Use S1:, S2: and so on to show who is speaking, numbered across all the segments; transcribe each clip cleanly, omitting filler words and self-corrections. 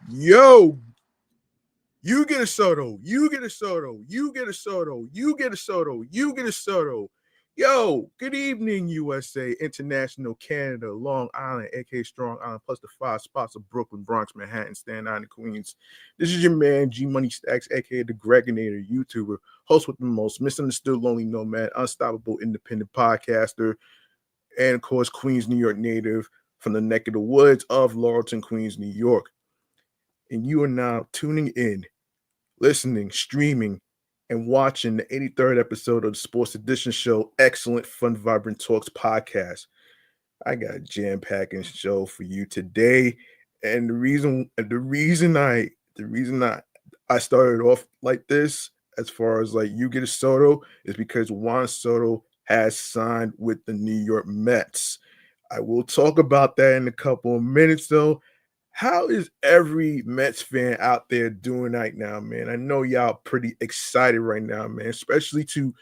S1: Yo, you get a Soto, you get a Soto, you get a Soto, you get a Soto, you get a Soto. Yo, good evening, USA, International, Canada, Long Island, aka Strong Island, plus the 5 spots of Brooklyn, Bronx, Manhattan, Staten Island, Queens. This is your man, G Money Stacks, aka the Gregonator, YouTuber, host with the most, misunderstood, lonely nomad, unstoppable, independent podcaster, and of course, Queens, New York native from the neck of the woods of Laurelton, Queens, New York. And you are now tuning in, listening, streaming, and watching the 83rd episode of the Sports Edition show, Excellent Fun Vibrant Talks podcast. I got a jam-packing show for you today. And the reason I started off like this, as far as like you get a Soto, is because Juan Soto has signed with the New York Mets. I will talk about that in a couple of minutes though. How is every Mets fan out there doing right now, man? I know y'all pretty excited right now, man, especially to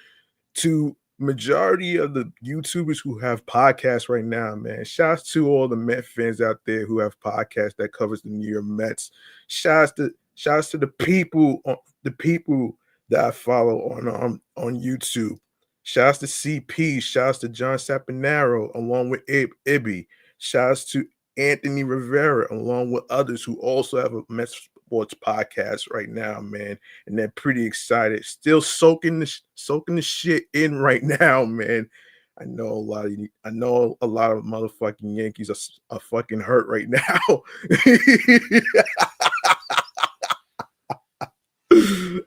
S1: majority of the YouTubers who have podcasts right now, man. Shouts to all the Met fans out there who have podcasts that covers the New York Mets. Shouts to the people that I follow on YouTube. Shouts to CP. Shouts to John Sapanaro along with Ibby. Shouts to Anthony Rivera along with others who also have a Mets sports podcast right now, man, and they're pretty excited. Still soaking the shit in right now, man. I know a lot of motherfucking Yankees are fucking hurt right now.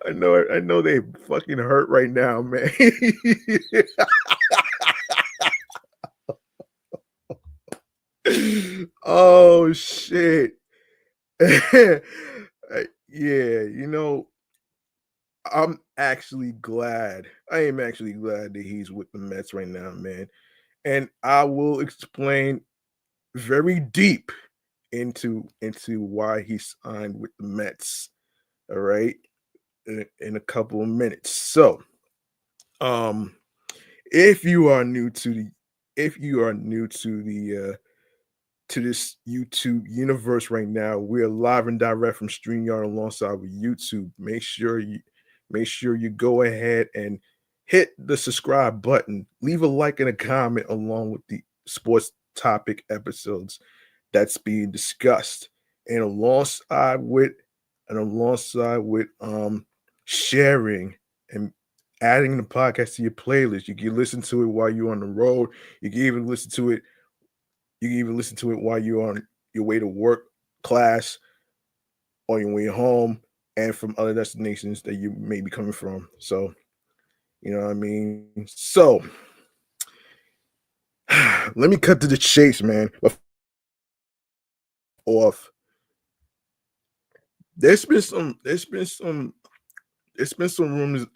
S1: I know they fucking hurt right now, man. Oh shit. Yeah, I'm actually glad. I am actually glad that he's with the Mets right now, man. And I will explain very deep into why he signed with the Mets. All right, in a couple of minutes. So, um, if you are new to the if you are new to this YouTube universe right now, we're live and direct from StreamYard alongside with YouTube. Make sure you go ahead and hit the subscribe button, leave a like and a comment along with the sports topic episodes that's being discussed, and alongside with sharing and adding the podcast to your playlist. You can listen to it while you're on the road. You can even listen to it while you're on your way to work, class, on your way home, and from other destinations that you may be coming from. So, you know what I mean? So, let me cut to the chase, man. Off. There's been some rumors.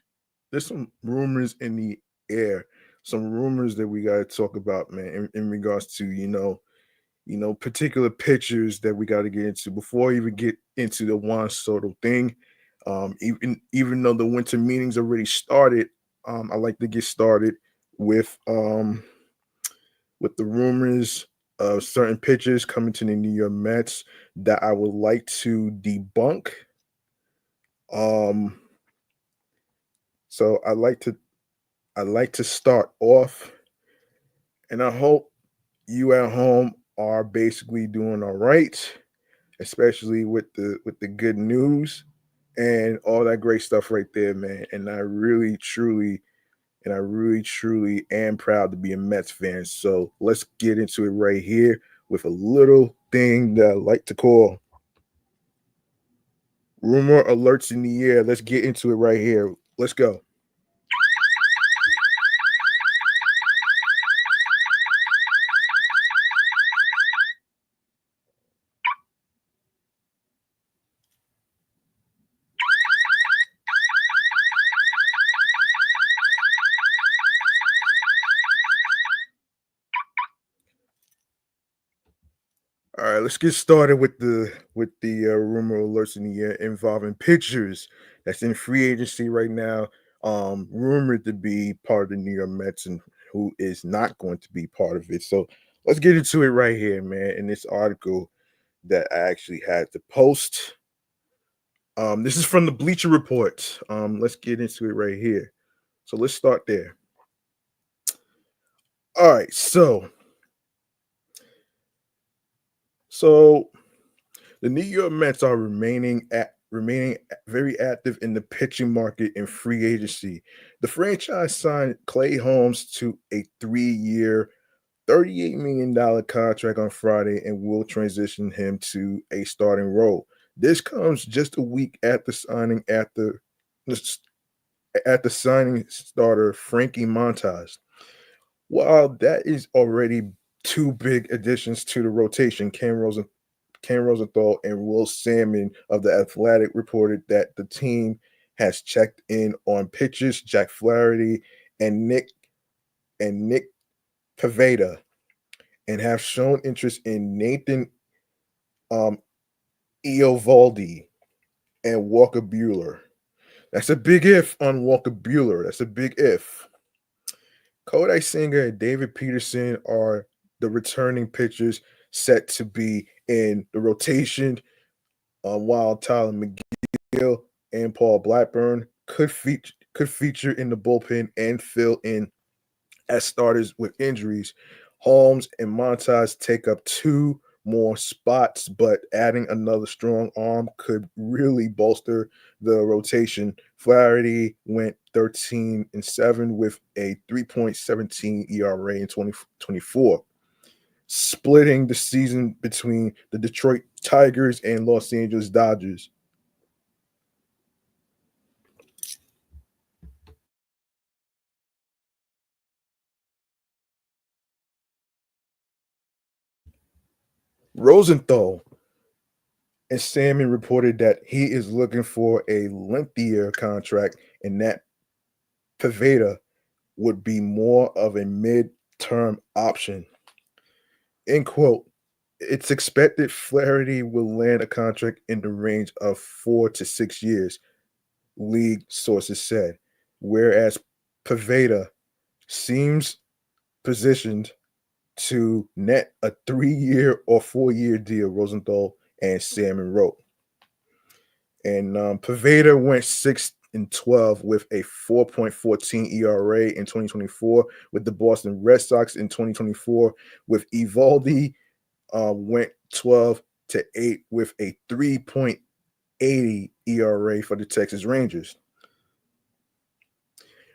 S1: There's some rumors in the air. Some rumors that we gotta talk about, man, in regards to particular pictures that we got to get into before I even get into the Juan Soto thing. Even though the winter meetings already started, I like to get started with the rumors of certain pitchers coming to the New York Mets that I would like to debunk. Um, so I like to start off, and I hope you at home are basically doing all right, especially with the good news and all that great stuff right there, man. And I really truly am proud to be a Mets fan. So let's get into it right here with a little thing that I like to call rumor alerts in the air. Let's get into it right here. Let's go. All right, let's get started with the rumor alerts in the air involving pitchers that's in free agency right now. Rumored to be part of the New York Mets and who is not going to be part of it. So let's get into it right here, man. In this article, that I actually had to post. This is from the Bleacher Report. Let's get into it right here. So let's start there. All right, so the New York Mets are remaining very active in the pitching market in free agency. The franchise signed Clay Holmes to a 3-year, $38 million contract on Friday and will transition him to a starting role. This comes just a week after signing starter Frankie Montas. While that is already two big additions to the rotation, Ken Rosenthal and Will Salmon of The Athletic reported that the team has checked in on pitchers Jack Flaherty and Nick Pavetta and have shown interest in Nathan um, Eovaldi and Walker Bueller. That's a big if on Walker Bueller. That's a big if. Kodai Singer and David Peterson are the returning pitchers set to be in the rotation, while Tyler McGill and Paul Blackburn could feature in the bullpen and fill in as starters with injuries. Holmes and Montas take up two more spots, but adding another strong arm could really bolster the rotation. Flaherty went 13-7 with a 3.17 ERA in 2024, splitting the season between the Detroit Tigers and Los Angeles Dodgers. Rosenthal and Salmon reported that he is looking for a lengthier contract and that Pavetta would be more of a mid-term option. End quote. It's expected Flaherty will land a contract in the range of 4 to 6 years, league sources said, whereas Pavetta seems positioned to net a 3-year or 4-year deal, Rosenthal and Salmon wrote. And Pavetta went 6-12 with a 4.14 ERA in 2024 with the Boston Red Sox in 2024. With Evaldi, went 12-8 with a 3.80 ERA for the Texas Rangers.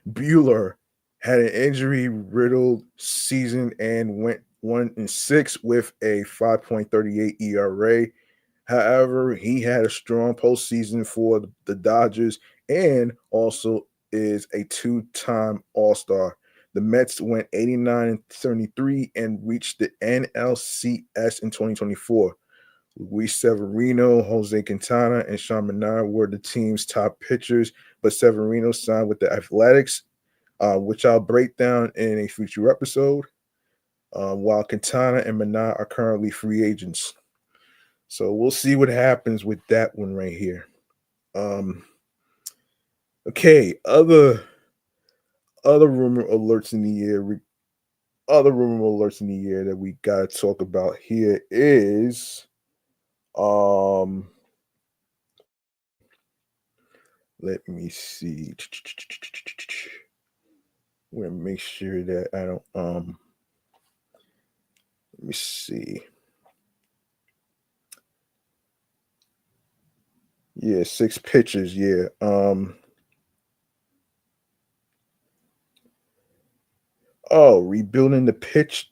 S1: Bueller had an injury-riddled season and went 1-6 with a 5.38 ERA. However, he had a strong postseason for the Dodgers and also is a two-time All-Star. The Mets went 89-73 and reached the NLCS in 2024. Luis Severino, Jose Quintana, and Sean Manaea were the team's top pitchers, but Severino signed with the Athletics, which I'll break down in a future episode, while Quintana and Manaea are currently free agents. So we'll see what happens with that one right here. Okay, other rumor alerts in the air. Other rumor alerts in the air that we gotta talk about here is let me see. We're gonna make sure that I don't let me see. Yeah, 6 pitchers, yeah. Rebuilding the pitch.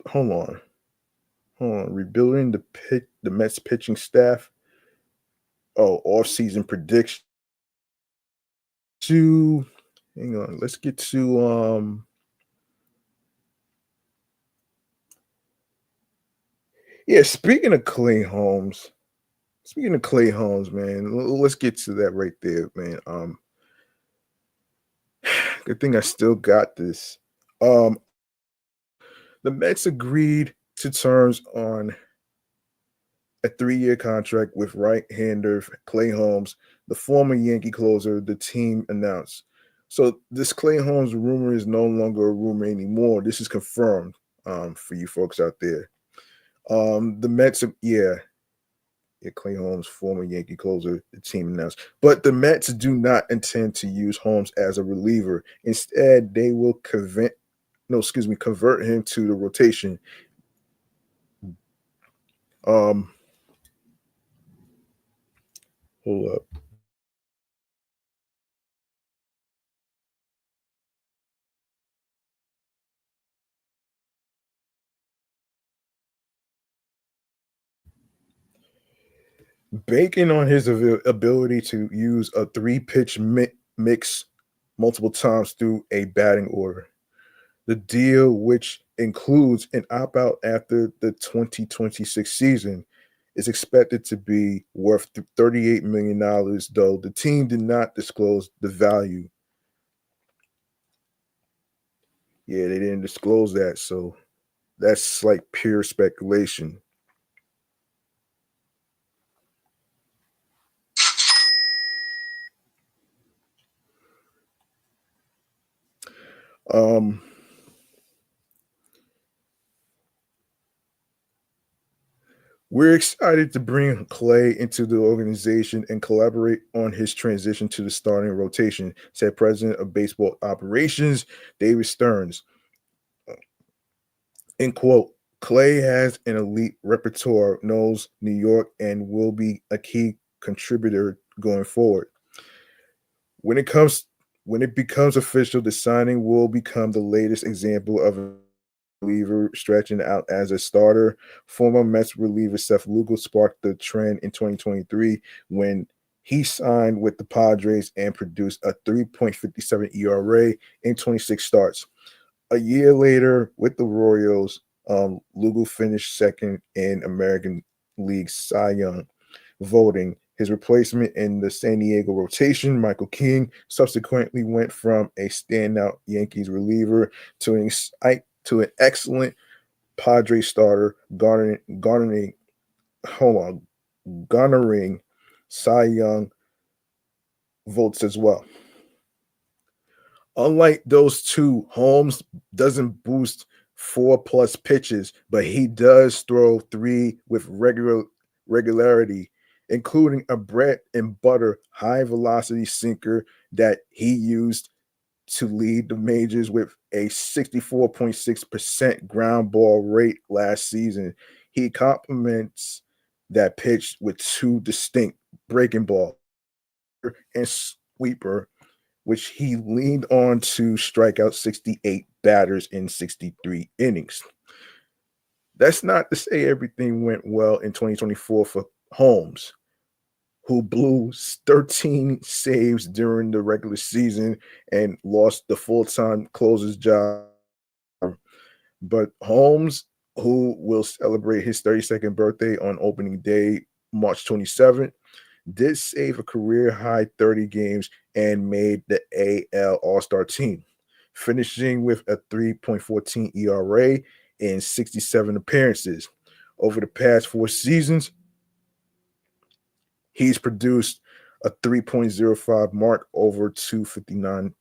S1: Hold on. Rebuilding the Mets pitching staff. Off-season prediction. Hang on. Let's get to yeah, speaking of Clay Holmes. Man, let's get to that right there, man. Good thing I still got this. The Mets agreed to terms on a 3-year contract with right-hander Clay Holmes, the former Yankee closer, the team announced. So this Clay Holmes rumor is no longer a rumor anymore. This is confirmed, for you folks out there. The Mets, yeah, Clay Holmes, former Yankee closer, the team announced. But the Mets do not intend to use Holmes as a reliever. Instead, they will convert him to the rotation. Um, hold up. Banking on his ability to use a three-pitch mix multiple times through a batting order. The deal, which includes an opt-out after the 2026 season, is expected to be worth $38 million, though the team did not disclose the value. Yeah, they didn't disclose that, so that's like pure speculation. Um, we're excited to bring Clay into the organization and collaborate on his transition to the starting rotation, said President of Baseball Operations David Stearns. End quote. Clay has an elite repertoire, knows New York, and will be a key contributor going forward. When it comes when it becomes official, the signing will become the latest example of a reliever stretching out as a starter. Former Mets reliever Seth Lugo sparked the trend in 2023 when he signed with the Padres and produced a 3.57 ERA in 26 starts. A year later, with the Royals, Lugo finished second in American League Cy Young voting. His replacement in the San Diego rotation, Michael King, subsequently went from a standout Yankees reliever to an excellent Padre starter, garnering Cy Young votes as well. Unlike those two, Holmes doesn't boost 4+ pitches, but he does throw three with regularity, including a bread and butter high velocity sinker that he used to lead the majors with a 64.6% ground ball rate last season. He complements that pitch with two distinct breaking ball and sweeper, which he leaned on to strike out 68 batters in 63 innings. That's not to say everything went well in 2024 for Holmes, who blew 13 saves during the regular season and lost the full-time closer's job. But Holmes, who will celebrate his 32nd birthday on opening day, March 27th, did save a career high 30 games and made the AL All-Star team, finishing with a 3.14 ERA in 67 appearances. Over the past 4 seasons, he's produced a 3.05 mark over 259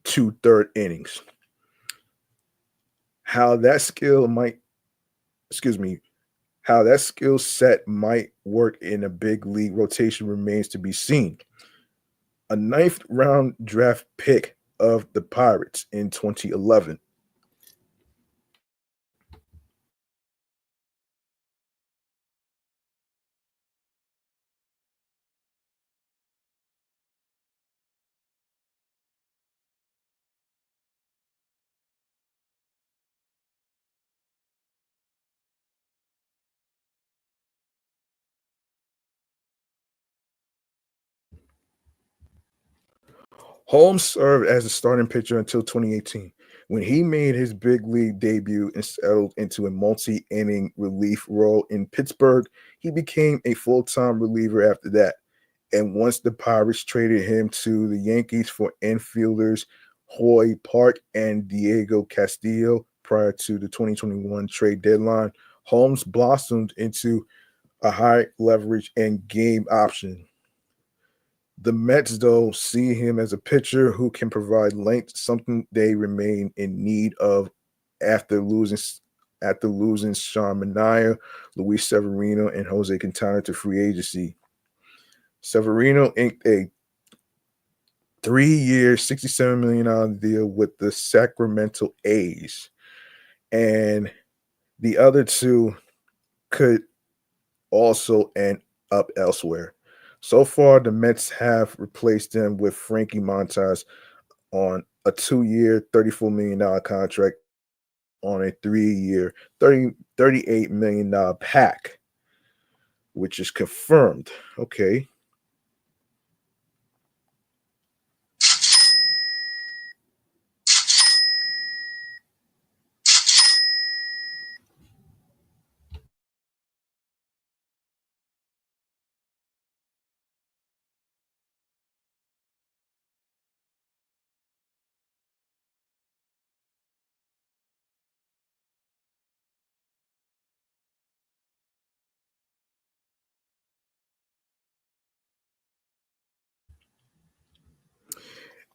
S1: two-third innings. How that skill might, excuse me, how that skill set might work in a big league rotation remains to be seen. A ninth round draft pick of the Pirates in 2011. Holmes served as a starting pitcher until 2018, when he made his big league debut and settled into a multi inning relief role in Pittsburgh. He became a full time reliever after that. And once the Pirates traded him to the Yankees for infielders Hoy Park and Diego Castillo prior to the 2021 trade deadline, Holmes blossomed into a high leverage and game option. The Mets, though, see him as a pitcher who can provide length, something they remain in need of after losing after losing Sean Manaea, Luis Severino, and Jose Quintana to free agency. Severino inked a 3-year, $67 million deal with the Sacramento A's, and the other two could also end up elsewhere. So far, the Mets have replaced them with Frankie Montas on a 2-year, $34 million contract on a 3-year, $38 million pack, which is confirmed. Okay.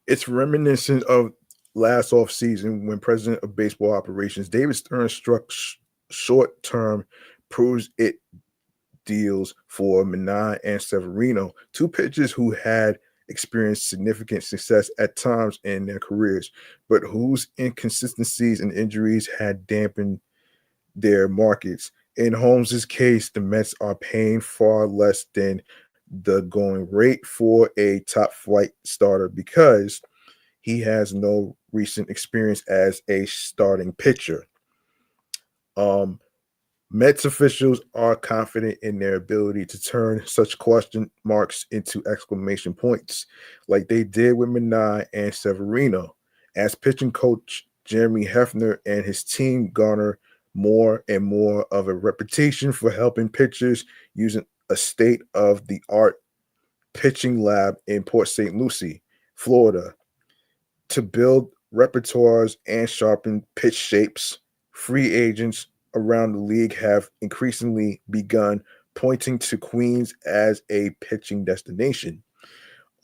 S1: It's reminiscent of last offseason when President of Baseball Operations David Stern struck short term proves it deals for Minai and Severino, two pitchers who had experienced significant success at times in their careers, but whose inconsistencies and injuries had dampened their markets. In Holmes's case, the Mets are paying far less than the going rate for a top flight starter because he has no recent experience as a starting pitcher. Um, Mets officials are confident in their ability to turn such question marks into exclamation points, like they did with Minai and Severino, as pitching coach Jeremy Hefner and his team garner more and more of a reputation for helping pitchers using a state of the art pitching lab in Port St. Lucie, Florida, to build repertoires and sharpen pitch shapes. Free agents around the league have increasingly begun pointing to Queens as a pitching destination.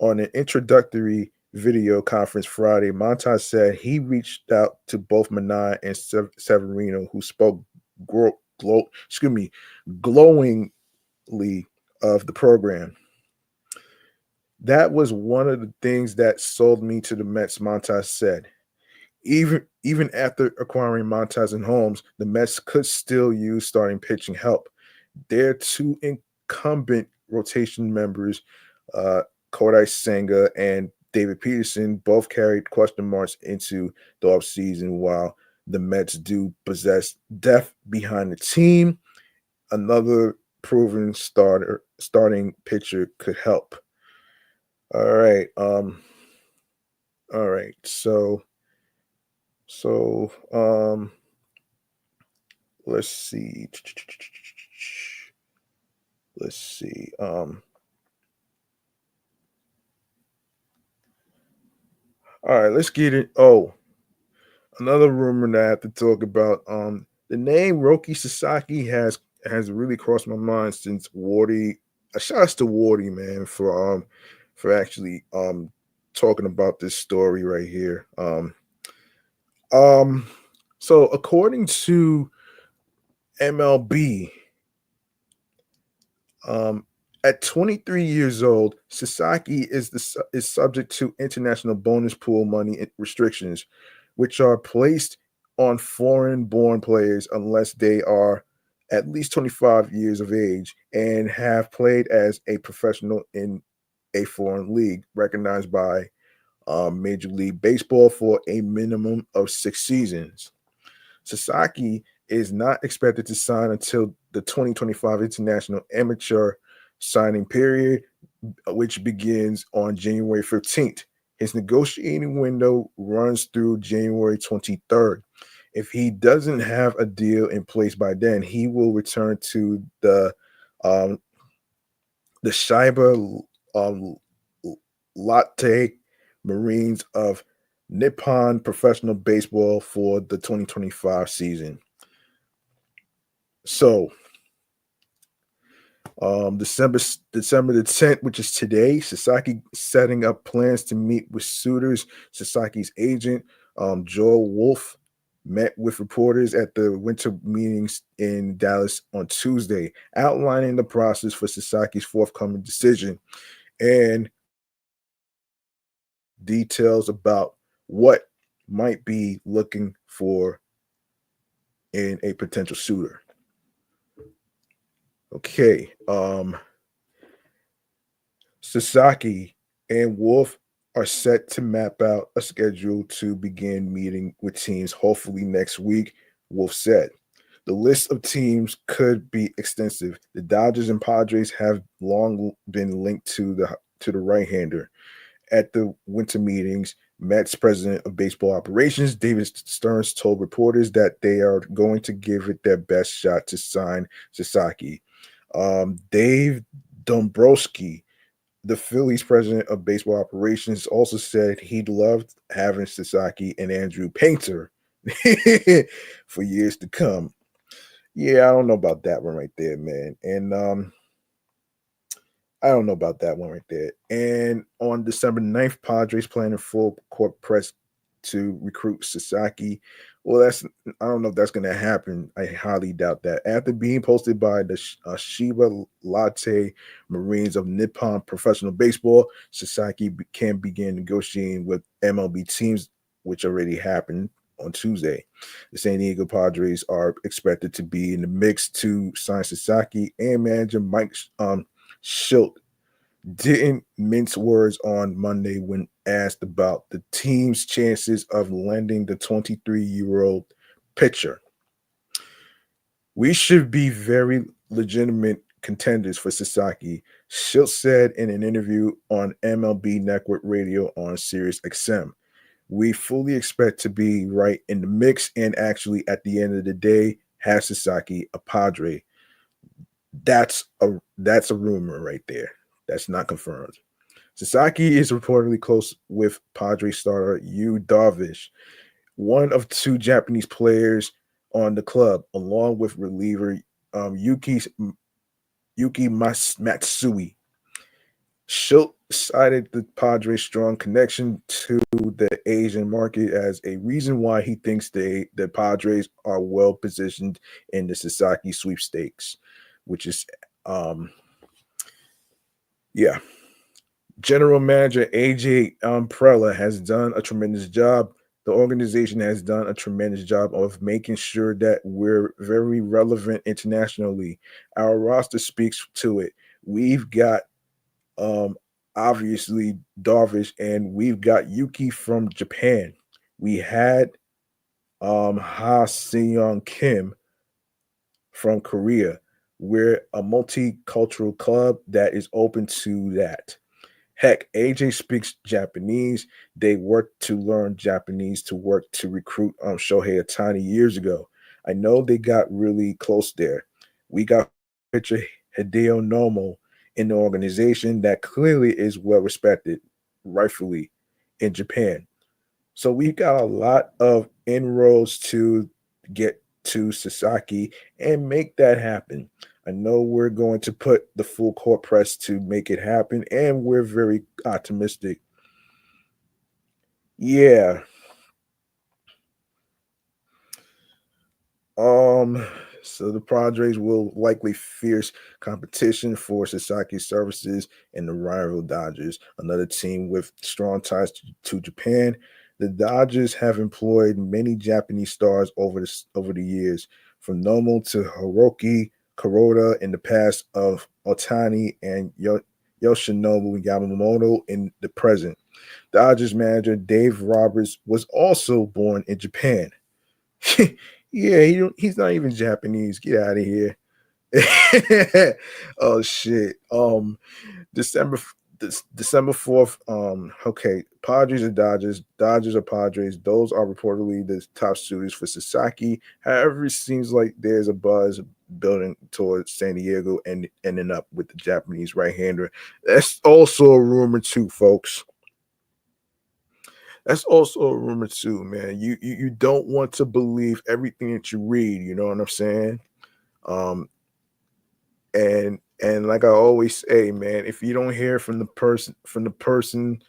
S1: On an introductory video conference Friday, Montas said he reached out to both Minai and Severino, who spoke glowingly of the program. That was one of the things that sold me to the Mets, Montas said. Even after acquiring Montas and Holmes, the Mets could still use starting pitching help. Their two incumbent rotation members, Kodai Senga and David Peterson, both carried question marks into the offseason, while the Mets do possess depth behind the team. Another proven starting pitcher could help. All right. All right. So let's see. Let's see. All right, let's get it. Oh, another rumor that I have to talk about. The name Roki Sasaki has really crossed my mind since Wardy. A shout out to Wardy, man, for actually talking about this story right here. Um so according to MLB, um at 23 years old, Sasaki is subject to international bonus pool money restrictions, which are placed on foreign-born players unless they are at least 25 years of age and have played as a professional in a foreign league recognized by Major League Baseball for a minimum of 6 seasons. Sasaki is not expected to sign until the 2025 International Amateur signing period, which begins on January 15th. His negotiating window runs through January 23rd. If he doesn't have a deal in place by then, he will return to um, the Shiba um, Latte Marines of Nippon Professional Baseball for the 2025 season. So, December the 10th, which is today, Sasaki setting up plans to meet with suitors. Sasaki's agent, Joel Wolf, met with reporters at the winter meetings in Dallas on Tuesday, outlining the process for Sasaki's forthcoming decision and details about what might be looking for in a potential suitor. Okay. Sasaki and Wolf are set to map out a schedule to begin meeting with teams hopefully next week, Wolf said. The list of teams could be extensive. The Dodgers and Padres have long been linked to the right-hander. At the winter meetings, Mets president of baseball operations, David Stearns, told reporters that they are going to give it their best shot to sign Sasaki. Dave Dombrowski, the Phillies president of baseball operations, also said he'd loved having Sasaki and Andrew Painter for years to come. Yeah, I don't know about that one right there, man. And I don't know about that one right there. And on December 9th, Padres plan a full court press to recruit Sasaki. Well, I don't know if that's going to happen. I highly doubt that. After being posted by the Shiba Latte Marines of Nippon Professional Baseball, Sasaki can begin negotiating with MLB teams, which already happened on Tuesday. The San Diego Padres are expected to be in the mix to sign Sasaki, and manager Mike Schilt didn't mince words on Monday when asked about the team's chances of landing the 23-year-old pitcher. We should be very legitimate contenders for Sasaki, Schilt said in an interview on MLB Network Radio on Sirius XM. We fully expect to be right in the mix and actually at the end of the day have Sasaki a Padre. That's a rumor right there. That's not confirmed. Sasaki is reportedly close with Padres starter Yu Darvish, one of two Japanese players on the club, along with reliever Yuki Matsui. Schilt cited the Padres' strong connection to the Asian market as a reason why he thinks the Padres are well positioned in the Sasaki sweepstakes, which is yeah. General Manager AJ Prella has done a tremendous job. The organization has done a tremendous job of making sure that we're very relevant internationally. Our roster speaks to it. We've got obviously Darvish, and we've got Yuki from Japan. We had Ha Seong Kim from Korea. We're a multicultural club that is open to that. Heck, AJ speaks Japanese. They worked to learn Japanese to work to recruit Shohei Ohtani years ago. I know they got really close there. We got pitcher Hideo Nomo in the organization that clearly is well respected, rightfully, in Japan. So we've got a lot of inroads to get to Sasaki and make that happen. I know we're going to put the full court press to make it happen, and we're very optimistic. Yeah. So the Padres will likely fierce competition for Sasaki's services in the rival Dodgers, another team with strong ties to Japan. The Dodgers have employed many Japanese stars over the years, from Nomo to Hiroki Kuroda in the past of Otani and Yoshinobu Yamamoto in the present. Dodgers manager Dave Roberts was also born in Japan. Yeah, he's not even Japanese. Get out of here. Oh shit. December December 4th. Okay, Padres and Dodgers. Dodgers or Padres. Those are reportedly the top suitors for Sasaki. However, it seems like there's a buzz building towards San Diego and ending up with the Japanese right-hander. That's also a rumor too, folks. That's also a rumor too, man. You don't want to believe everything that you read. You know what I'm saying? Um, and like I always say, man, if you don't hear from the person's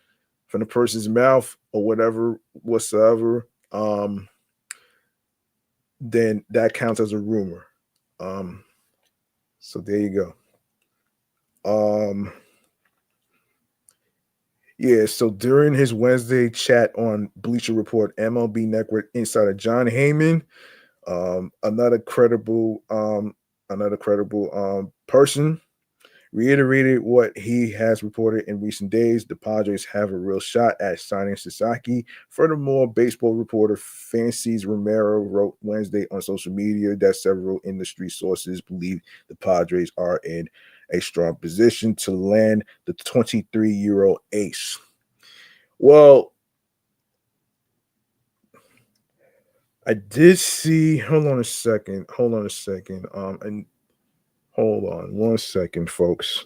S1: mouth or whatever whatsoever, then that counts as a rumor. Um, so there you go. Um, yeah, so during his Wednesday chat on Bleacher Report, MLB Network insider John Heyman, um, another credible, um, another credible person, reiterated what he has reported in recent days. The Padres have a real shot at signing Sasaki. Furthermore, baseball reporter Francis Romero wrote Wednesday on social media that several industry sources believe the Padres are in a strong position to land the 23-year-old ace. Well, I did see. Hold on a second. Hold on a second. And hold on one second, folks.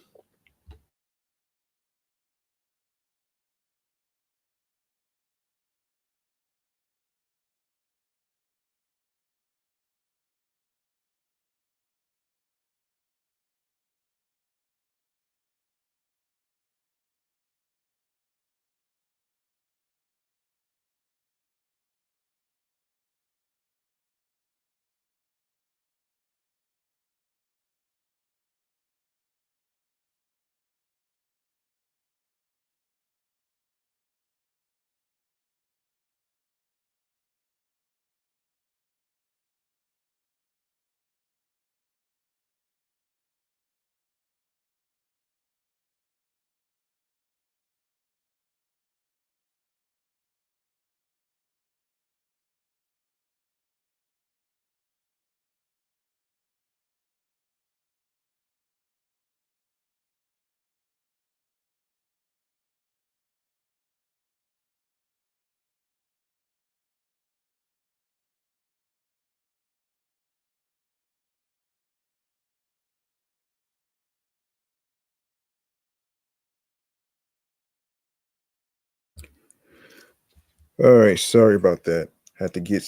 S1: All right, sorry about that. Had to get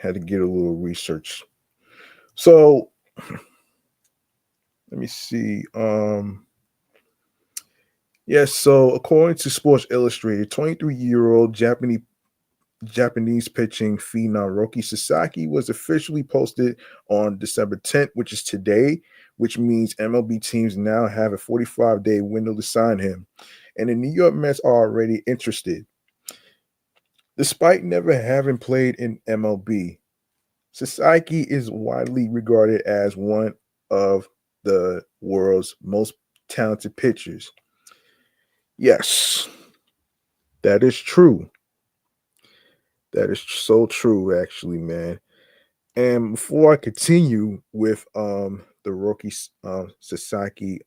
S1: had to get a little research. So let me see. Yes, so according to Sports Illustrated, 23-year-old Japanese pitching phenom Roki Sasaki was officially posted on December 10th, which is today, which means MLB teams now have a 45-day window to sign him. And the New York Mets are already interested. Despite never having played in MLB, Sasaki is widely regarded as one of the world's most talented pitchers. Yes, that is true. That is so true, actually, man. And before I continue with the Roki Sasaki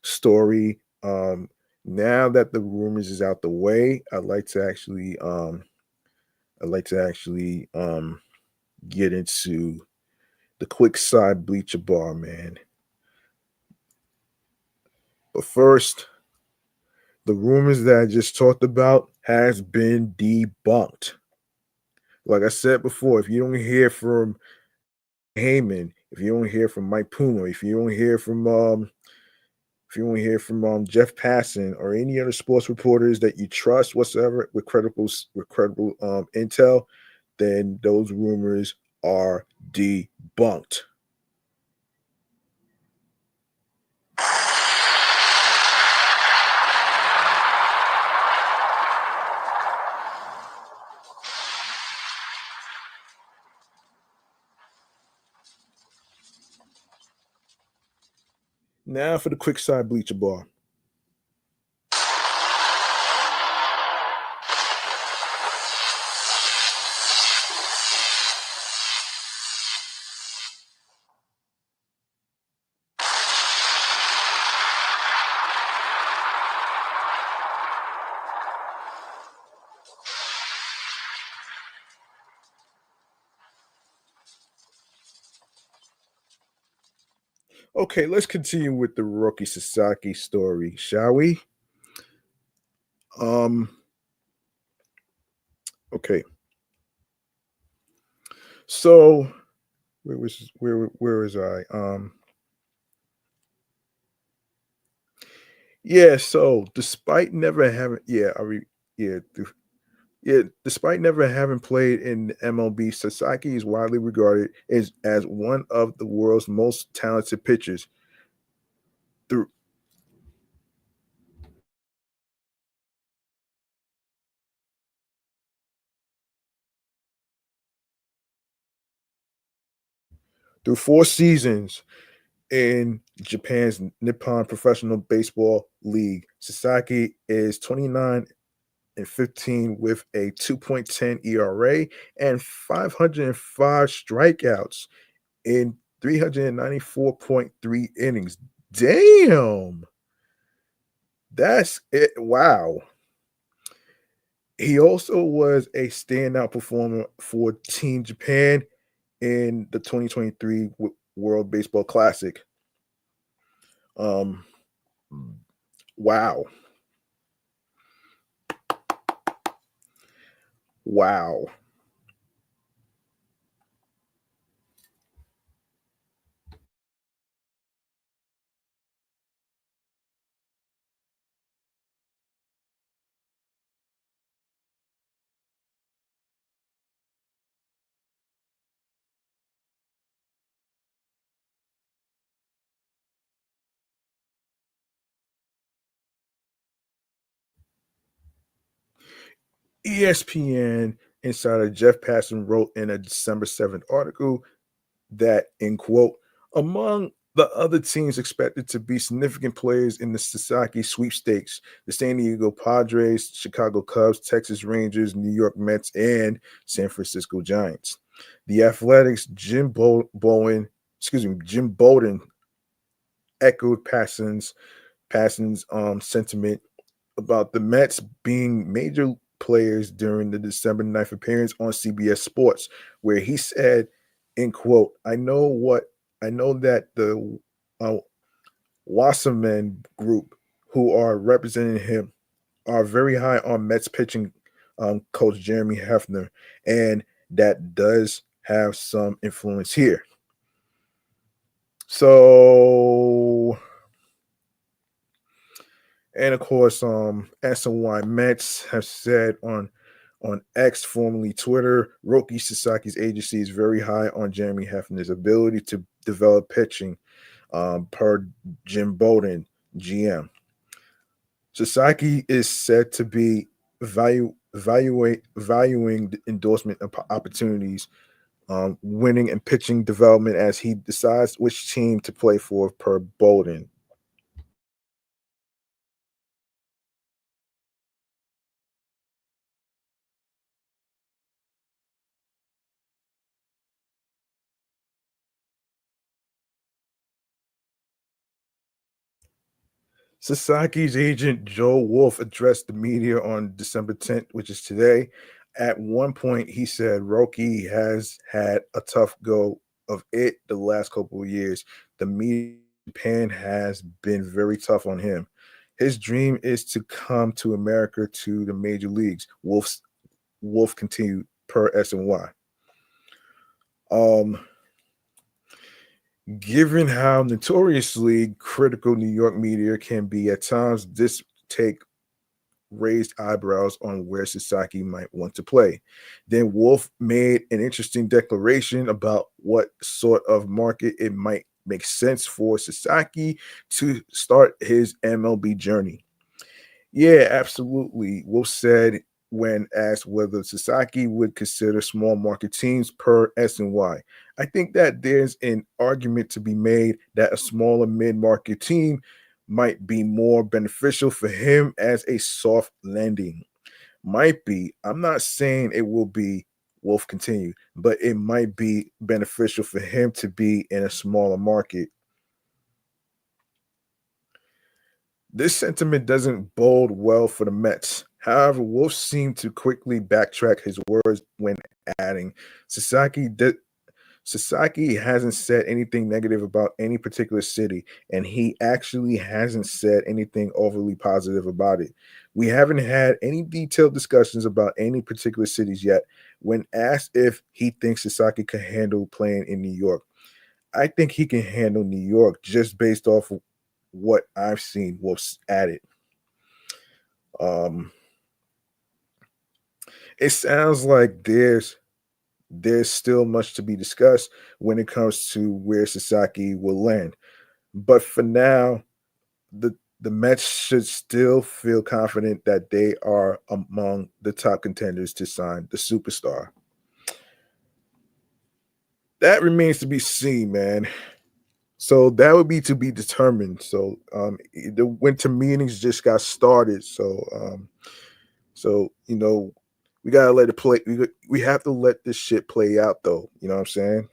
S1: story, now that the rumors is out the way, I'd like to actually get into the quick side bleacher bar, man. But first, the rumors that I just talked about has been debunked. Like I said before, if you don't hear from Heyman, if you don't hear from Mike Puma, if you don't hear from Jeff Passan or any other sports reporters that you trust whatsoever with credible intel, then those rumors are debunked. Now for the quick side bleacher bar. Okay, let's continue with the Roki Sasaki story, shall we? Um, okay. So where was I? Yeah, so despite never having yeah, I re, yeah, Yeah, despite never having played in the MLB, Sasaki is widely regarded as one of the world's most talented pitchers. Through through 4 seasons in Japan's Nippon Professional Baseball League, Sasaki is 29-15 with a 2.10 ERA and 505 strikeouts in 394.3 innings. Damn, that's it. Wow. He also was a standout performer for Team Japan in the 2023 World Baseball Classic. Um, wow, wow. ESPN insider Jeff Passan wrote in a December 7th article that, in quote, among the other teams expected to be significant players in the Sasaki sweepstakes, the San Diego Padres, Chicago Cubs, Texas Rangers, New York Mets, and San Francisco Giants. The Athletics' Jim Bolden echoed Passan's sentiment about the Mets being major players during the December 9th appearance on CBS Sports, where he said, in quote, I know that the uh, Wasserman group who are representing him are very high on Mets pitching coach Jeremy Hefner, and that does have some influence here. So, and of course, SNY Mets have said on X, formerly Twitter, Roki Sasaki's agency is very high on Jeremy Hefner's ability to develop pitching, per Jim Bowden, GM. Sasaki is said to be valuing the endorsement opportunities, winning and pitching development as he decides which team to play for, per Bowden. Sasaki's agent Joe Wolf addressed the media on December 10th, which is today. At one point, he said Roki has had a tough go of it the last couple of years. The media in Japan has been very tough on him. His dream is to come to America to the major leagues. Wolf continued per SNY. Um, Given how notoriously critical New York media can be at times, this take raised eyebrows on where Sasaki might want to play. Then Wolf made an interesting declaration about what sort of market it might make sense for Sasaki to start his MLB journey. Yeah, absolutely. Wolf said when asked whether Sasaki would consider small market teams, per SNY. I think that there's an argument to be made that a smaller mid market team might be more beneficial for him as a soft landing. Might be. I'm not saying it will be, Wolf continued, but it might be beneficial for him to be in a smaller market. This sentiment doesn't bode well for the Mets. However, Wolf seemed to quickly backtrack his words when adding, Sasaki did, Sasaki hasn't said anything negative about any particular city, and he actually hasn't said anything overly positive about it. We haven't had any detailed discussions about any particular cities yet. When asked if he thinks Sasaki can handle playing in New York, I think he can handle New York just based off of what I've seen. Wolf's added. Um, It sounds like there's still much to be discussed when it comes to where Sasaki will land. But for now, the Mets should still feel confident that they are among the top contenders to sign the superstar. That remains to be seen, man. So that would be to be determined. So the winter meetings just got started. So we gotta let it play. We have to let this shit play out, though. You know what I'm saying?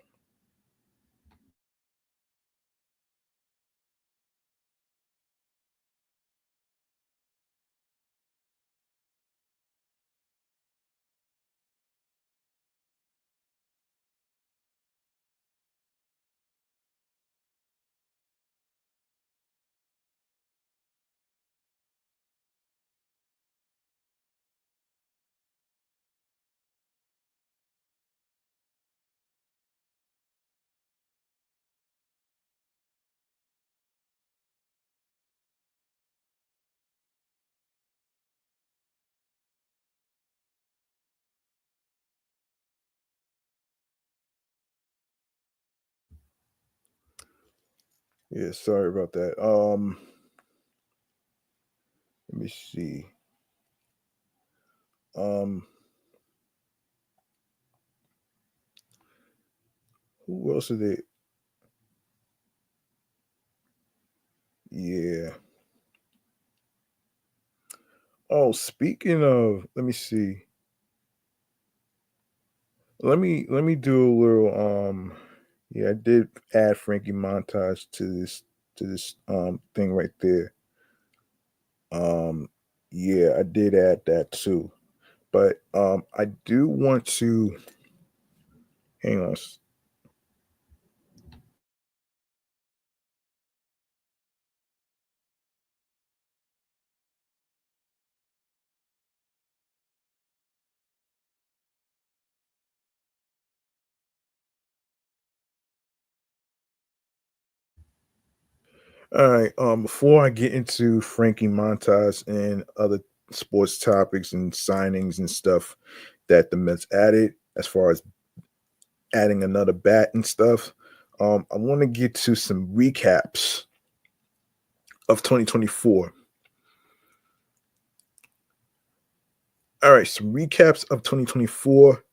S1: Yeah, sorry about that. Let me see. Um, who else are they? Yeah. Oh, speaking of, let me see. Let me do a little. Yeah, I did add Frankie Montage to this thing right there. Um, yeah, I did add that too. But I do want to hang on. All right. Before I get into Frankie Montas and other sports topics and signings and stuff that the Mets added, as far as adding another bat and stuff, I want to get to some recaps of 2024. All right, some recaps of 2024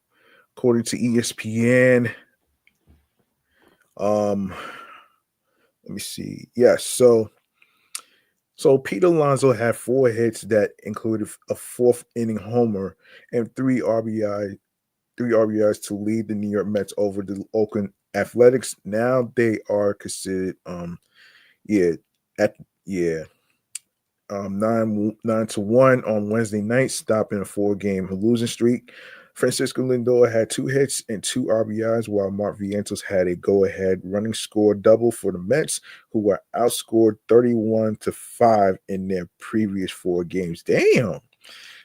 S1: according to ESPN. Um, Let me see. Yes, so Pete Alonso had four hits that included a fourth inning homer and three RBIs to lead the New York Mets over the Oakland Athletics. Now they are considered yeah at yeah 9-1 on Wednesday night, stopping a four-game losing streak. Francisco Lindor had two hits and two RBIs, while Mark Vientos had a go-ahead running score double for the Mets, who were outscored 31-5 in their previous four games. Damn.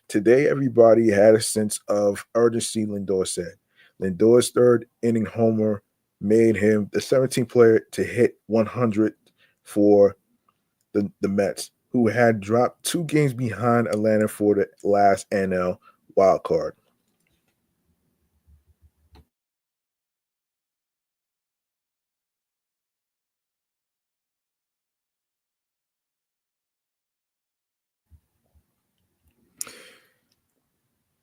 S1: Today, everybody had a sense of urgency, Lindor said. Lindor's third inning homer made him the 17th player to hit 100 for the Mets, who had dropped two games behind Atlanta for the last NL wild card.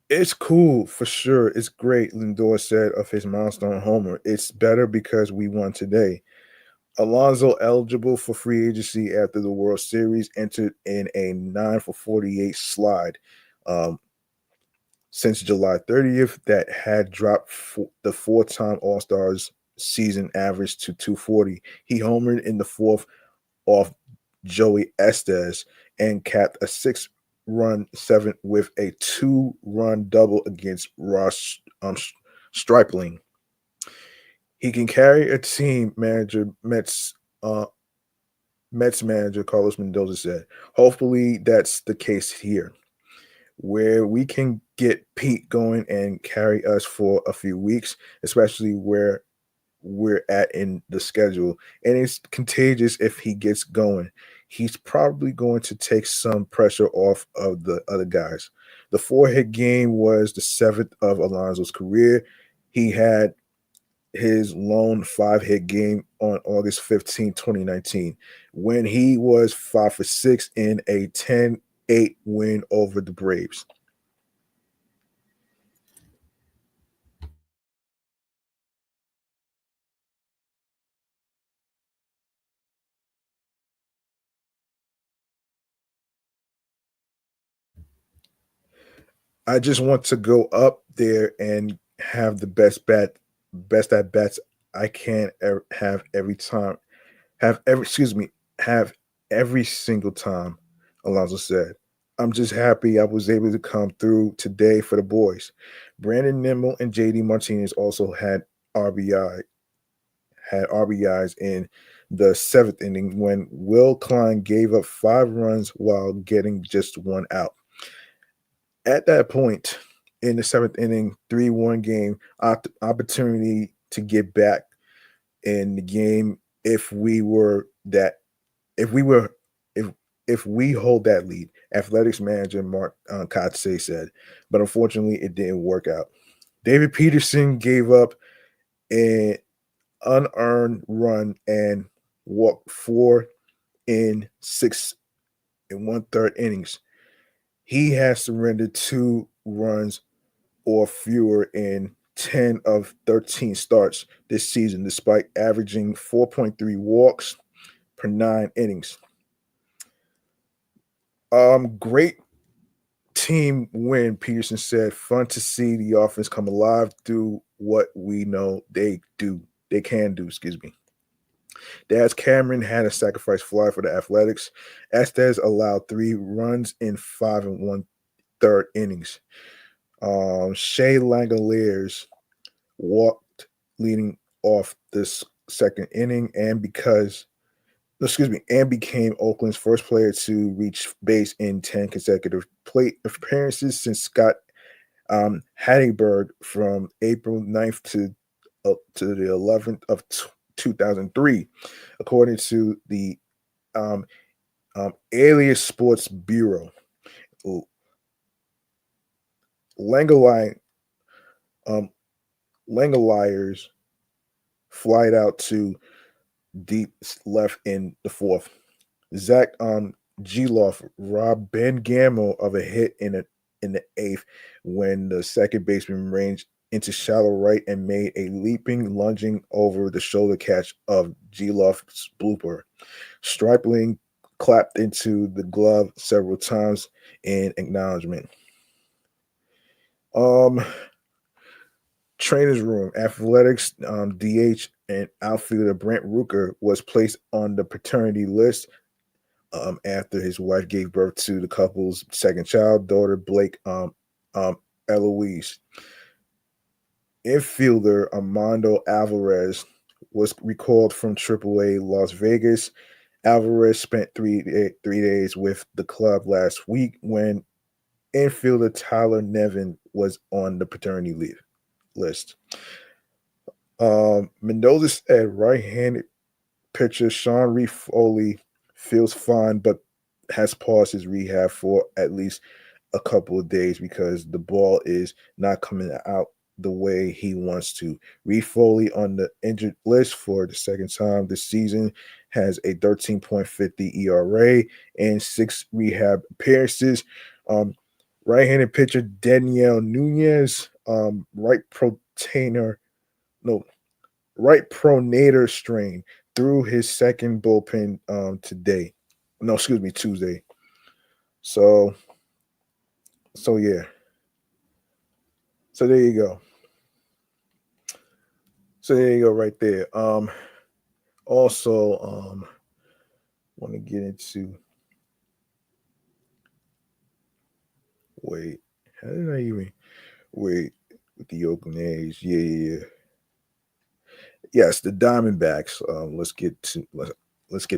S1: It's cool for sure. It's great, Lindor said of his milestone homer. It's better because we won today. Alonso, eligible for free agency after the World Series, entered in a 9 for 48 slide um, since July 30th that had dropped the four-time All-Stars season average to 240. He homered in the fourth off Joey Estes and capped a six-run seventh with a two-run double against Ross Stripling. He can carry a team, uh, Mets manager Carlos Mendoza said. Hopefully, that's the case here, where we can get Pete going and carry us for a few weeks, especially where we're at in the schedule. And it's contagious if he gets going. He's probably going to take some pressure off of the other guys. The 4-hit game was the 7th of Alonso's career. He had his lone 5-hit game on August 15, 2019, when he was 5 for 6 in a 10-8 win over the Braves. I just want to go up there and have the best at bats I can have every time. Have every single time, Alonso said. I'm just happy I was able to come through today for the boys. Brandon Nimmo and JD Martinez also had RBIs in the 7th inning when Will Klein gave up 5 runs while getting just 1 out. At that point in the 7th inning, 3-1 game, opportunity to get back in the game if we were that if we were if we hold that lead, athletics manager Mark Kotsay said, but unfortunately it didn't work out. David Peterson gave up an unearned run and walked 4 in 6 1/3 innings. He has surrendered 2 runs or fewer in 10 of 13 starts this season, despite averaging 4.3 walks per 9 innings. Great team win, Peterson said. Fun to see the offense come alive, do what we know they do. They can do, excuse me. Daz Cameron had a sacrifice fly for the Athletics. Estes allowed 3 runs in 5 1/3 innings. Shea Langoliers walked leading off this second inning and became Oakland's first player to reach base in 10 consecutive plate appearances since Scott Hatteberg from April 9th to the 11th of 2003, according to the um, Alias Sports Bureau. Langoliers Langoliers flied out to deep left in the 4th. Zach Geloff robbed Ben Gamble of a hit in the 8th when the second baseman ranged into shallow right and made a leaping, lunging over the shoulder catch of Geloff's blooper. Stripling clapped into the glove several times in acknowledgement. Trainer's room. Athletics DH and outfielder Brent Rooker was placed on the paternity list after his wife gave birth to the couple's second child, daughter Blake Eloise. Infielder Armando Alvarez was recalled from AAA Las Vegas. Alvarez spent 3 days with the club last week when infielder Tyler Nevin was on the paternity leave list. Mendoza said right-handed pitcher Sean Reed Foley feels fine, but has paused his rehab for at least a couple of days because the ball is not coming out the way he wants to. Reed Foley on the injured list for the second time this season has a 13.50 ERA and 6 rehab appearances. Right-handed pitcher Daniel Nunez, right pronator strain through his second bullpen today. No, excuse me, Tuesday. So yeah. So there you go. So there you go, right there. Also, want to get into. Wait, how did I even wait with the Oakland A's? Yeah. Yes, the Diamondbacks. Let's get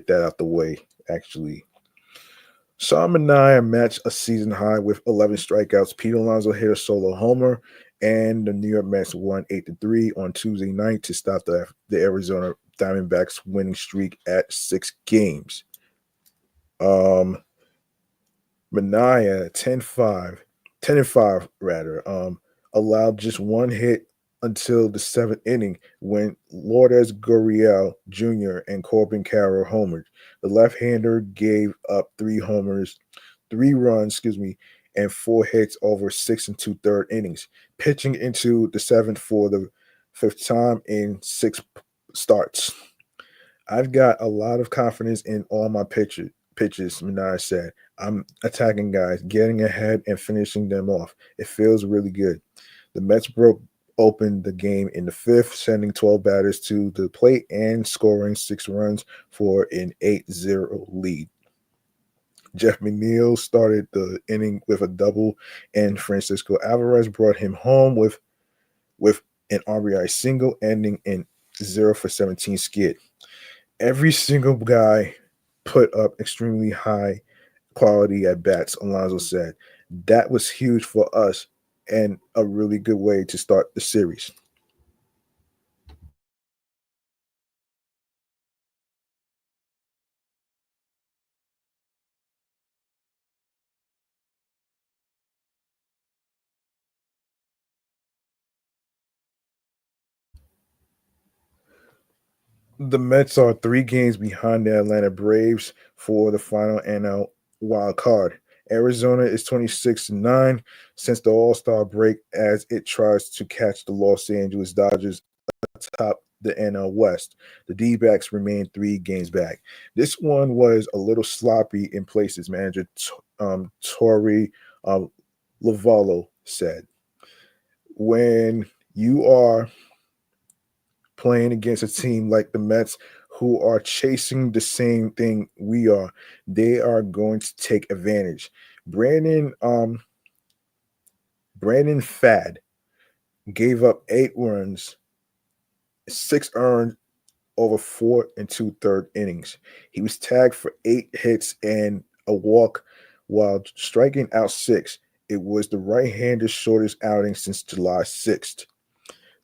S1: that out the way. Actually, Sean Manaea matched a season high with 11 strikeouts. Pete Alonso hit a solo homer, and the New York Mets won 8-3 on Tuesday night to stop the Arizona Diamondbacks winning streak at 6 games. Manaea 10-5 10-5 rather. Allowed just one hit until the seventh inning when Lourdes Gurriel Jr. and Corbin Carroll homered. The left-hander gave up 3 runs, and 4 hits over 6 and 2/3 innings, pitching into the seventh for the fifth time in 6 starts. I've got a lot of confidence in all my pitches, Minaj said. I'm attacking guys, getting ahead and finishing them off. It feels really good. The Mets broke open the game in the fifth, sending 12 batters to the plate and scoring 6 runs for an 8-0 lead. Jeff McNeil started the inning with a double, and Francisco Alvarez brought him home with an RBI single, ending in 0 for 17 skid. Every single guy put up extremely high quality at bats, Alonso said. That was huge for us and a really good way to start the series. The Mets are 3 games behind the Atlanta Braves for the final NL wild card. Arizona is 26-9 since the All-Star break as it tries to catch the Los Angeles Dodgers atop the NL West. The D-backs remain 3 games back. This one was a little sloppy in places, manager Torrey Lavallo said. When you are playing against a team like the Mets who are chasing the same thing we are, they are going to take advantage. Brandon Fad gave up 8 runs, 6 earned over 4 and 2/3 innings. He was tagged for 8 hits and a walk while striking out 6. It was the right-hander's shortest outing since July 6th.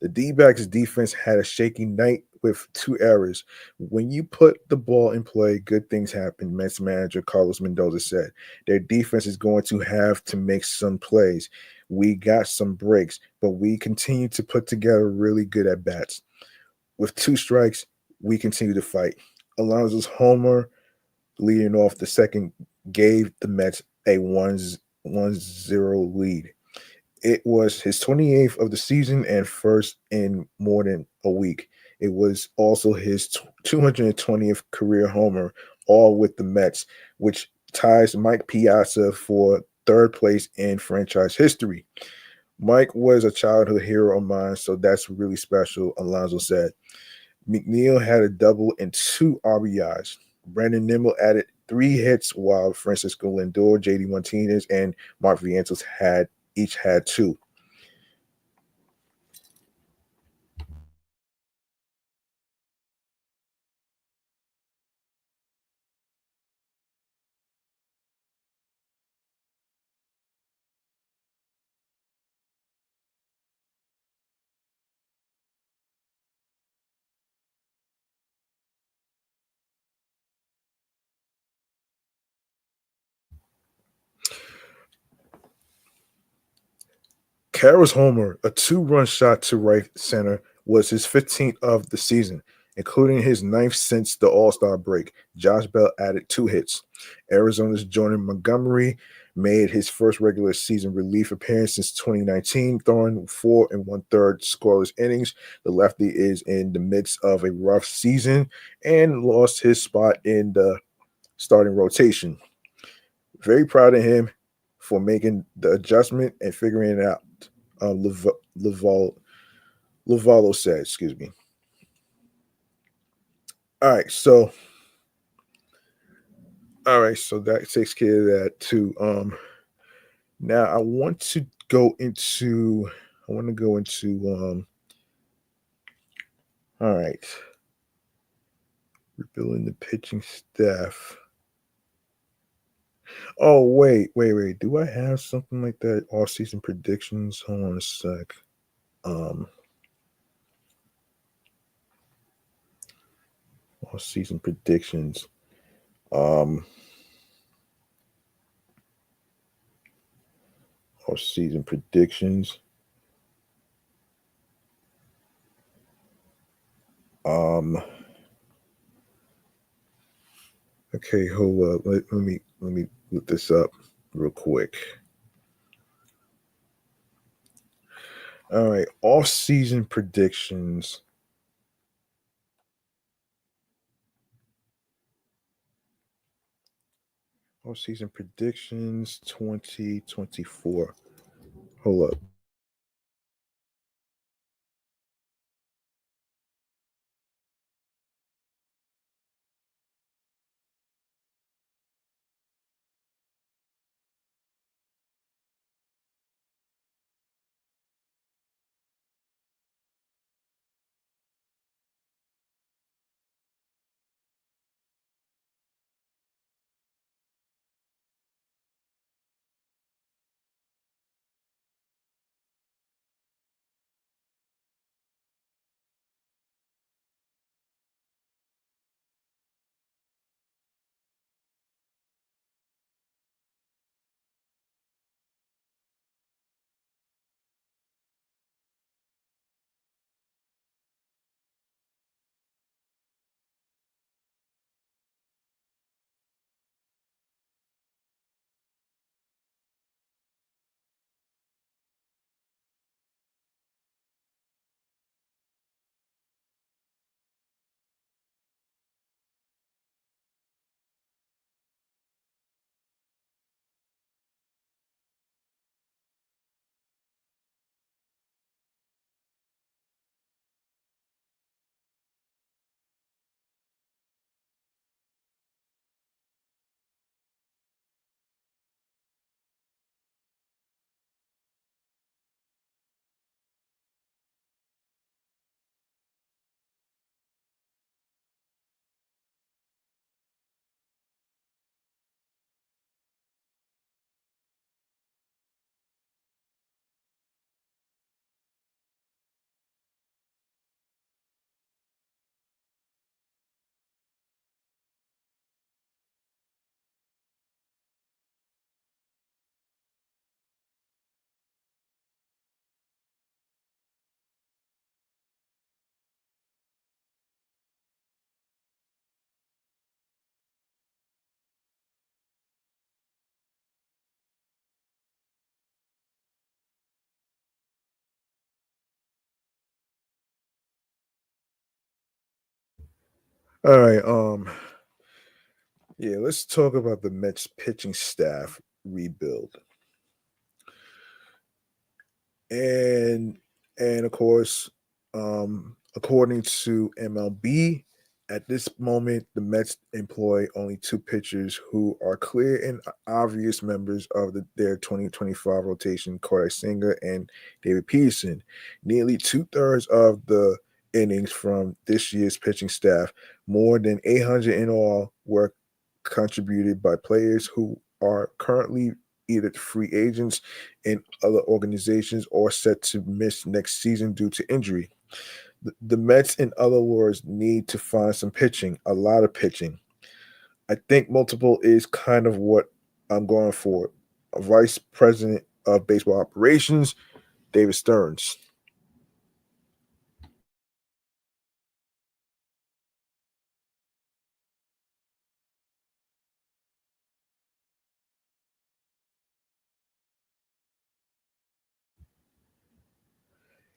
S1: The D-backs defense had a shaky night with 2 errors. When you put the ball in play, good things happen, Mets manager Carlos Mendoza said. Their defense is going to have to make some plays. We got some breaks, but we continue to put together really good at bats. With 2 strikes, we continue to fight. Alonso's homer leading off the second gave the Mets a 1-0 lead. It was his 28th of the season and first in more than a week. It was also his 220th career homer, all with the Mets, which ties Mike Piazza for third place in franchise history. Mike was a childhood hero of mine, so that's really special, Alonso said. McNeil had a double and 2 RBIs. Brandon Nimmo added 3 hits, while Francisco Lindor, JD Martinez, and Mark Vientos each had 2. Carroll's homer, a 2-run shot to right center, was his 15th of the season, including his ninth since the All-Star break. Josh Bell added 2 hits. Arizona's Jordan Montgomery made his first regular season relief appearance since 2019, throwing 4 and 1/3 scoreless innings. The lefty is in the midst of a rough season and lost his spot in the starting rotation. Very proud of him for making the adjustment and figuring it out. Laval, Lavallo said, excuse me. All right, so that takes care of that too. Now I want to go into all right, rebuilding the pitching staff. Oh, wait. Do I have something like that? All season predictions. Hold on a sec. Um, all season predictions. Um, season predictions. Um, okay, hold up. Let me look this up real quick. All right, off season predictions. Off season predictions 2024. Hold up. All right. Yeah, let's talk about the Mets pitching staff rebuild. And of course, according to MLB, at this moment, the Mets employ only two pitchers who are clear and obvious members of their 2025 rotation: Corey Singer and David Peterson. Nearly two-thirds of the innings from this year's pitching staff, more than 800 in all, were contributed by players who are currently either free agents in other organizations or set to miss next season due to injury. The Mets, in other words, need to find some pitching, a lot of pitching. I think multiple is kind of what I'm going for. A vice president of baseball operations, David Stearns.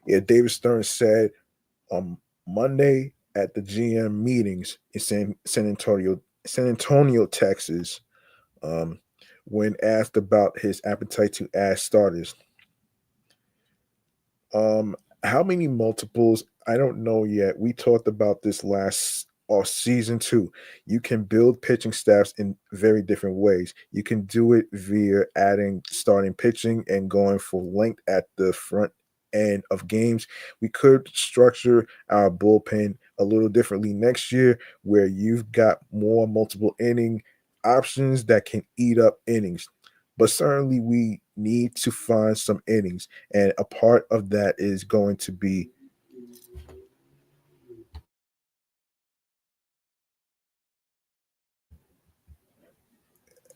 S1: Yeah, David Stearns said on Monday at the GM meetings in San Antonio, Texas, um, when asked about his appetite to add starters. Um, how many multiples? I don't know yet. We talked about this last off season too. You can build pitching staffs in very different ways. You can do it via adding starting pitching and going for length at the front end of games. We could structure our bullpen a little differently next year, where you've got more multiple inning options that can eat up innings. But certainly, we need to find some innings, and a part of that is going to be,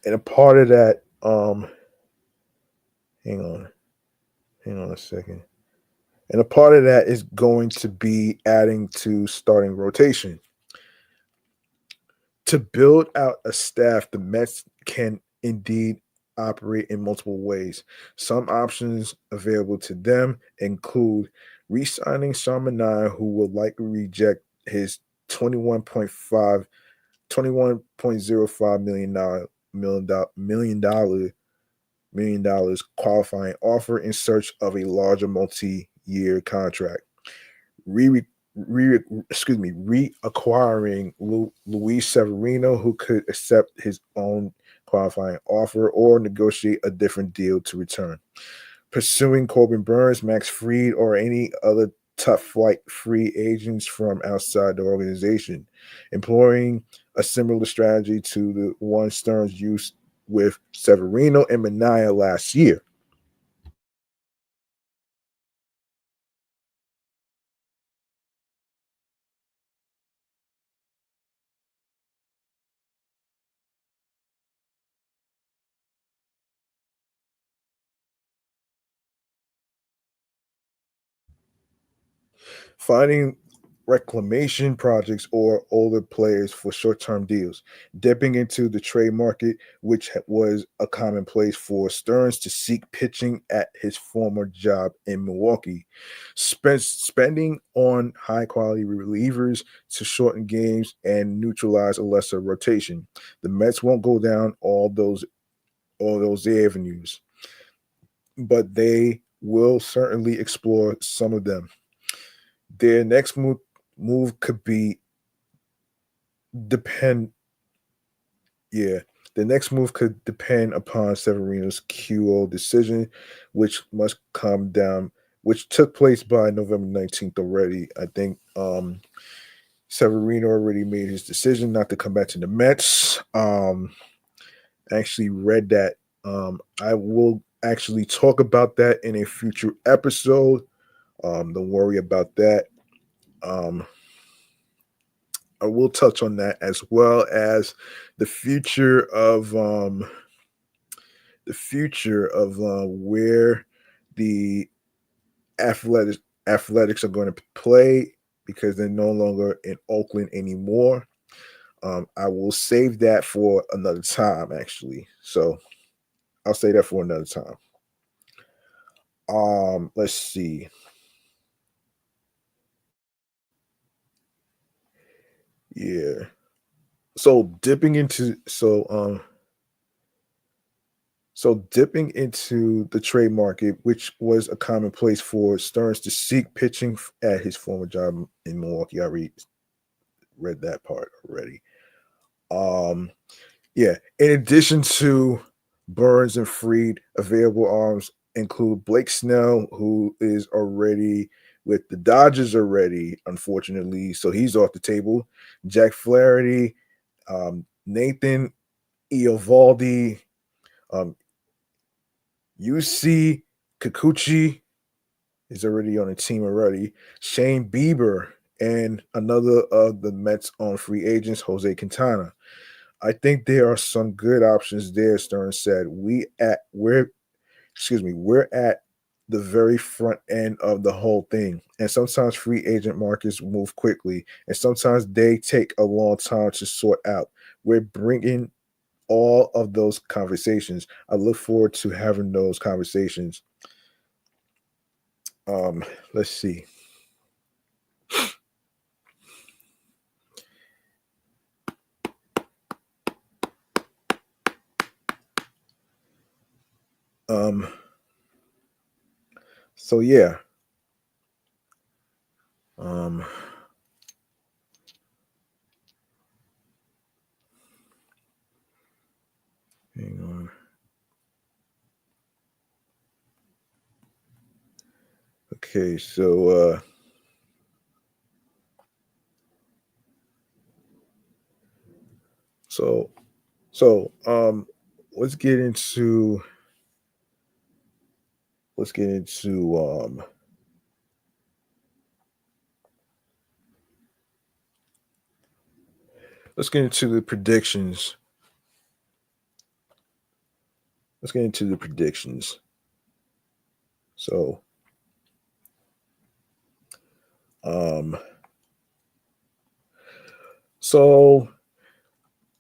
S1: and a part of that, hang on, hang on a second. And a part of that is going to be adding to starting rotation. To build out a staff, the Mets can indeed operate in multiple ways. Some options available to them include re-signing Shamanai, who will likely reject his 21.5 $21.05 million dollars qualifying offer in search of a larger multi-year contract. Re, reacquiring Luis Severino, who could accept his own qualifying offer or negotiate a different deal to return. Pursuing Corbin Burns, Max Fried, or any other tough flight free agents from outside the organization. Employing a similar strategy to the one Stearns used with Severino and Mania last year. Finding reclamation projects or older players for short-term deals, dipping into the trade market, which was a commonplace for Stearns to seek pitching at his former job in Milwaukee, spending on high-quality relievers to shorten games and neutralize a lesser rotation. The Mets won't go down all those avenues, but they will certainly explore some of them. Their next move could be depend yeah. The next move could depend upon Severino's QO decision, which must come down, which took place by November 19th already. I think Severino already made his decision not to come back to the Mets. I actually read that. I will actually talk about that in a future episode. Don't worry about that. Um, I will touch on that as well as the future of where the athletics athletics are going to play because they're no longer in Oakland anymore. I will save that for another time, actually. So I'll say that for another time. Let's see. Yeah. So dipping into dipping into the trade market, which was a commonplace for Stearns to seek pitching at his former job in Milwaukee. I read that part already. Um, yeah. In addition to Burns and Freed, available arms include Blake Snell, who is already with the Dodgers already, unfortunately, so he's off the table. Jack Flaherty, Nathan Eovaldi, um, UC Kikuchi is already on the team already. Shane Bieber and another of the Mets on free agents, Jose Quintana. I think there are some good options there. Stern said we're at the very front end of the whole thing, and sometimes free agent markets move quickly, and sometimes they take a long time to sort out. We're bringing all of those conversations. I look forward to having those conversations. Um, let's see. Um, so yeah. Um, hang on. Okay, so so let's get into let's get into let's get into the predictions. Let's get into the predictions. So, um, so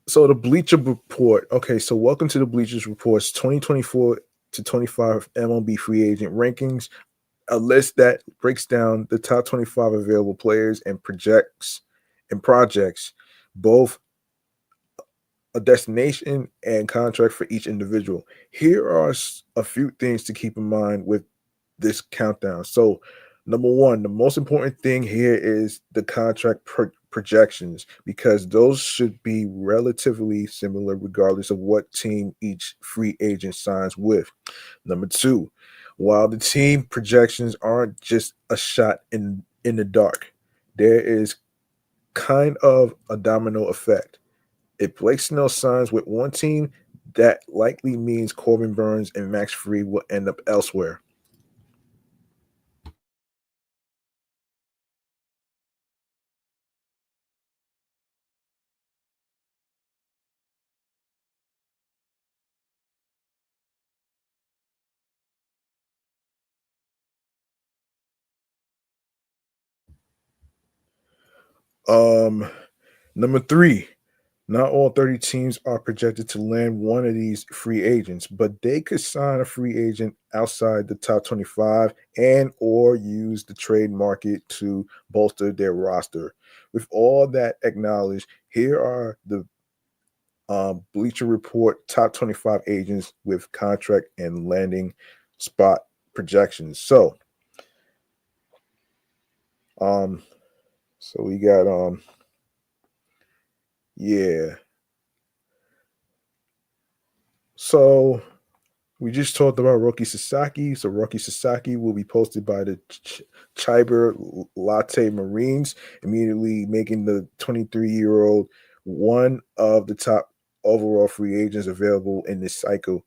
S1: so the Bleacher Report. Okay, so welcome to the Bleachers Report's 2024 to 25 MLB free agent rankings, a list that breaks down the top 25 available players and projects, both a destination and contract for each individual. Here are a few things to keep in mind with this countdown. So, number one, the most important thing here is the contract projections, because those should be relatively similar regardless of what team each free agent signs with. Number two, while the team projections aren't just a shot in the dark, there is kind of a domino effect. If Blake Snell signs with one team, that likely means Corbin Burns and Max Fried will end up elsewhere. Um, Number three, not all 30 teams are projected to land one of these free agents, but they could sign a free agent outside the top 25 and or use the trade market to bolster their roster. With all that acknowledged, here are the Bleacher Report top 25 agents with contract and landing spot projections. Um, so we got yeah. So we just talked about Roki Sasaki. So Roki Sasaki will be posted by the Chiber Latte Marines, immediately making the 23-year-old one of the top overall free agents available in this cycle.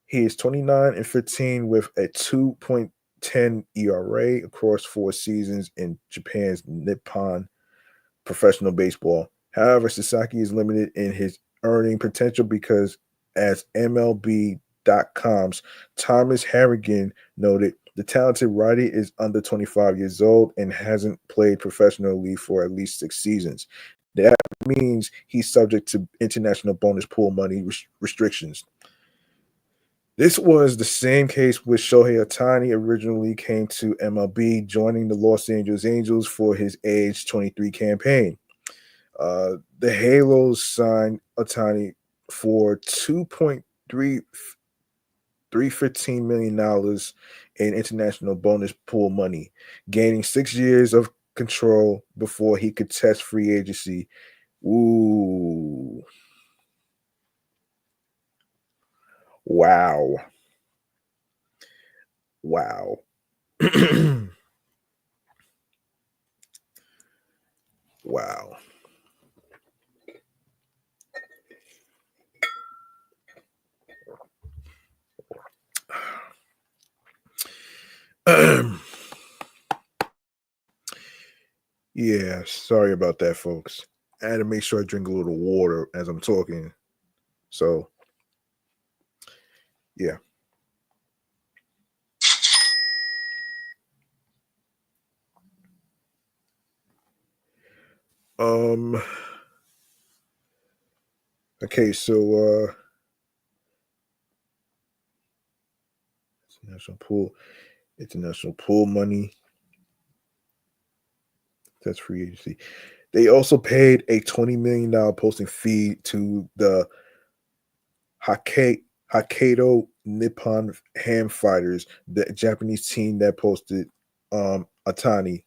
S1: He is 29 and 15 with a 2.10 ERA across 4 seasons in Japan's Nippon professional baseball. However, Sasaki is limited in his earning potential because, as MLB.com's Thomas Harrigan noted, the talented righty is under 25 years old and hasn't played professionally for at least 6 seasons. That means he's subject to international bonus pool money restrictions. This was the same case with Shohei Ohtani originally came to MLB, joining the Los Angeles Angels for his age 23 campaign. The Halos signed Ohtani for $2.315 million in international bonus pool money, gaining 6 years of control before he could test free agency. Ooh. Wow. Wow. Wow. Yeah, sorry about that, folks. I had to make sure I drink a little water as I'm talking. So, yeah. Um. Okay, so international pool money. That's free agency. They also paid a $20 million posting fee to the Hokkaido Nippon Ham Fighters, the Japanese team that posted Atani.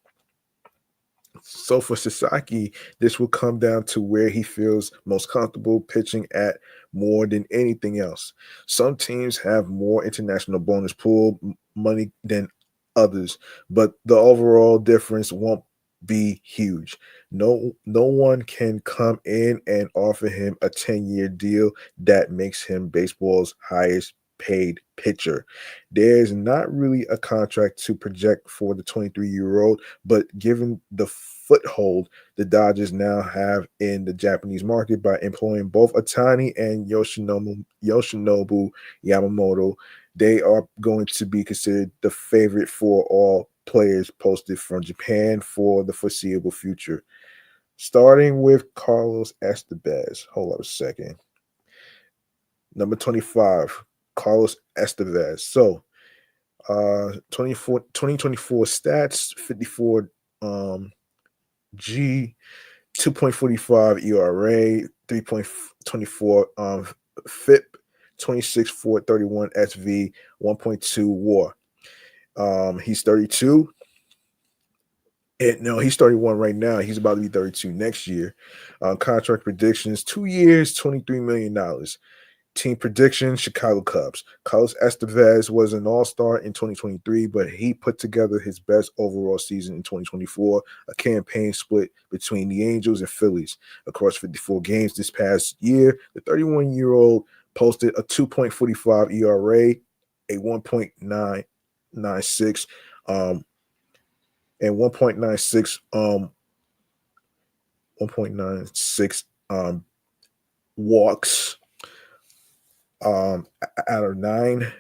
S1: So for Sasaki, this will come down to where he feels most comfortable pitching at more than anything else. Some teams have more international bonus pool money than others, but the overall difference won't be huge. No one can come in and offer him a 10-year deal that makes him baseball's highest paid pitcher. There's not really a contract to project for the 23-year-old, but given the foothold the Dodgers now have in the Japanese market by employing both Atani and Yoshinobu Yamamoto, they are going to be considered the favorite for all players posted from Japan for the foreseeable future. Starting with Carlos Estevez. Hold up a second. Number 25, Carlos Estevez. So, 2024 stats, 54 G, 2.45 ERA, 3.24 FIP, 26.431 SV, 1.2 WAR. He's 32. No, he's 31 right now. He's about to be 32 next year. Contract predictions: 2 years, $23 million. Team prediction: Chicago Cubs. Carlos Estevez was an all-star in 2023, but he put together his best overall season in 2024, a campaign split between the Angels and Phillies. Across 54 games this past year, the 31-year-old posted a 2.45 ERA, a 1.996 and 1.96 walks out of 9,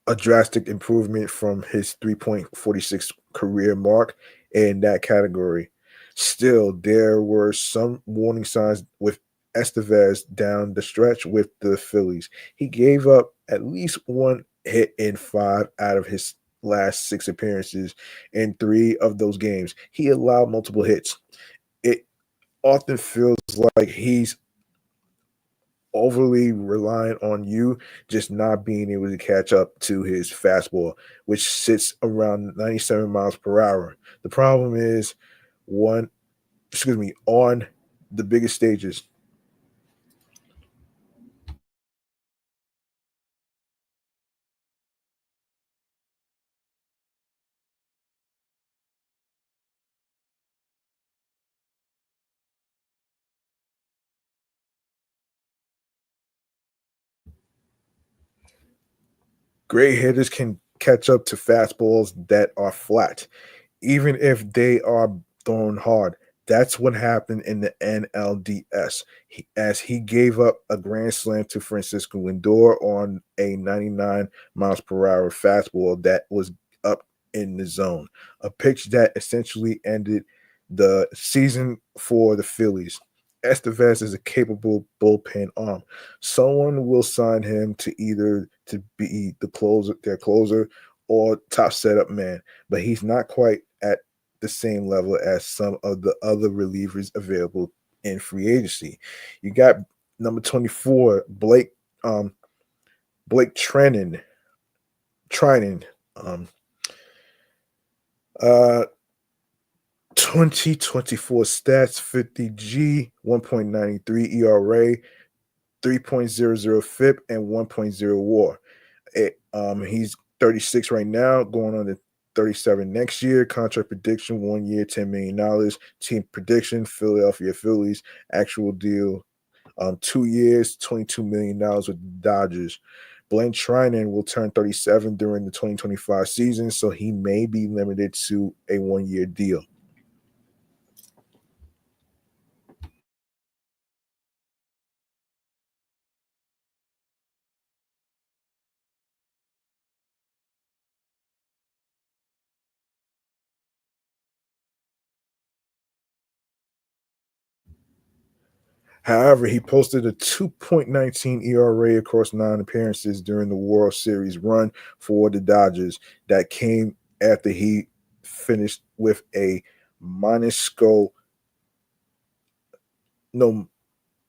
S1: a drastic improvement from his 3.46 career mark in that category. Still, there were some warning signs with Estevez down the stretch with the Phillies. He gave up at least one hit in 5 out of his last 6 appearances. In 3 of those games, he allowed multiple hits. It often feels like he's overly reliant on you just not being able to catch up to his fastball, which sits around 97 miles per hour. The problem is on the biggest stages. Great hitters can catch up to fastballs that are flat, even if they are thrown hard. That's what happened in the NLDS, as he gave up a grand slam to Francisco Lindor on a 99 miles per hour fastball that was up in the zone, a pitch that essentially ended the season for the Phillies. Estevez is a capable bullpen arm. Someone will sign him to either to be their closer, or top setup man, but he's not quite at the same level as some of the other relievers available in free agency. You got number 24, Blake Trinan. Um, uh, 2024 stats: 50G, 1.93 ERA, 3.00 FIP, and 1.0 WAR. He's 36 right now, going on to 37 next year. Contract prediction: 1 year, $10 million. Team prediction: Philadelphia Phillies. Actual deal: 2 years, $22 million with the Dodgers. Blaine Trinan will turn 37 during the 2025 season, so he may be limited to a 1-year deal. However, he posted a 2.19 ERA across 9 appearances during the World Series run for the Dodgers that came after he finished with a minuscule, no,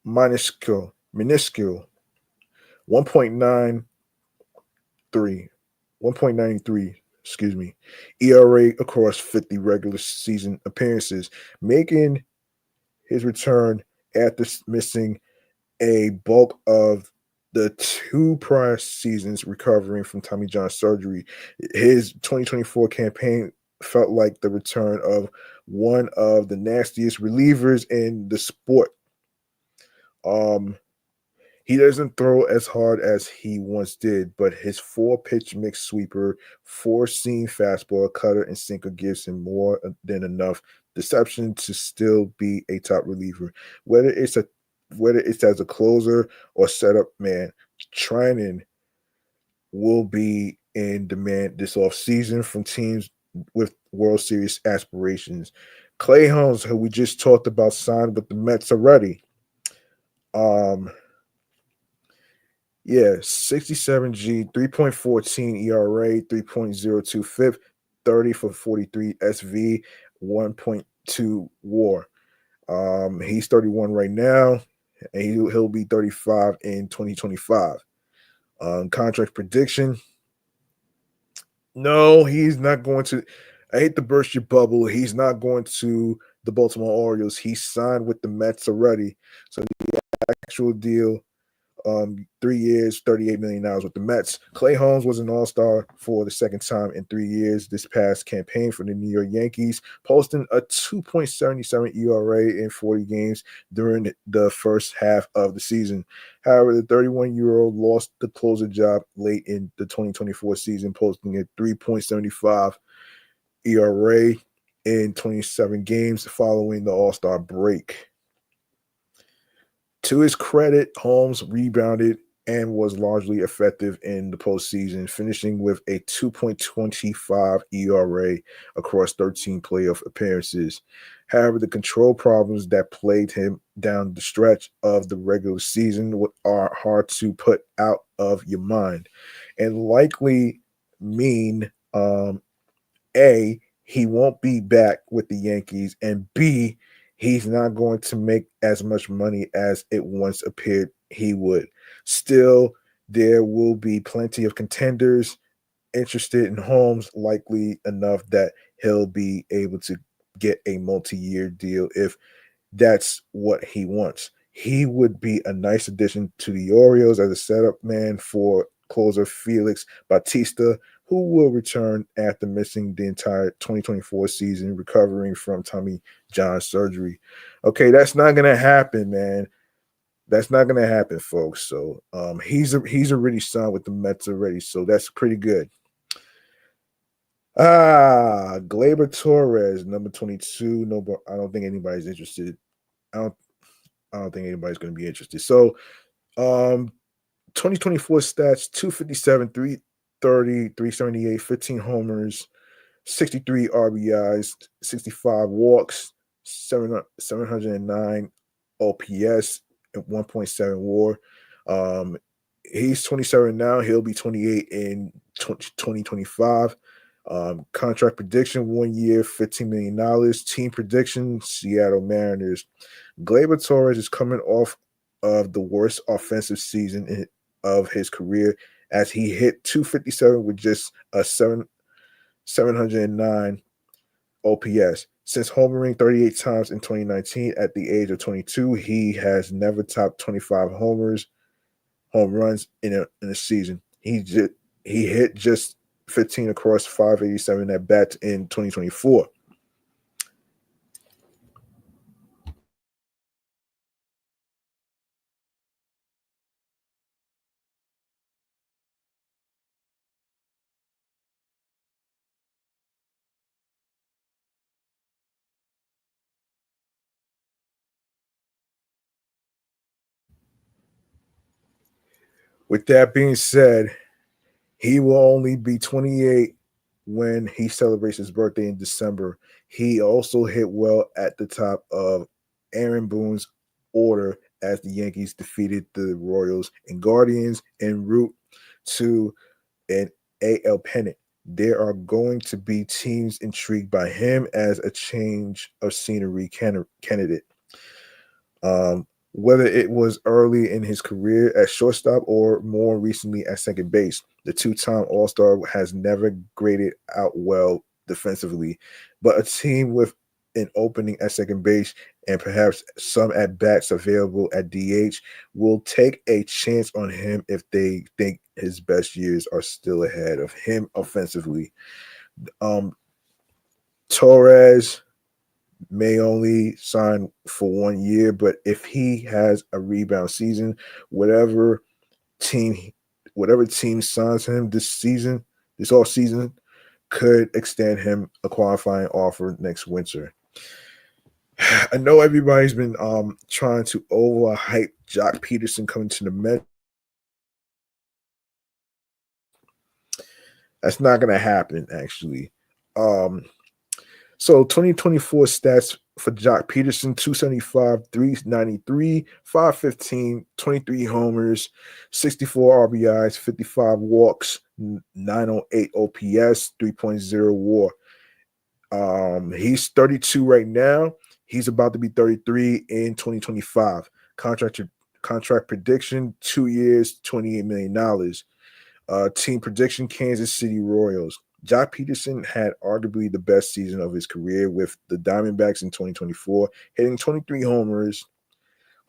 S1: minuscule 1.93, 1.93, excuse me, ERA across 50 regular season appearances, making his return after missing a bulk of the 2 prior seasons recovering from Tommy John surgery. His 2024 campaign felt like the return of one of the nastiest relievers in the sport. Um, he doesn't throw as hard as he once did, but his 4-pitch mix sweeper, 4-seam fastball, cutter, and sinker gives him more than enough deception to still be a top reliever. Whether it's as a closer or setup man, Trinan will be in demand this offseason from teams with World Series aspirations. Clay Holmes, who we just talked about, signed with the Mets already. Um, yeah, 67G, 3.14 ERA, 3.02 FIP, 30 for 43 SV, 1.2 WAR. He's 31 right now, and he'll be 35 in 2025. Contract prediction. No, he's not going to. I hate to burst your bubble. He's not going to the Baltimore Orioles. He signed with the Mets already. So the actual deal, 3 years, $38 million with the Mets. Clay Holmes was an all-star for the second time in 3 years this past campaign for the New York Yankees, posting a 2.77 ERA in 40 games during the first half of the season. However, the 31-year-old lost the closer job late in the 2024 season, posting a 3.75 ERA in 27 games following the All-Star break. To his credit, Holmes rebounded and was largely effective in the postseason, finishing with a 2.25 ERA across 13 playoff appearances. However, the control problems that plagued him down the stretch of the regular season are hard to put out of your mind and likely mean A, he won't be back with the Yankees, and B, he's not going to make as much money as it once appeared he would. Still, there will be plenty of contenders interested in Holmes, likely enough that he'll be able to get a multi-year deal if that's what he wants. He would be a nice addition to the Orioles as a setup man for closer Felix Bautista, who will return after missing the entire 2024 season, recovering from Tommy John surgery. Okay, that's not gonna happen, man. That's not gonna happen, folks. So he's already signed with the Mets already, so that's pretty good. Gleyber Torres, number 22. No, I don't think anybody's interested. I don't I don't think anybody's going to be interested. So, 2024 stats: 257, 330, 378, 15 homers, 63 RBIs, 65 walks, 709 OPS, and 1.7 WAR. Um, he's 27 now. He'll be 28 in 2025. Contract prediction: 1 year, $15 million. Team prediction: Seattle Mariners. Gleyber Torres is coming off of the worst offensive season of his career as he hit 257 with just a 709 OPS. Since homering 38 times in 2019 at the age of 22, he has never topped 25 home runs in a season. He hit just 15 across 587 at bats in 2024. With that being said, he will only be 28 when he celebrates his birthday in December. He also hit well at the top of Aaron Boone's order as the Yankees defeated the Royals and Guardians en route to an AL pennant. There are going to be teams intrigued by him as a change of scenery candidate. Whether it was early in his career at shortstop or more recently at second base, the two-time All-Star has never graded out well defensively, but a team with an opening at second base and perhaps some at bats available at DH will take a chance on him if they think his best years are still ahead of him offensively. Um, Torres may only sign for 1 year, but if he has a rebound season, whatever team whatever team signs him this off season, could extend him a qualifying offer next winter. I know everybody's been trying to overhype Jock Peterson coming to the Mets. That's not gonna happen, actually. Um, so 2024 stats for Jock Peterson: 275, 393, 515, 23 homers, 64 RBIs, 55 walks, 908 OPS, 3.0 WAR. He's 32 right now. He's about to be 33 in 2025. Contract contract prediction: 2 years, $28 million. Team prediction: Kansas City Royals. Jock Peterson had arguably the best season of his career with the Diamondbacks in 2024, hitting 23 home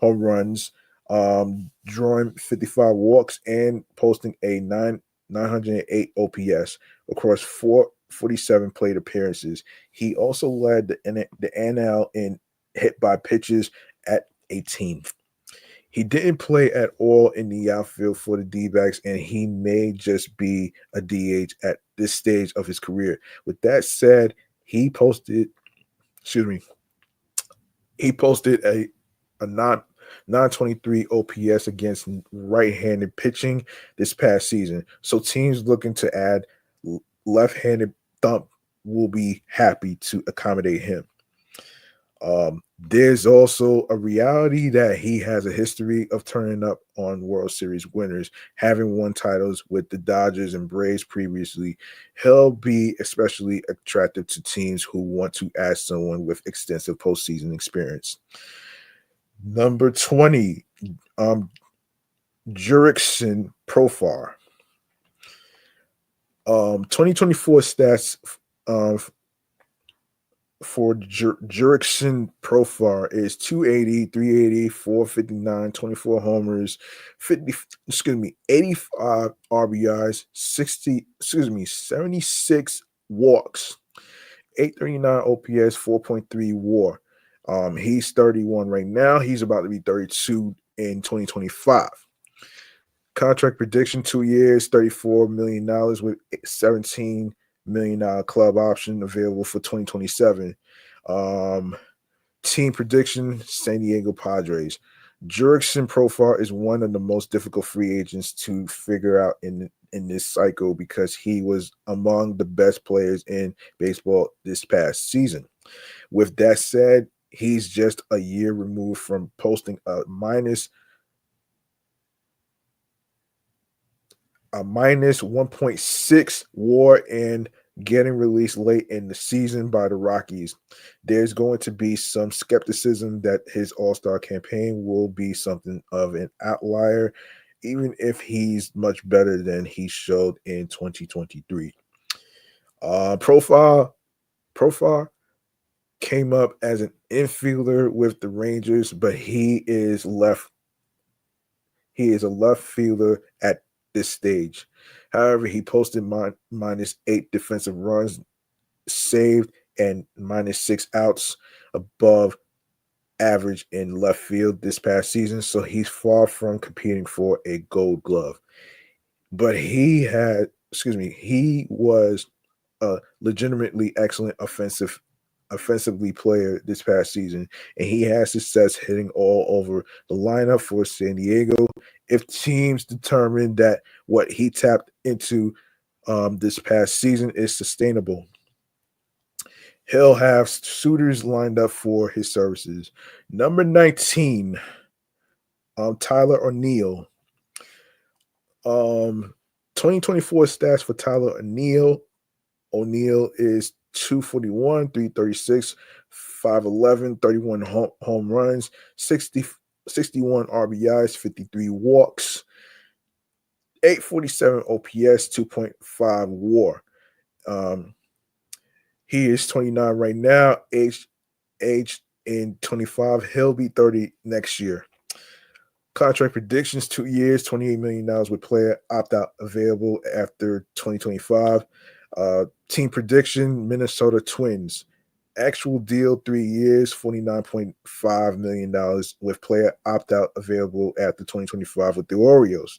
S1: runs, drawing 55 walks, and posting a 908 OPS across 447 plate appearances. He also led the NL in hit by pitches at 18. He didn't play at all in the outfield for the D-backs, and he may just be a DH at this stage of his career. With that said, he posted, excuse me, he posted a 923 OPS against right-handed pitching this past season. So teams looking to add left-handed thump will be happy to accommodate him. There's also a reality that he has a history of turning up on World Series winners, having won titles with the Dodgers and Braves previously. He'll be especially attractive to teams who want to add someone with extensive postseason experience. Number 20, Jurickson Profar. 2024 stats for Jurickson Profar is 280, 380, 459, 24 homers, 85 RBIs, 76 walks, 839 OPS, 4.3 WAR. He's 31 right now. He's about to be 32 in 2025. Contract prediction: 2 years, $34 million with $17 million club option available for 2027. Team prediction: San Diego Padres. Jurickson Profar is one of the most difficult free agents to figure out in this cycle because he was among the best players in baseball this past season. With that said, he's just a year removed from posting a minus 1.6 WAR and getting released late in the season by the Rockies. There's going to be some skepticism that his All-Star campaign will be something of an outlier, even if he's much better than he showed in 2023. Profar came up as an infielder with the Rangers, but he is a left fielder at this stage. However, he posted -8 defensive runs saved and -6 outs above average in left field this past season. So he's far from competing for a gold glove. But he was a legitimately excellent offensively player this past season, and he has success hitting all over the lineup for San Diego. If teams determine that what he tapped into this past season is sustainable, he'll have suitors lined up for his services. Number 19, Tyler O'Neill. 2024 stats for Tyler O'Neill. O'Neill is 241, 336, 511, 31 home runs, 61 RBIs, 53 walks, 847 OPS, 2.5 WAR. He is 29 right now, aged in 25. He'll be 30 next year. Contract predictions: 2 years, $28 million with player opt-out available after 2025. Team prediction: Minnesota Twins. Actual deal: 3 years, $49.5 million with player opt-out available after 2025 with the Orioles.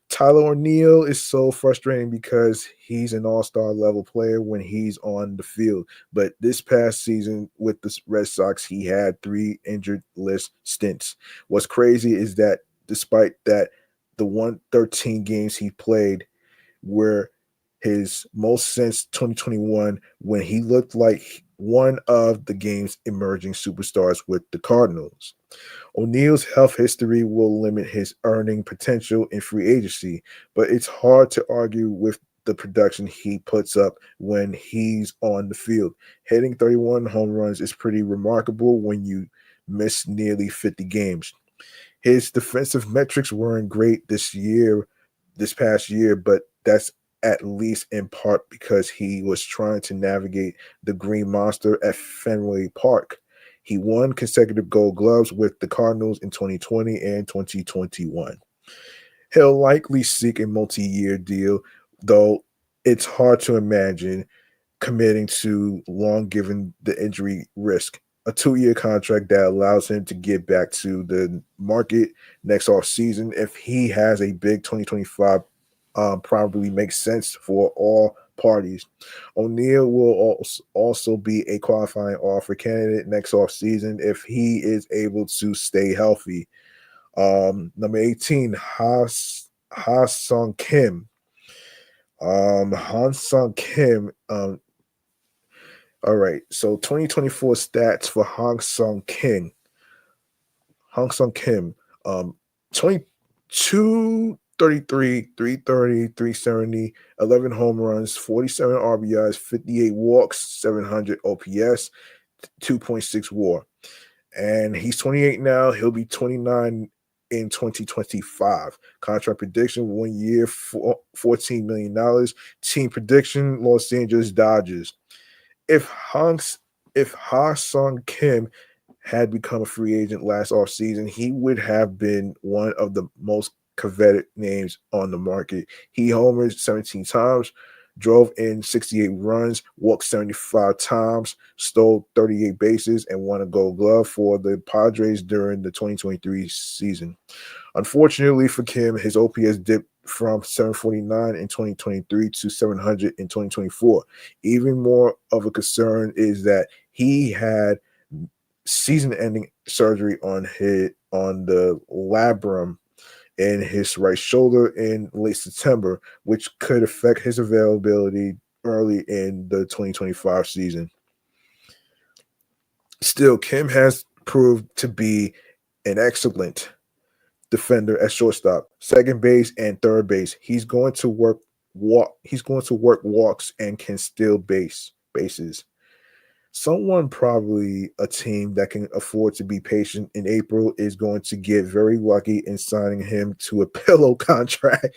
S1: Tyler O'Neill is so frustrating because he's an all-star level player when he's on the field. But this past season with the Red Sox, he had 3 injured list stints. What's crazy is that despite that, the 113 games he played were his most since 2021 when he looked like one of the game's emerging superstars with the Cardinals. O'Neal's health history will limit his earning potential in free agency, but it's hard to argue with the production he puts up when he's on the field. Hitting 31 home runs is pretty remarkable when you miss nearly 50 games. His defensive metrics weren't great this past year, but that's at least in part because he was trying to navigate the Green Monster at Fenway Park. He won consecutive gold gloves with the Cardinals in 2020 and 2021. He'll likely seek a multi year deal, though it's hard to imagine committing to long given the injury risk. A 2 year contract that allows him to get back to the market next off season. If he has a big 2025, probably makes sense for all parties. O'Neal will also be a qualifying offer candidate next off season if he is able to stay healthy. Number 18, Ha Sung Kim. Han Sung Kim all right, so 2024 stats for Hong Sung Kim, 22, 33, 330, 370, 11 home runs, 47 RBIs, 58 walks, 700 OPS, 2.6 WAR. And he's 28 now. He'll be 29 in 2025. Contract prediction: 1 year, $14 million. Team prediction: Los Angeles Dodgers. If Hanks, if Ha Sung Kim had become a free agent last offseason, he would have been one of the most coveted names on the market. He homered 17 times, drove in 68 runs, walked 75 times, stole 38 bases, and won a gold glove for the Padres during the 2023 season. Unfortunately for Kim, his OPS dipped from 749 in 2023 to 700 in 2024. Even more of a concern is that he had season-ending surgery on the labrum in his right shoulder in late September, which could affect his availability early in the 2025 season. Still, Kim has proved to be an excellent defender at shortstop, second base, and third base. He's going to work walks and can steal bases. Someone, probably a team that can afford to be patient in April, is going to get very lucky in signing him to a pillow contract.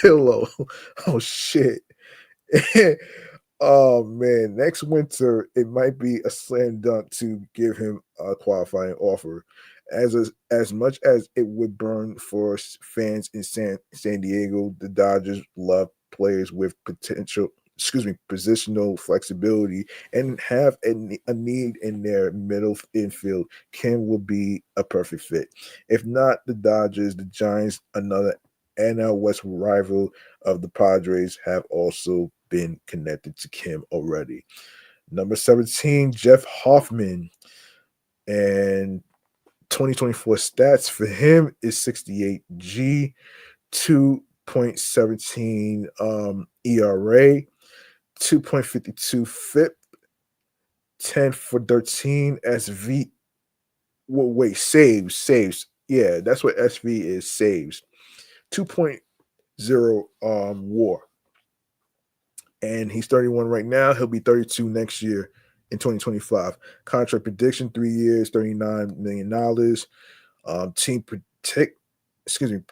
S1: Pillow. Oh shit. Oh man, next winter it might be a slam dunk to give him a qualifying offer. As much as it would burn for fans in San Diego, the Dodgers love players with positional flexibility and have a need in their middle infield. Kim will be a perfect fit. If not the Dodgers, the Giants, another NL West rival of the Padres, have also been connected to Kim already. Number 17, Jeff Hoffman. And 2024 stats for him is 68 G, 2.17 ERA, 2.52 FIP, 10 for 13 SV. Well, wait, saves. Yeah, that's what SV is, saves. 2.0 WAR. And he's 31 right now. He'll be 32 next year in 2025. Contract prediction: 3 years, $39 million. Team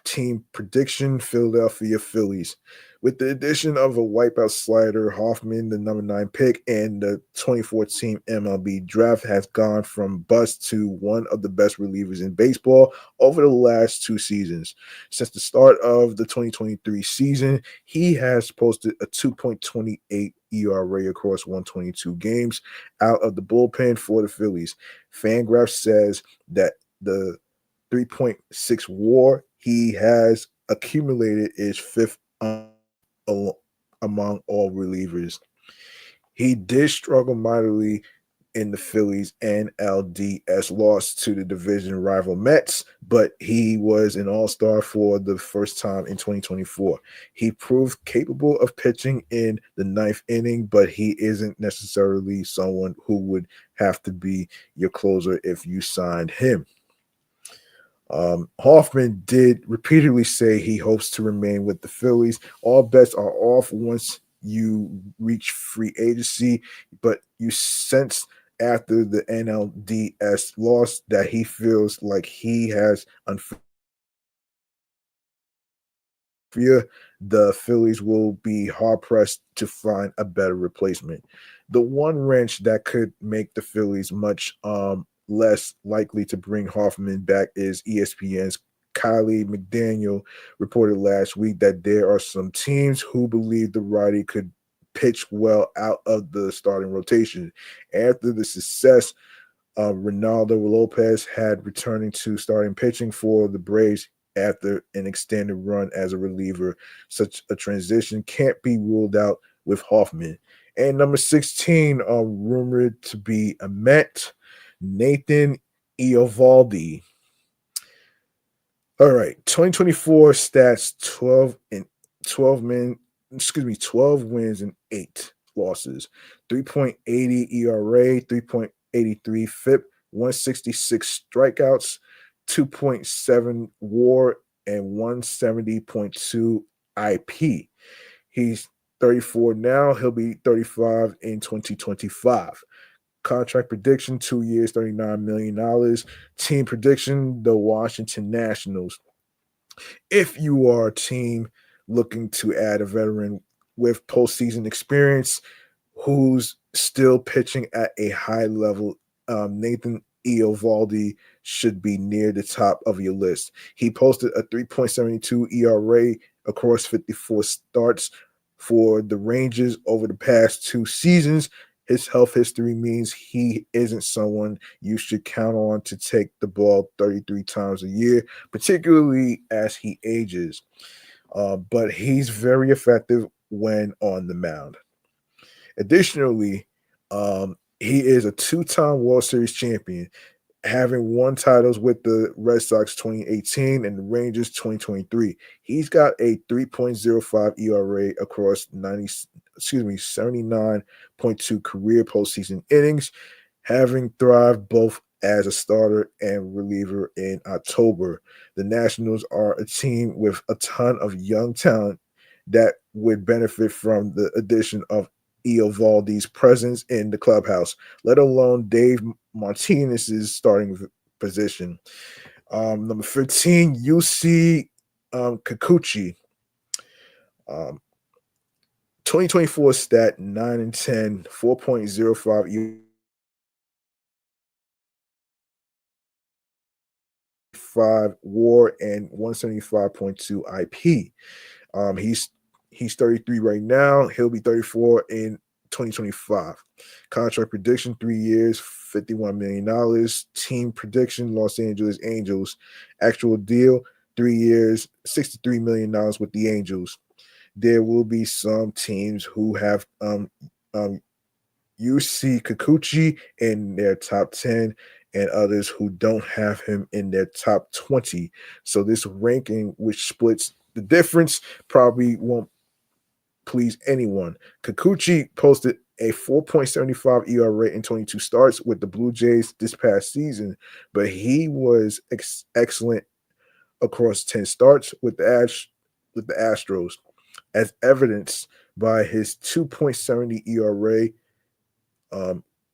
S1: team prediction: Philadelphia Phillies. With the addition of a wipeout slider, Hoffman, the number 9 pick, and the 2014 MLB draft, has gone from bust to one of the best relievers in baseball over the last 2 seasons. Since the start of the 2023 season, he has posted a 2.28 ERA across 122 games out of the bullpen for the Phillies. Fangraph says that the 3.6 WAR he has accumulated is fifth among all relievers. He did struggle mightily in the Phillies NLDS loss to the division rival Mets, but he was an all-star for the first time in 2024. He proved capable of pitching in the ninth inning, but he isn't necessarily someone who would have to be your closer if you signed him. Hoffman did repeatedly say he hopes to remain with the Phillies. All bets are off once you reach free agency, but you sense after the NLDS loss that he feels like he has unfair. The Phillies will be hard pressed to find a better replacement. The one wrench that could make the Phillies much less likely to bring Hoffman back is ESPN's Kylie McDaniel reported last week that there are some teams who believe the righty could pitch well out of the starting rotation. After the success Ronaldo Lopez had returning to starting pitching for the Braves after an extended run as a reliever. Such a transition can't be ruled out with Hoffman. And number 16, rumored to be a Met, Nathan Eovaldi. All right, 2024 stats 12 wins and 8 losses. 3.80 ERA, 3.83 FIP, 166 strikeouts, 2.7 WAR and 170.2 IP. He's 34 now, he'll be 35 in 2025. Contract prediction 2 years, $39 million. Team prediction the Washington Nationals. If you are a team looking to add a veteran with postseason experience who's still pitching at a high level, Nathan Eovaldi should be near the top of your list. He posted a 3.72 ERA across 54 starts for the Rangers over the past 2 seasons. His health history means he isn't someone you should count on to take the ball 33 times a year, particularly as he ages. But he's very effective when on the mound. Additionally, he is a 2-time World Series champion, having won titles with the Red Sox 2018 and the Rangers 2023. He's got a 3.05 ERA across 79.2 career postseason innings, having thrived both as a starter and reliever in October. The Nationals are a team with a ton of young talent that would benefit from the addition of Eovaldi's presence in the clubhouse, let alone Dave Martinez's starting position. Number 15, UC Kikuchi. 2024 stat 9 and 10, 4.05 5 WAR and 175.2 IP. He's 33 right now. He'll be 34 in 2025. Contract prediction 3 years, $51 million. Team prediction Los Angeles Angels. Actual deal 3 years, $63 million with the Angels. There will be some teams who have UC Kikuchi in their top 10 and others who don't have him in their top 20. So this ranking, which splits the difference, probably won't please anyone. Kikuchi posted a 4.75 ERA in 22 starts with the Blue Jays this past season, but he was excellent across 10 starts with the Astros, as evidenced by his 2.70 ERA,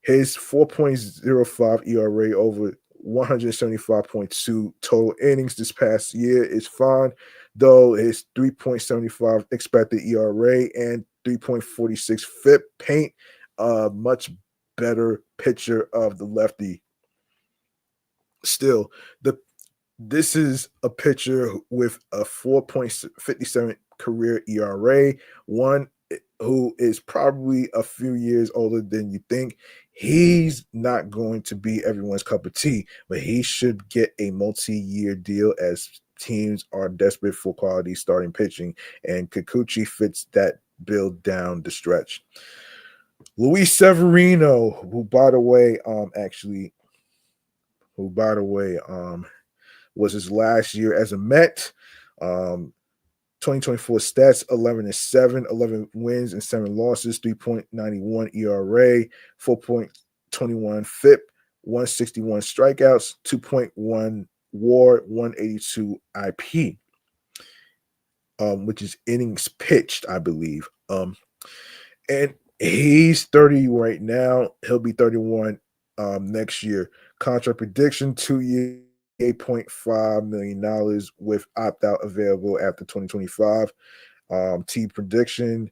S1: his 4.05 ERA over 175.2 total innings this past year is fine, though his 3.75 expected ERA and 3.46 FIP paint a much better picture of the lefty. Still, this is a pitcher with a 4.57 career ERA, one who is probably a few years older than you think. He's not going to be everyone's cup of tea, but he should get a multi-year deal as teams are desperate for quality starting pitching, and Kikuchi fits that bill down the stretch. Luis Severino, who by the way, was his last year as a Met. Um, 2024 stats 11-7, 11 wins and 7 losses, 3.91 ERA, 4.21 FIP, 161 strikeouts, 2.1 WAR, 182 IP, which is innings pitched, I believe. And he's 30 right now. He'll be 31 next year. Contract prediction 2 years, $8.5 million with opt out available after 2025. Team prediction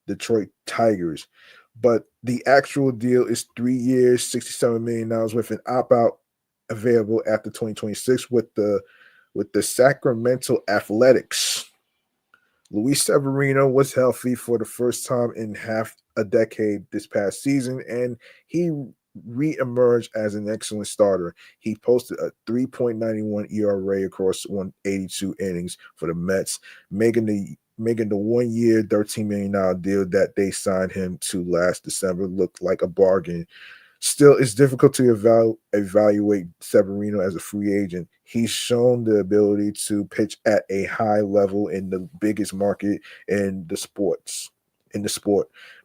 S1: Detroit Tigers. But the actual deal is 3 years, $67 million with an opt out available after 2026 with the Sacramento Athletics. Luis Severino was healthy for the first time in half a decade this past season, and he re-emerged as an excellent starter. He posted a 3.91 ERA across 182 innings for the Mets, making the 1 year, $13 million deal that they signed him to last December look like a bargain. Still, it's difficult to evaluate Severino as a free agent. He's shown the ability to pitch at a high level in the biggest market in the sport.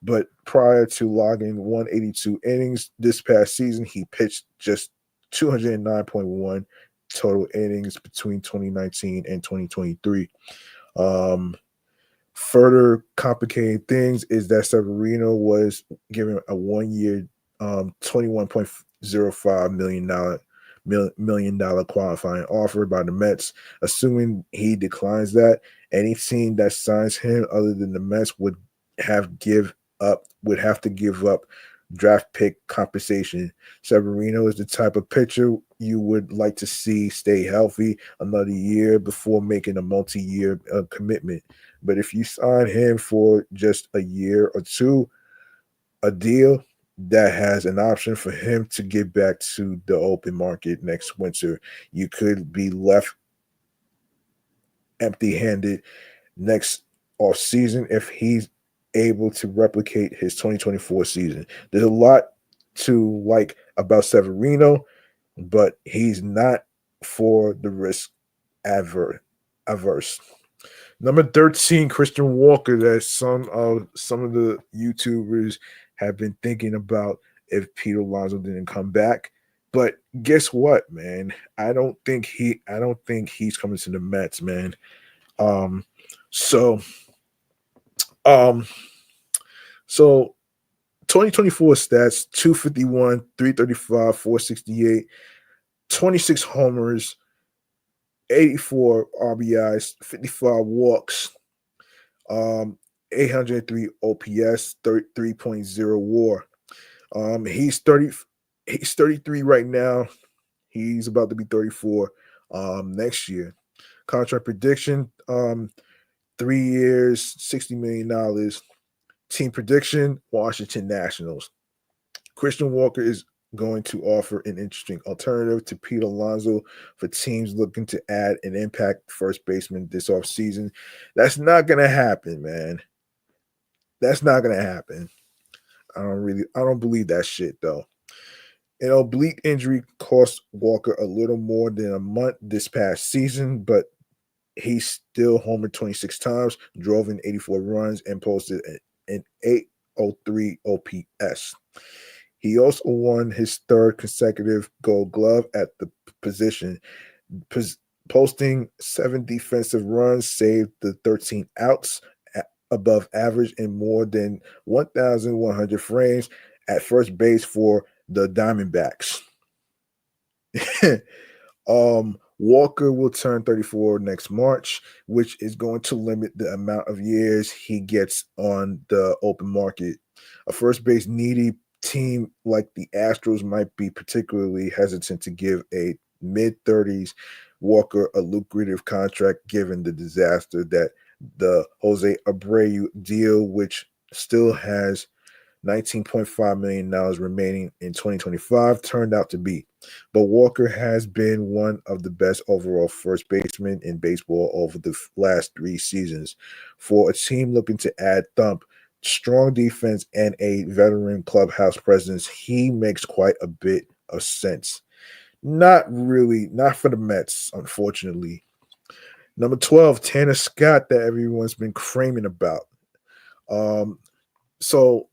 S1: But prior to logging 182 innings this past season, he pitched just 209.1 total innings between 2019 and 2023. Further complicating things is that Severino was given a 1 year, $21.05 million qualifying offer by the Mets. Assuming he declines that, any team that signs him other than the Mets would have to give up draft pick compensation. Severino is the type of pitcher you would like to see stay healthy another year before making a multi-year commitment. But if you sign him for just a year or two, a deal that has an option for him to get back to the open market next winter, you could be left empty-handed next off season if he's able to replicate his 2024 season. There's a lot to like about Severino, but he's not for the risk averse. Number 13, Christian Walker, that some of the YouTubers have been thinking about if Peter Alonso didn't come back. But guess what, man? I don't think he's coming to the Mets, man. So um so 2024 stats 251, 335, 468, 26 homers, 84 RBIs, 55 walks, 803 OPS, 3.0 WAR. He's 33 right now. He's about to be 34 next year. Contract prediction 3 years, $60 million. Team prediction Washington Nationals. Christian Walker is going to offer an interesting alternative to Pete Alonso for teams looking to add an impact first baseman this offseason. That's not going to happen, man. That's not going to happen. I don't believe that shit, though. An oblique injury cost Walker a little more than a month this past season, but he still homered 26 times, drove in 84 runs, and posted an 803 OPS. He also won his third consecutive Gold Glove at the position, posting 7 defensive runs, saved the 13 outs above average in more than 1,100 frames at first base for the Diamondbacks. Walker will turn 34 next March, which is going to limit the amount of years he gets on the open market. A first base needy team like the Astros might be particularly hesitant to give a mid-30s Walker a lucrative contract given the disaster that the Jose Abreu deal, which still has $19.5 million remaining in 2025, turned out to be. But Walker has been one of the best overall first basemen in baseball over the last 3 seasons. For a team looking to add thump strong defense, and a veteran clubhouse presence, he makes quite a bit of sense. Not really, not for the Mets, unfortunately. Number 12, Tanner Scott, that everyone's been craving about. So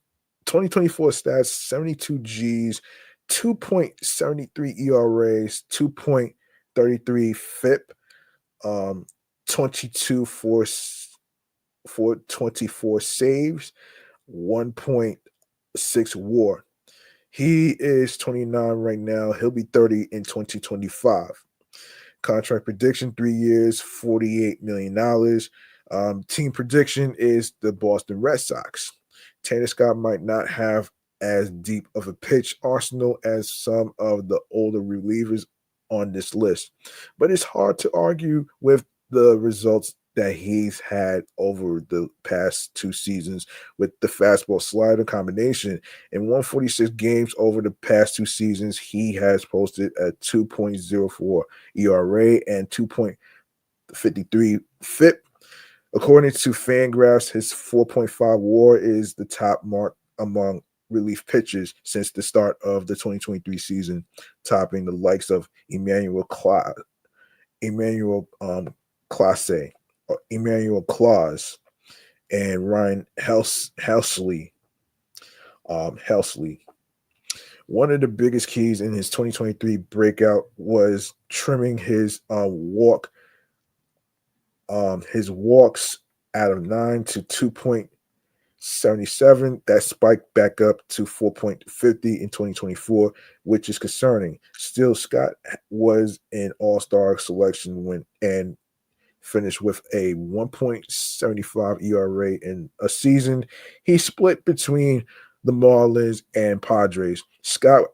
S1: 2024 stats, 72 Gs, 2.73 ERAs, 2.33 FIP, 22 for 24 saves, 1.6 WAR. He is 29 right now. He'll be 30 in 2025. Contract prediction, 3 years, $48 million. Team prediction is the Boston Red Sox. Tanner Scott might not have as deep of a pitch arsenal as some of the older relievers on this list, but it's hard to argue with the results that he's had over the past 2 seasons with the fastball slider combination. In 146 games over the past 2 seasons, he has posted a 2.04 ERA and 2.53 FIP. According to Fangraphs, his 4.5 WAR is the top mark among relief pitchers since the start of the 2023 season, topping the likes of Emmanuel Clase, Emmanuel Claus, and Ryan Helsley. One of the biggest keys in his 2023 breakout was trimming his walks out of 9 to 2.77. That spiked back up to 4.50 in 2024, which is concerning. Still, Scott was an all-star selection and finished with a 1.75 ERA in a season. He split between the Marlins and Padres. Scott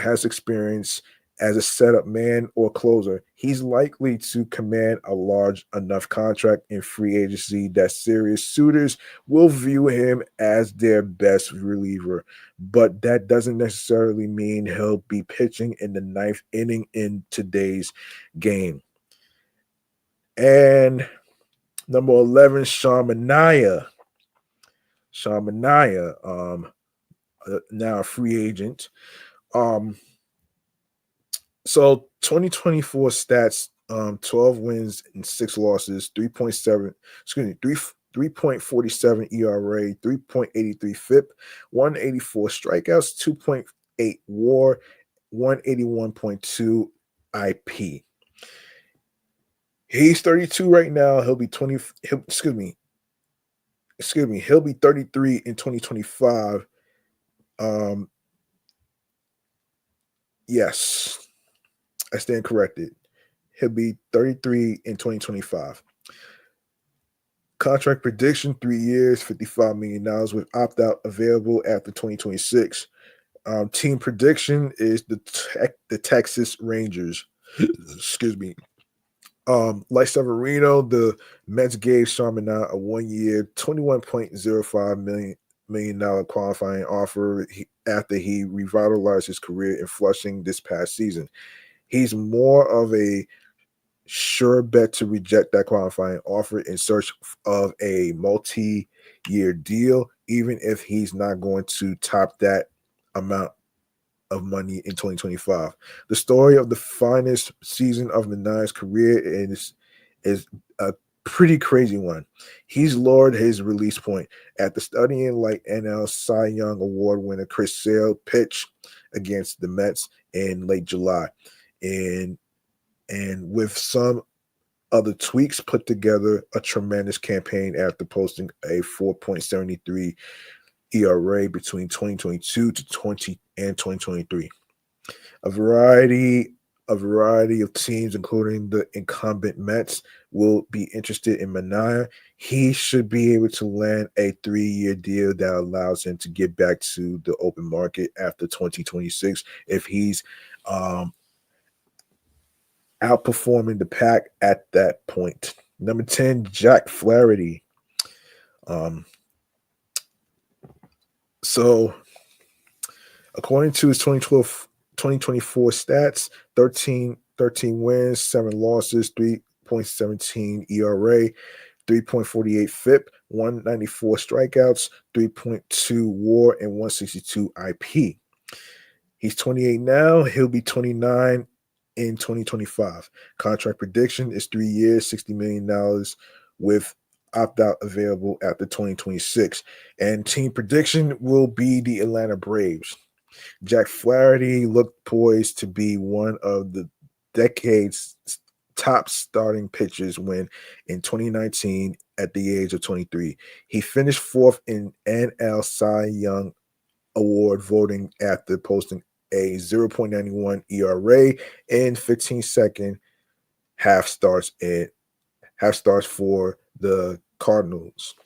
S1: has experience as a setup man or closer. He's likely to command a large enough contract in free agency that serious suitors will view him as their best reliever, but that doesn't necessarily mean he'll be pitching in the 9th inning in today's game. And number 11, Sean Manaea. Now a free agent. So 2024 stats, 12 wins and 6 losses, 3.47 ERA, 3.83 FIP, 184 strikeouts, 2.8 WAR, 181.2 IP. He's 32 right now. He'll be 33 in 2025. Yes, I stand corrected. He'll be 33 in 2025. Contract prediction, 3 years, $55 million with opt-out available after 2026. Team prediction is the Texas Rangers. Excuse me. Like Severino, the Mets gave Sean Manaea a 1-year, $21.05 million qualifying offer after he revitalized his career in Flushing this past season. He's more of a sure bet to reject that qualifying offer in search of a multi-year deal, even if he's not going to top that amount of money in 2025. The story of the finest season of Manaea's career is a pretty crazy one. He's lowered his release point after studying like NL Cy Young Award winner Chris Sale pitch against the Mets in late July. And with some other tweaks, put together a tremendous campaign after posting a 4.73 ERA between 2022 to 2023. A variety of teams, including the incumbent Mets, will be interested in Manaea. He should be able to land a 3-year deal that allows him to get back to the open market after 2026 if he's outperforming the pack at that point. Number 10, Jack Flaherty. So according to his 2024 stats, 13 wins, 7 losses, 3.17 ERA, 3.48 FIP, 194 strikeouts, 3.2 WAR, and 162 IP. He's 28 now. He'll be 29 in 2025. Contract prediction is 3 years, $60 million with opt-out available after 2026. And team prediction will be the Atlanta Braves. Jack Flaherty looked poised to be one of the decade's top starting pitchers when in 2019 at the age of 23. He finished fourth in NL Cy Young Award voting after posting a 0.91 ERA and 15-second half starts for the Cardinals.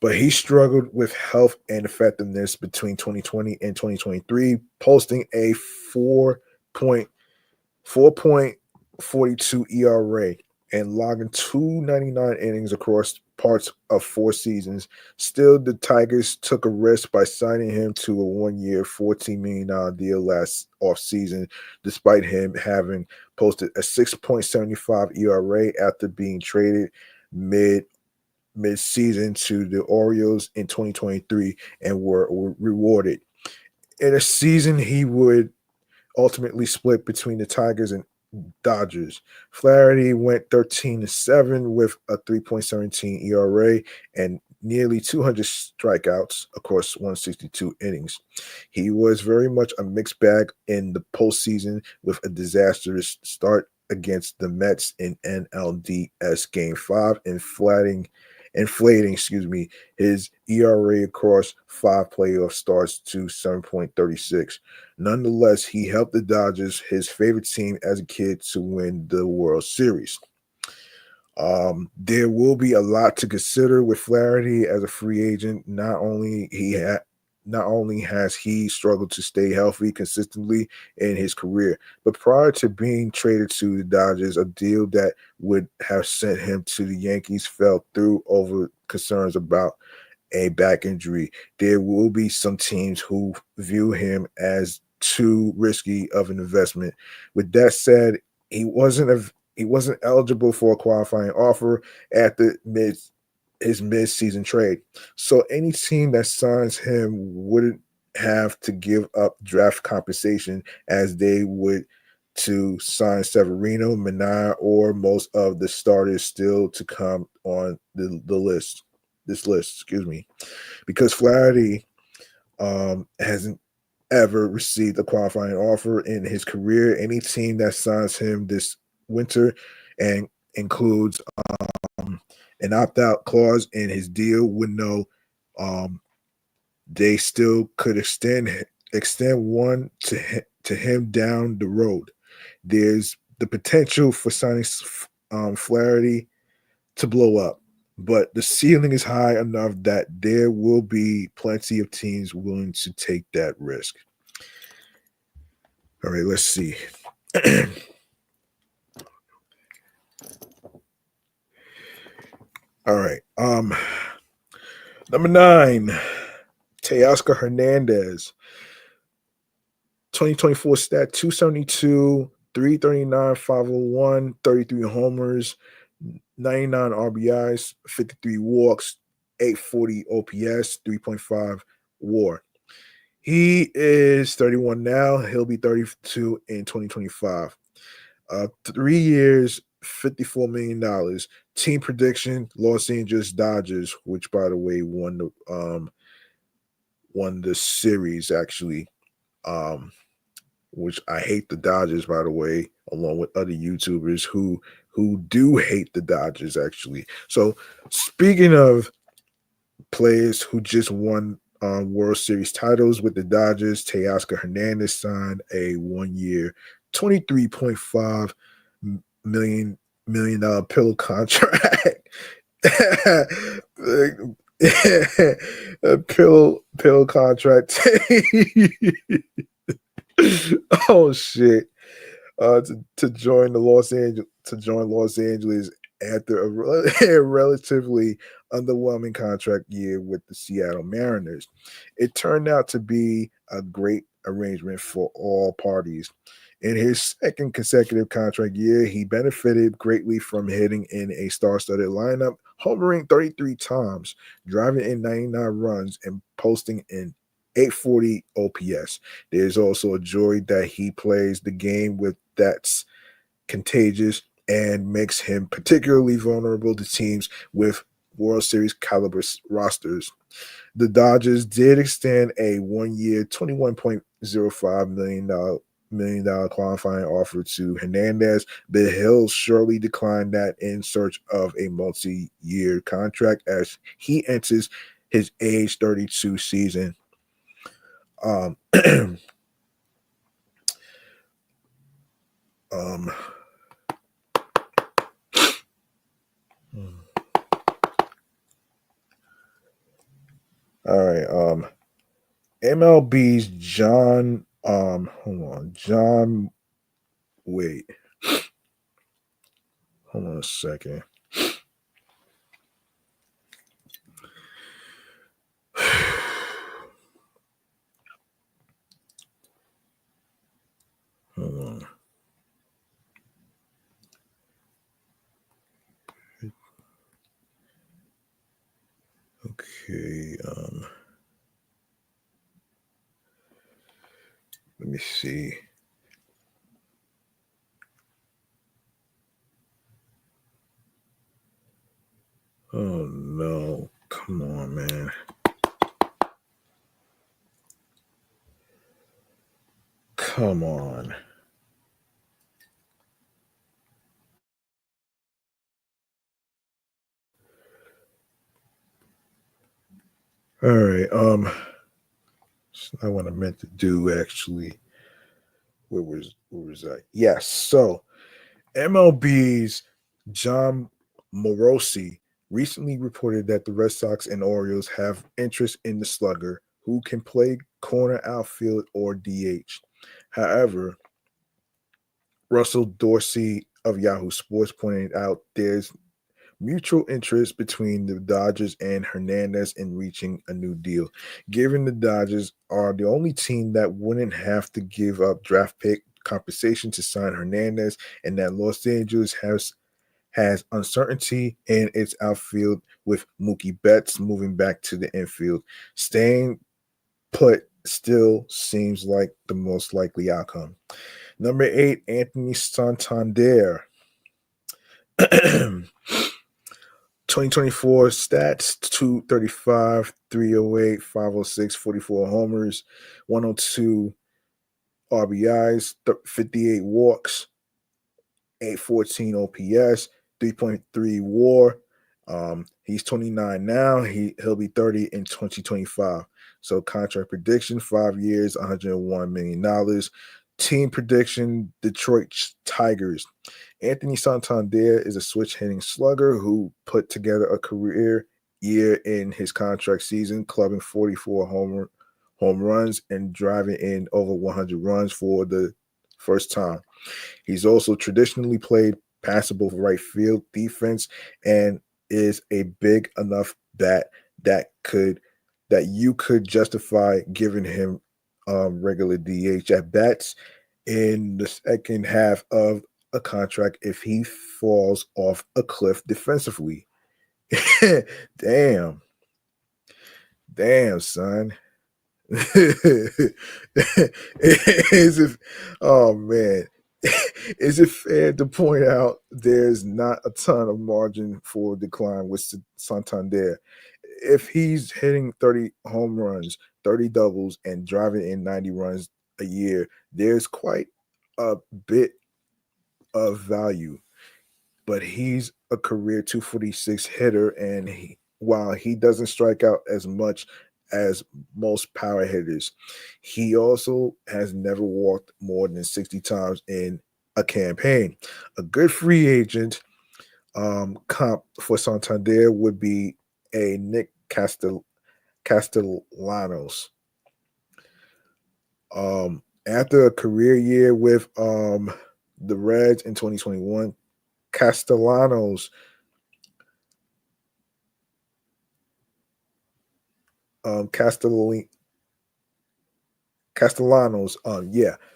S1: But he struggled with health and effectiveness between 2020 and 2023, posting a 4.42 ERA and logging 299 innings across parts of 4 seasons. Still, the Tigers took a risk by signing him to a 1-year, $14 million deal last offseason, despite him having posted a 6.75 ERA after being traded mid-season to the Orioles in 2023 and were rewarded. In a season, he would ultimately split between the Tigers and Dodgers. Flaherty went 13-7 with a 3.17 ERA and nearly 200 strikeouts across 162 innings. He was very much a mixed bag in the postseason with a disastrous start against the Mets in NLDS Game 5, inflating his ERA across 5 playoff starts to 7.36. Nonetheless, he helped the Dodgers, his favorite team as a kid, to win the World Series. There will be a lot to consider with Flaherty as a free agent. Not only has he struggled to stay healthy consistently in his career, but prior to being traded to the Dodgers, a deal that would have sent him to the Yankees fell through over concerns about a back injury. There will be some teams who view him as too risky of an investment. With that said, he wasn't eligible for a qualifying offer after his mid-season trade. So any team that signs him wouldn't have to give up draft compensation as they would to sign Severino, Minaya, or most of the starters still to come on the list. This list, because Flaherty hasn't ever received a qualifying offer in his career. Any team that signs him this winter and includes an opt-out clause in his deal would know they still could extend one to him down the road. There's the potential for signing Flaherty to blow up, but the ceiling is high enough that there will be plenty of teams willing to take that risk. All right, let's see. All right. Number 9, Teoscar Hernandez. 2024 stat 272, 339, 501, 33 homers, 99 RBIs, 53 walks, 840 OPS, 3.5 WAR. He is 31 now. He'll be 32 in 2025. 3 years, $54 million. Team prediction: Los Angeles Dodgers, which, by the way, won the series actually. Which I hate the Dodgers, by the way, along with other YouTubers who do hate the Dodgers actually. So speaking of players who just won World Series titles with the Dodgers, Teoscar Hernandez signed a 1-year, $23.5 million pillow contract. A pillow contract. Oh shit! To join Los Angeles after a relatively underwhelming contract year with the Seattle Mariners. It turned out to be a great arrangement for all parties. In his second consecutive contract year, he benefited greatly from hitting in a star-studded lineup homering 33 times, driving in 99 runs, and posting an 840 OPS. There's also a joy that he plays the game with that's contagious and makes him particularly vulnerable to teams with World Series caliber rosters. The Dodgers did extend a 1-year, $21.05 million qualifying offer to Hernandez, but he'll surely decline that in search of a multi-year contract as he enters his age 32 season. Um, um, all right. MLB's wait, hold on a second. Hold on. Okay, let me see. Oh no, come on, man. Come on. All right, it's not what I meant to do actually. Where was I? Yes, so MLB's John Morosi recently reported that the Red Sox and Orioles have interest in the slugger who can play corner outfield or DH. However, Russell Dorsey of Yahoo Sports pointed out there's mutual interest between the Dodgers and Hernandez in reaching a new deal. Given the Dodgers are the only team that wouldn't have to give up draft pick compensation to sign Hernandez, and that Los Angeles has uncertainty in its outfield with Mookie Betts moving back to the infield. Staying put still seems like the most likely outcome. Number 8, Anthony Santander. 2024 stats: 235, 308, 506, 44 homers, 102 RBIs, 58 walks, 814 OPS, 3.3 WAR. He's 29 now. He'll be 30 in 2025. So contract prediction: 5 years, $101 million. Team prediction: Detroit Tigers. Anthony Santander is a switch hitting slugger who put together a career year in his contract season, clubbing 44 home runs and driving in over 100 runs for the first time. He's also traditionally played passable right field defense and is a big enough bat that you could justify giving him regular DH at bats in the second half of a contract if he falls off a cliff defensively. Damn, son. Is it, oh man, is it fair to point out there's not a ton of margin for decline with Santander? If he's hitting 30 home runs, 30 doubles, and driving in 90 runs a year, there's quite a bit of value. But he's a career 246 hitter, and while he doesn't strike out as much as most power hitters, he also has never walked more than 60 times in a campaign. A good free agent comp for Santander would be a Nick Castellanos. After a career year with the Reds in 2021, Castellanos Castellanos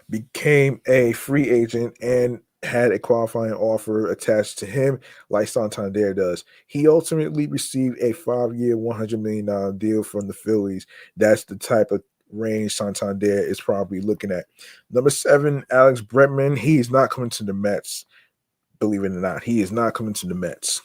S1: became a free agent and had a qualifying offer attached to him like Santander does. He ultimately received a 5-year, $100 million deal from the Phillies. That's the type of range Santander is probably looking at. Number 7, Alex Bregman. He's not coming to the Mets. Believe it or not, he is not coming to the Mets.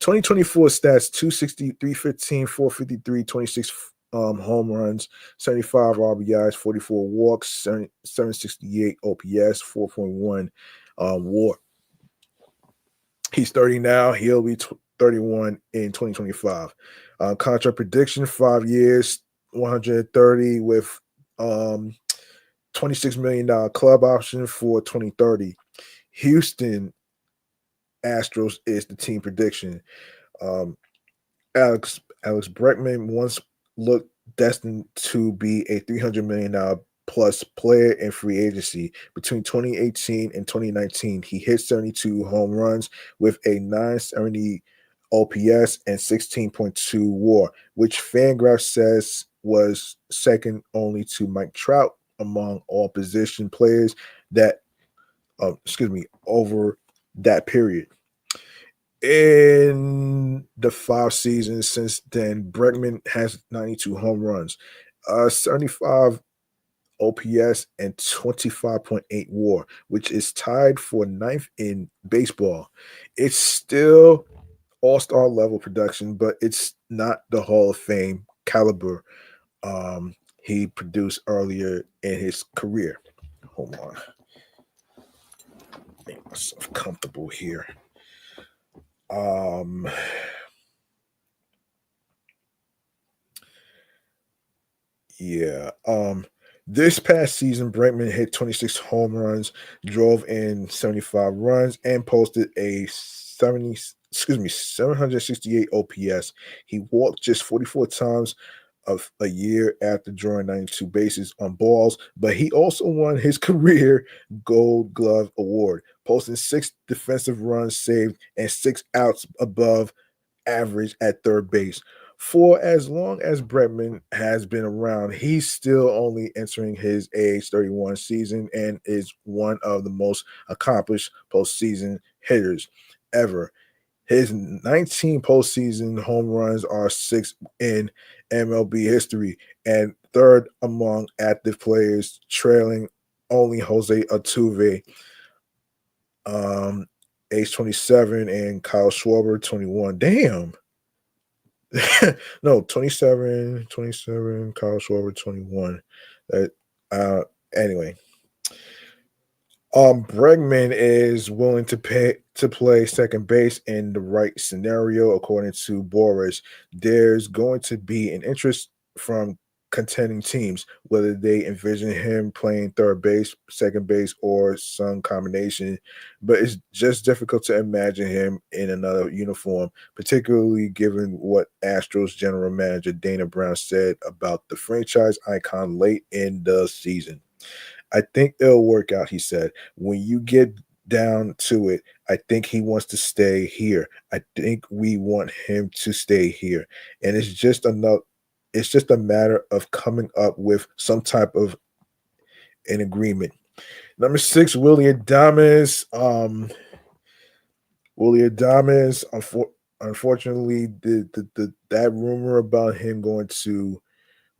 S1: 2024 stats: 260, 315, 453, 26 home runs, 75 RBIs, 44 walks, 768 OPS, 4.1 WAR. He's 30 now. He'll be 31 in 2025. Contract prediction: 5 years, 130 with $26 million club option for 2030. Houston Astros is the team prediction. Um, Alex Bregman once looked destined to be a $300 million plus player in free agency. Between 2018 and 2019, he hit 72 home runs with a 970 OPS and 16.2 WAR, which Fangraphs says was second only to Mike Trout among all position players that, over that period. In the 5 seasons since then, Bregman has 92 home runs, 75 OPS, and 25.8 WAR, which is tied for 9th in baseball. It's still all-star level production, but it's not the Hall of Fame caliber he produced earlier in his career. Hold on. Make myself comfortable here. This past season, Bregman hit 26 home runs, drove in 75 runs, and posted a 768 OPS. He walked just 44 times of a year after drawing 92 bases on balls, but he also won his career Gold Glove Award, posting 6 defensive runs saved and 6 outs above average at third base. For as long as Bregman has been around, he's still only entering his age 31 season and is one of the most accomplished postseason hitters ever. His 19 postseason home runs are 6th in MLB history and 3rd among active players, trailing only Jose Altuve, age 27, and Kyle Schwarber, 21. Damn. No, 27, Kyle Schwarber, 21. Anyway. Bregman is willing to play second base in the right scenario, according to Boris. There's going to be an interest from contending teams, whether they envision him playing third base, second base, or some combination. But it's just difficult to imagine him in another uniform, particularly given what Astros general manager Dana Brown said about the franchise icon late in the season. I think it'll work out, he said. When you get down to it, I think he wants to stay here. I think we want him to stay here. And it's just a matter of coming up with some type of an agreement. Number 6, Willie Adames. Unfortunately, that rumor about him going to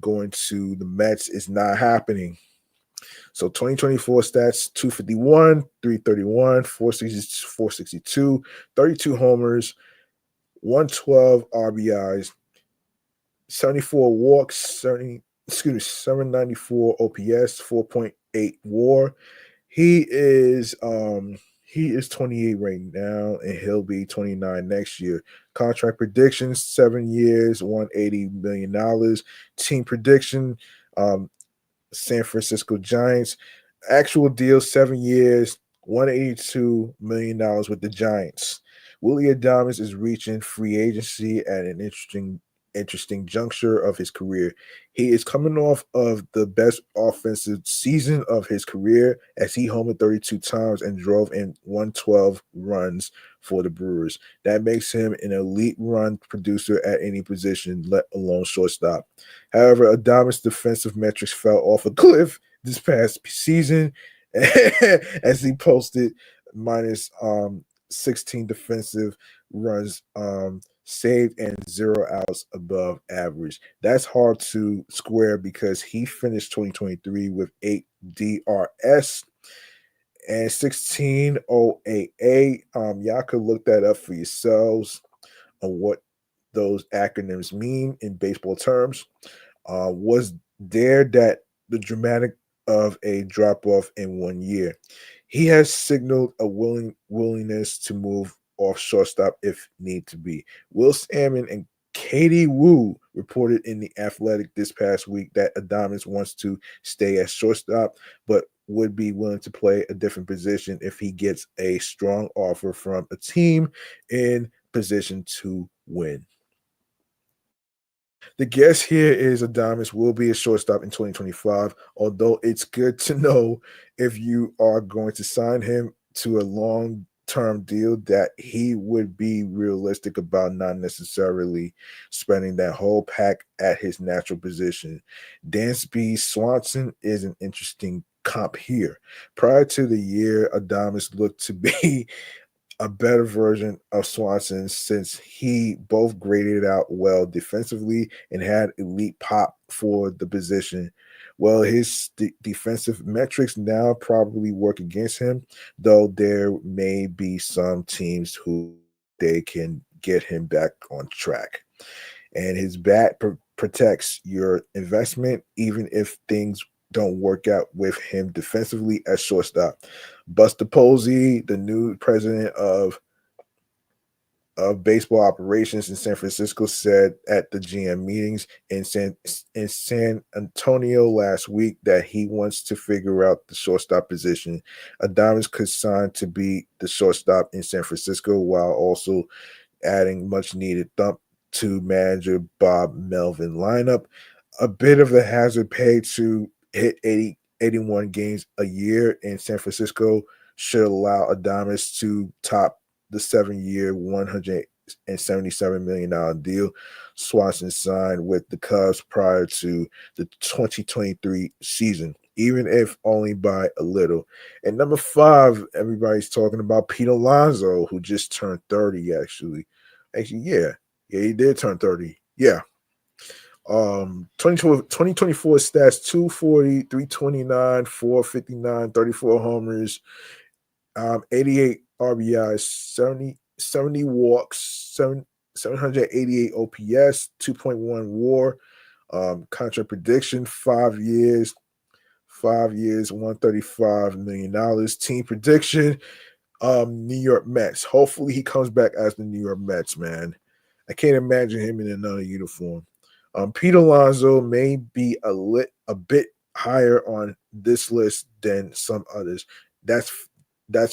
S1: the Mets is not happening. So 2024 stats: 251, 331, 462, 32 homers, 112 RBIs, 74 walks, 794 OPS, 4.8 WAR. He is 28 right now, and he'll be 29 next year. Contract predictions: 7 years, $180 million. Team prediction: San Francisco Giants. Actual deal: 7 years, $182 million with the Giants. Willie Adames is reaching free agency at an interesting juncture of his career. He is coming off of the best offensive season of his career as he homered 32 times and drove in 112 runs for the Brewers. That makes him an elite run producer at any position, let alone shortstop. However, Adames' defensive metrics fell off a cliff this past season as he posted minus 16 defensive runs saved and 0 outs above average. That's hard to square because he finished 2023 with 8 DRS and 16 OAA. Y'all could look that up for yourselves on what those acronyms mean in baseball terms. Was there that the dramatic of a drop off in 1 year? He has signaled a willingness to move off shortstop if need to be. Will Salmon and Katie Wu reported in the Athletic this past week that Adames wants to stay at shortstop, but would be willing to play a different position if he gets a strong offer from a team in position to win. The guess here is Adames will be a shortstop in 2025, although it's good to know if you are going to sign him to a long-term deal that he would be realistic about not necessarily spending that whole pack at his natural position. Dansby Swanson is an interesting comp here. Prior to the year, Adames looked to be a better version of Swanson since he both graded out well defensively and had elite pop for the position. Well, his defensive metrics now probably work against him, though there may be some teams who they can get him back on track. And his bat protects your investment, even if things don't work out with him defensively at shortstop. Buster Posey, the new president of baseball operations in San Francisco, said at the GM meetings in San Antonio last week that he wants to figure out the shortstop position. Adames could sign to be the shortstop in San Francisco while also adding much needed thump to manager Bob Melvin lineup. A bit of a hazard pay to hit 81 games a year in San Francisco should allow Adames to top the 7-year, $177 million deal Swanson signed with the Cubs prior to the 2023 season, even if only by a little. And number 5, everybody's talking about Pete Alonso, who just turned 30, actually. Yeah, he did turn 30. Yeah. 2024 stats: 240, 329, 459, 34 homers, 88 RBIs, 70 walks, 788 OPS, 2.1 WAR. Contract prediction: 5 years, $135 million. Team prediction: New York Mets. Hopefully he comes back as the New York Mets, man. I can't imagine him in another uniform. Pete Alonso may be a bit higher on this list than some others. That's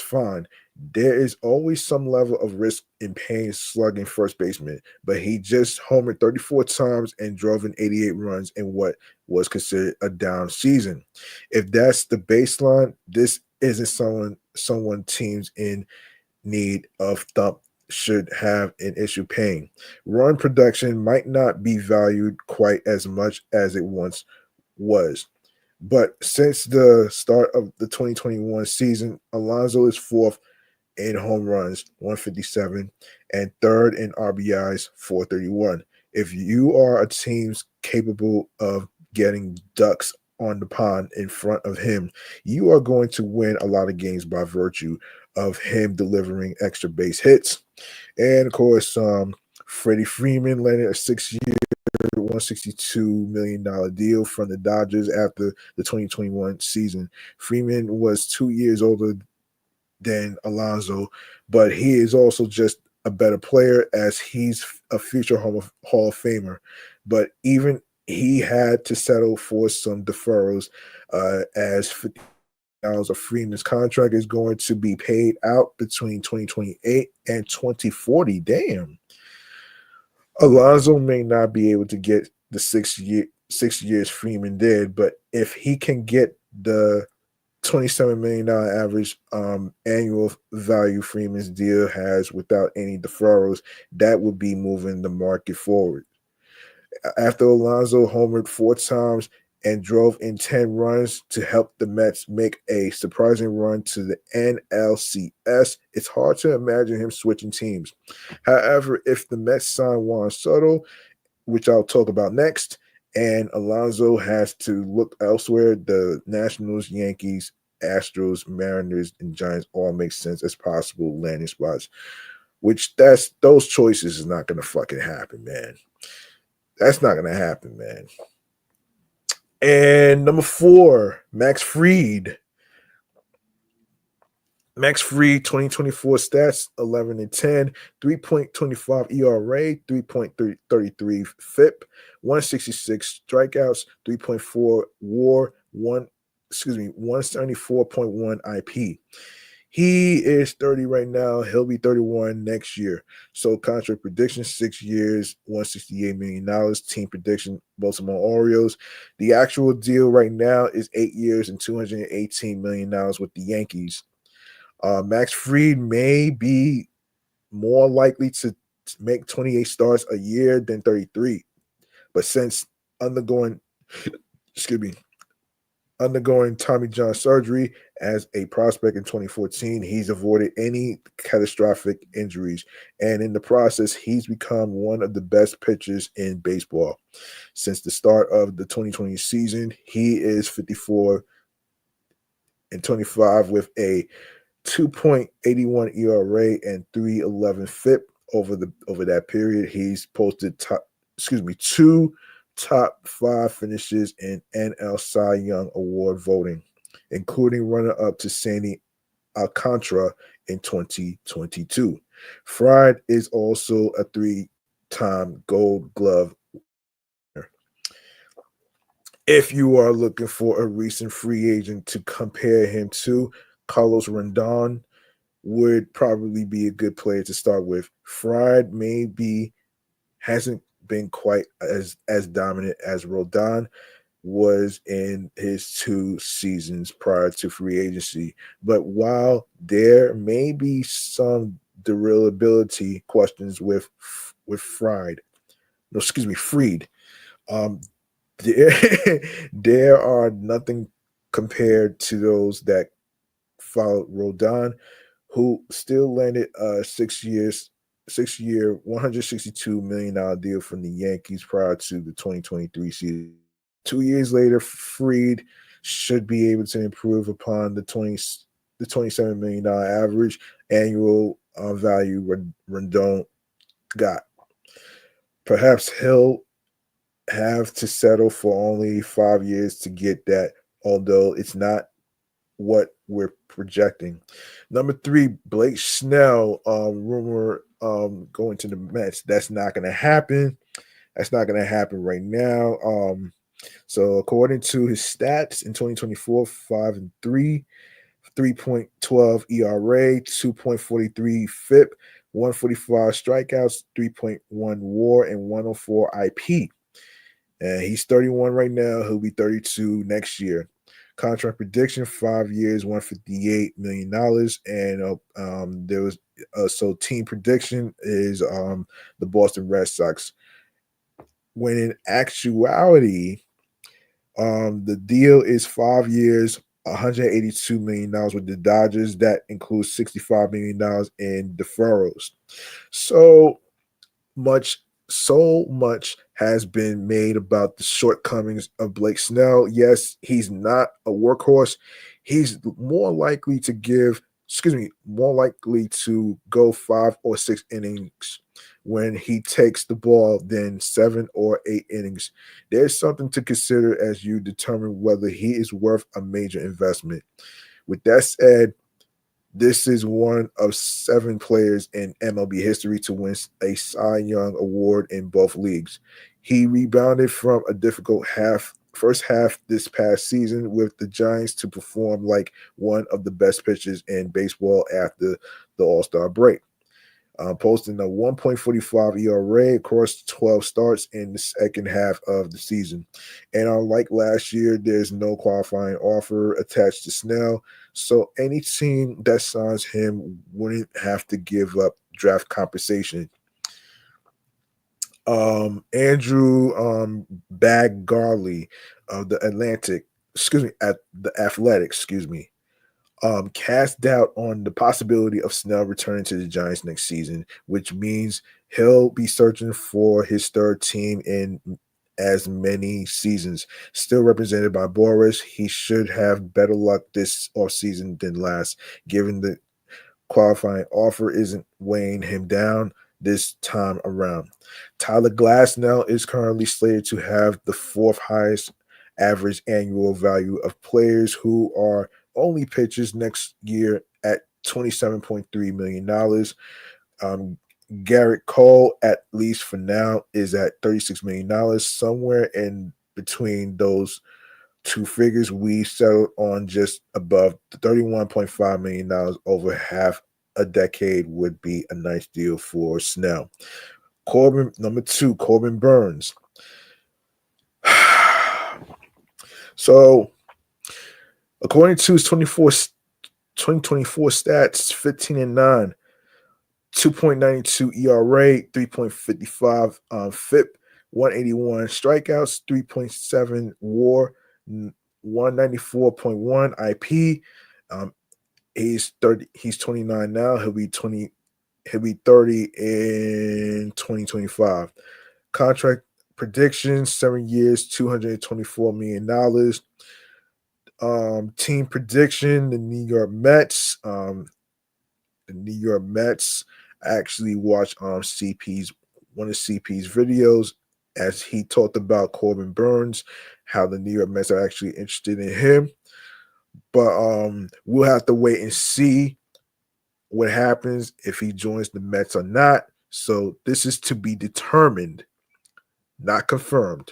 S1: fine. There is always some level of risk in paying slugging first baseman, but he just homered 34 times and drove in 88 runs in what was considered a down season. If that's the baseline, this isn't someone teams in need of thump should have an issue paying. Run production might not be valued quite as much as it once was. But since the start of the 2021 season, Alonso is fourth in home runs, 157, and third in RBIs, 431. If you are a team capable of getting ducks on the pond in front of him, you are going to win a lot of games by virtue of him delivering extra base hits. And of course, Freddie Freeman landed a 6-year, $162 million deal from the Dodgers after the 2021 season. Freeman was 2 years older than Alonso, but he is also just a better player as he's a future Hall of Famer. But even he had to settle for some deferrals as of Freeman's contract is going to be paid out between 2028 and 2040. Damn. Alonso may not be able to get the 6 years Freeman did, but if he can get the $27 million average annual value Freeman's deal has without any deferrals, that would be moving the market forward. After Alonso homered 4 times and drove in 10 runs to help the Mets make a surprising run to the NLCS. It's hard to imagine him switching teams. However, if the Mets sign Juan Soto, which I'll talk about next, and Alonso has to look elsewhere, the Nationals, Yankees, Astros, Mariners, and Giants all make sense as possible landing spots. Which those choices is not gonna fucking happen, man. That's not gonna happen, man. And number 4, Max Fried. Max Fried 2024 stats 11-10, 3.25 ERA, 3.33 FIP, 166 strikeouts, 3.4 WAR, 174.1 IP. He is 30 right now. He'll be 31 next year. So contract prediction, 6 years, $168 million. Team prediction, Baltimore Orioles. The actual deal right now is 8 years and $218 million with the Yankees. Max Fried may be more likely to make 28 starts a year than 33. But since undergoing Tommy John surgery as a prospect in 2014, he's avoided any catastrophic injuries. And in the process, he's become one of the best pitchers in baseball. Since the start of the 2020 season, he is 54 and 25 with a 2.81 ERA and 3.11 FIP over that period. He's posted two top 5 finishes in NL Cy Young Award voting, including runner-up to Sandy Alcantara in 2022. Fried is also a 3-time Gold Glove winner. If you are looking for a recent free agent to compare him to, Carlos Rendon would probably be a good player to start with. Fried maybe hasn't been quite as dominant as Rodon was in his 2 seasons prior to free agency. But while there may be some durability questions with Fried, there are nothing compared to those that followed Rodon, who still landed a 6-year, $162 million deal from the Yankees prior to the 2023 season. 2 years later, Fried should be able to improve upon the $27 million average annual value Rendon got. Perhaps he'll have to settle for only 5 years to get that, although it's not what we're projecting. Number 3, Blake Snell, rumor going to the Mets. That's not going to happen. That's not going to happen right now. So according to his stats in 2024, 5-3, 3.12 ERA, 2.43 FIP, 145 strikeouts, 3.1 WAR, and 104 IP. And he's 31 right now. He'll be 32 next year. Contract prediction, 5 years, $158 million. And there was so team prediction is the Boston Red Sox. When in actuality, the deal is 5 years, $182 million with the Dodgers. That includes $65 million in deferrals. So much has been made about the shortcomings of Blake Snell. Yes, he's not a workhorse. He's more likely to go 5 or 6 innings when he takes the ball than 7 or 8 innings. There's something to consider as you determine whether he is worth a major investment. With that said, this is one of 7 players in MLB history to win a Cy Young Award in both leagues. He rebounded from a difficult first half this past season with the Giants to perform like one of the best pitchers in baseball after the All-Star break. Posting a 1.45 ERA across 12 starts in the second half of the season. And unlike last year, there's no qualifying offer attached to Snell, so any team that signs him wouldn't have to give up draft compensation. Andrew Baggarly, of the Athletics, cast doubt on the possibility of Snell returning to the Giants next season, which means he'll be searching for his third team in as many seasons. Still represented by Boris, he should have better luck this offseason than last, given the qualifying offer isn't weighing him down this time around. Tyler Glasnow is currently slated to have the fourth highest average annual value of players who are only pitchers next year at $27.3 million. Garrett Cole, at least for now, is at $36 million. Somewhere in between those two figures, we settled on just above $31.5 million over half a decade would be a nice deal for Snell. Number two, Corbin Burns. So, according to his 2024 stats, 15-9, 2.92 ERA, 3.55 FIP, 181 strikeouts, 3.7 WAR, 194.1 IP. He's 30. He's 29 now. He'll be 30 in 2025. Contract predictions: 7 years, $224 million. Team prediction: the New York Mets. I actually watched one of CP's videos as he talked about Corbin Burns, how the New York Mets are actually interested in him. But we'll have to wait and see what happens if he joins the Mets or not. So this is to be determined, not confirmed.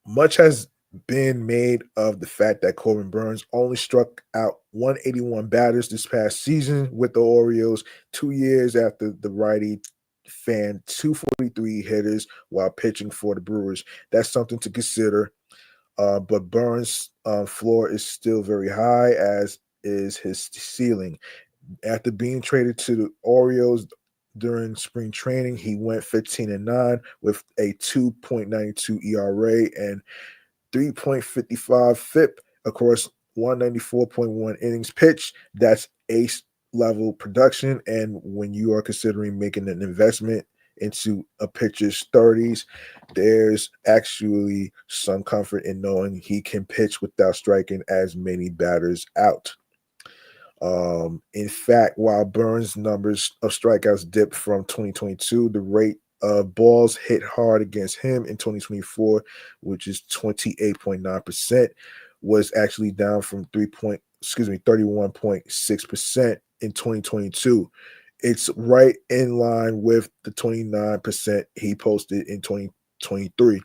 S1: Much has been made of the fact that Corbin Burns only struck out 181 batters this past season with the Orioles, 2 years after the righty fanned 243 hitters while pitching for the Brewers. That's something to consider. But Burns' floor is still very high, as is his ceiling. After being traded to the Orioles during spring training, he went 15-9 with a 2.92 ERA and 3.55 FIP across 194.1 innings pitched. That's ace level production. And when you are considering making an investment into a pitcher's 30s, there's actually some comfort in knowing he can pitch without striking as many batters out. In fact, while Burns' numbers of strikeouts dipped from 2022, the rate of balls hit hard against him in 2024, which is 28.9%, was actually down from 31.6% in 2022. It's right in line with the 29% he posted in 2023.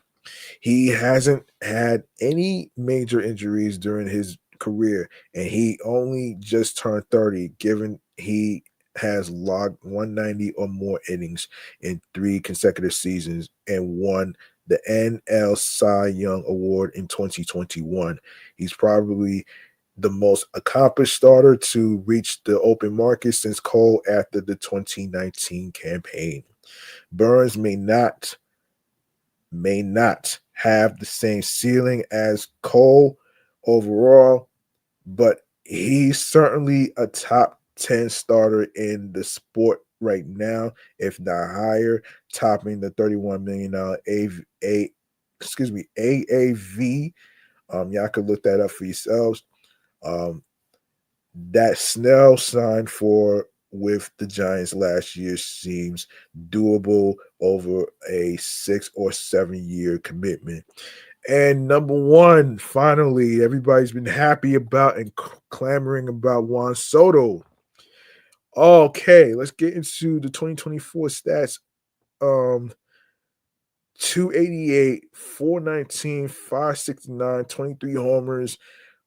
S1: He hasn't had any major injuries during his career, and he only just turned 30, given he has logged 190 or more innings in 3 consecutive seasons and won the NL Cy Young Award in 2021. He's probably the most accomplished starter to reach the open market since Cole after the 2019 campaign. Burns may not have the same ceiling as Cole overall, but he's certainly a top 10 starter in the sport right now, if not higher, topping the $31 million AAV. Y'all could look that up for yourselves. That Snell signed for with the Giants last year seems doable over a 6 or 7 year commitment. And number one, finally, everybody's been happy about and clamoring about Juan Soto. Okay, let's get into the 2024 stats. 288, 419, 569, 23 homers,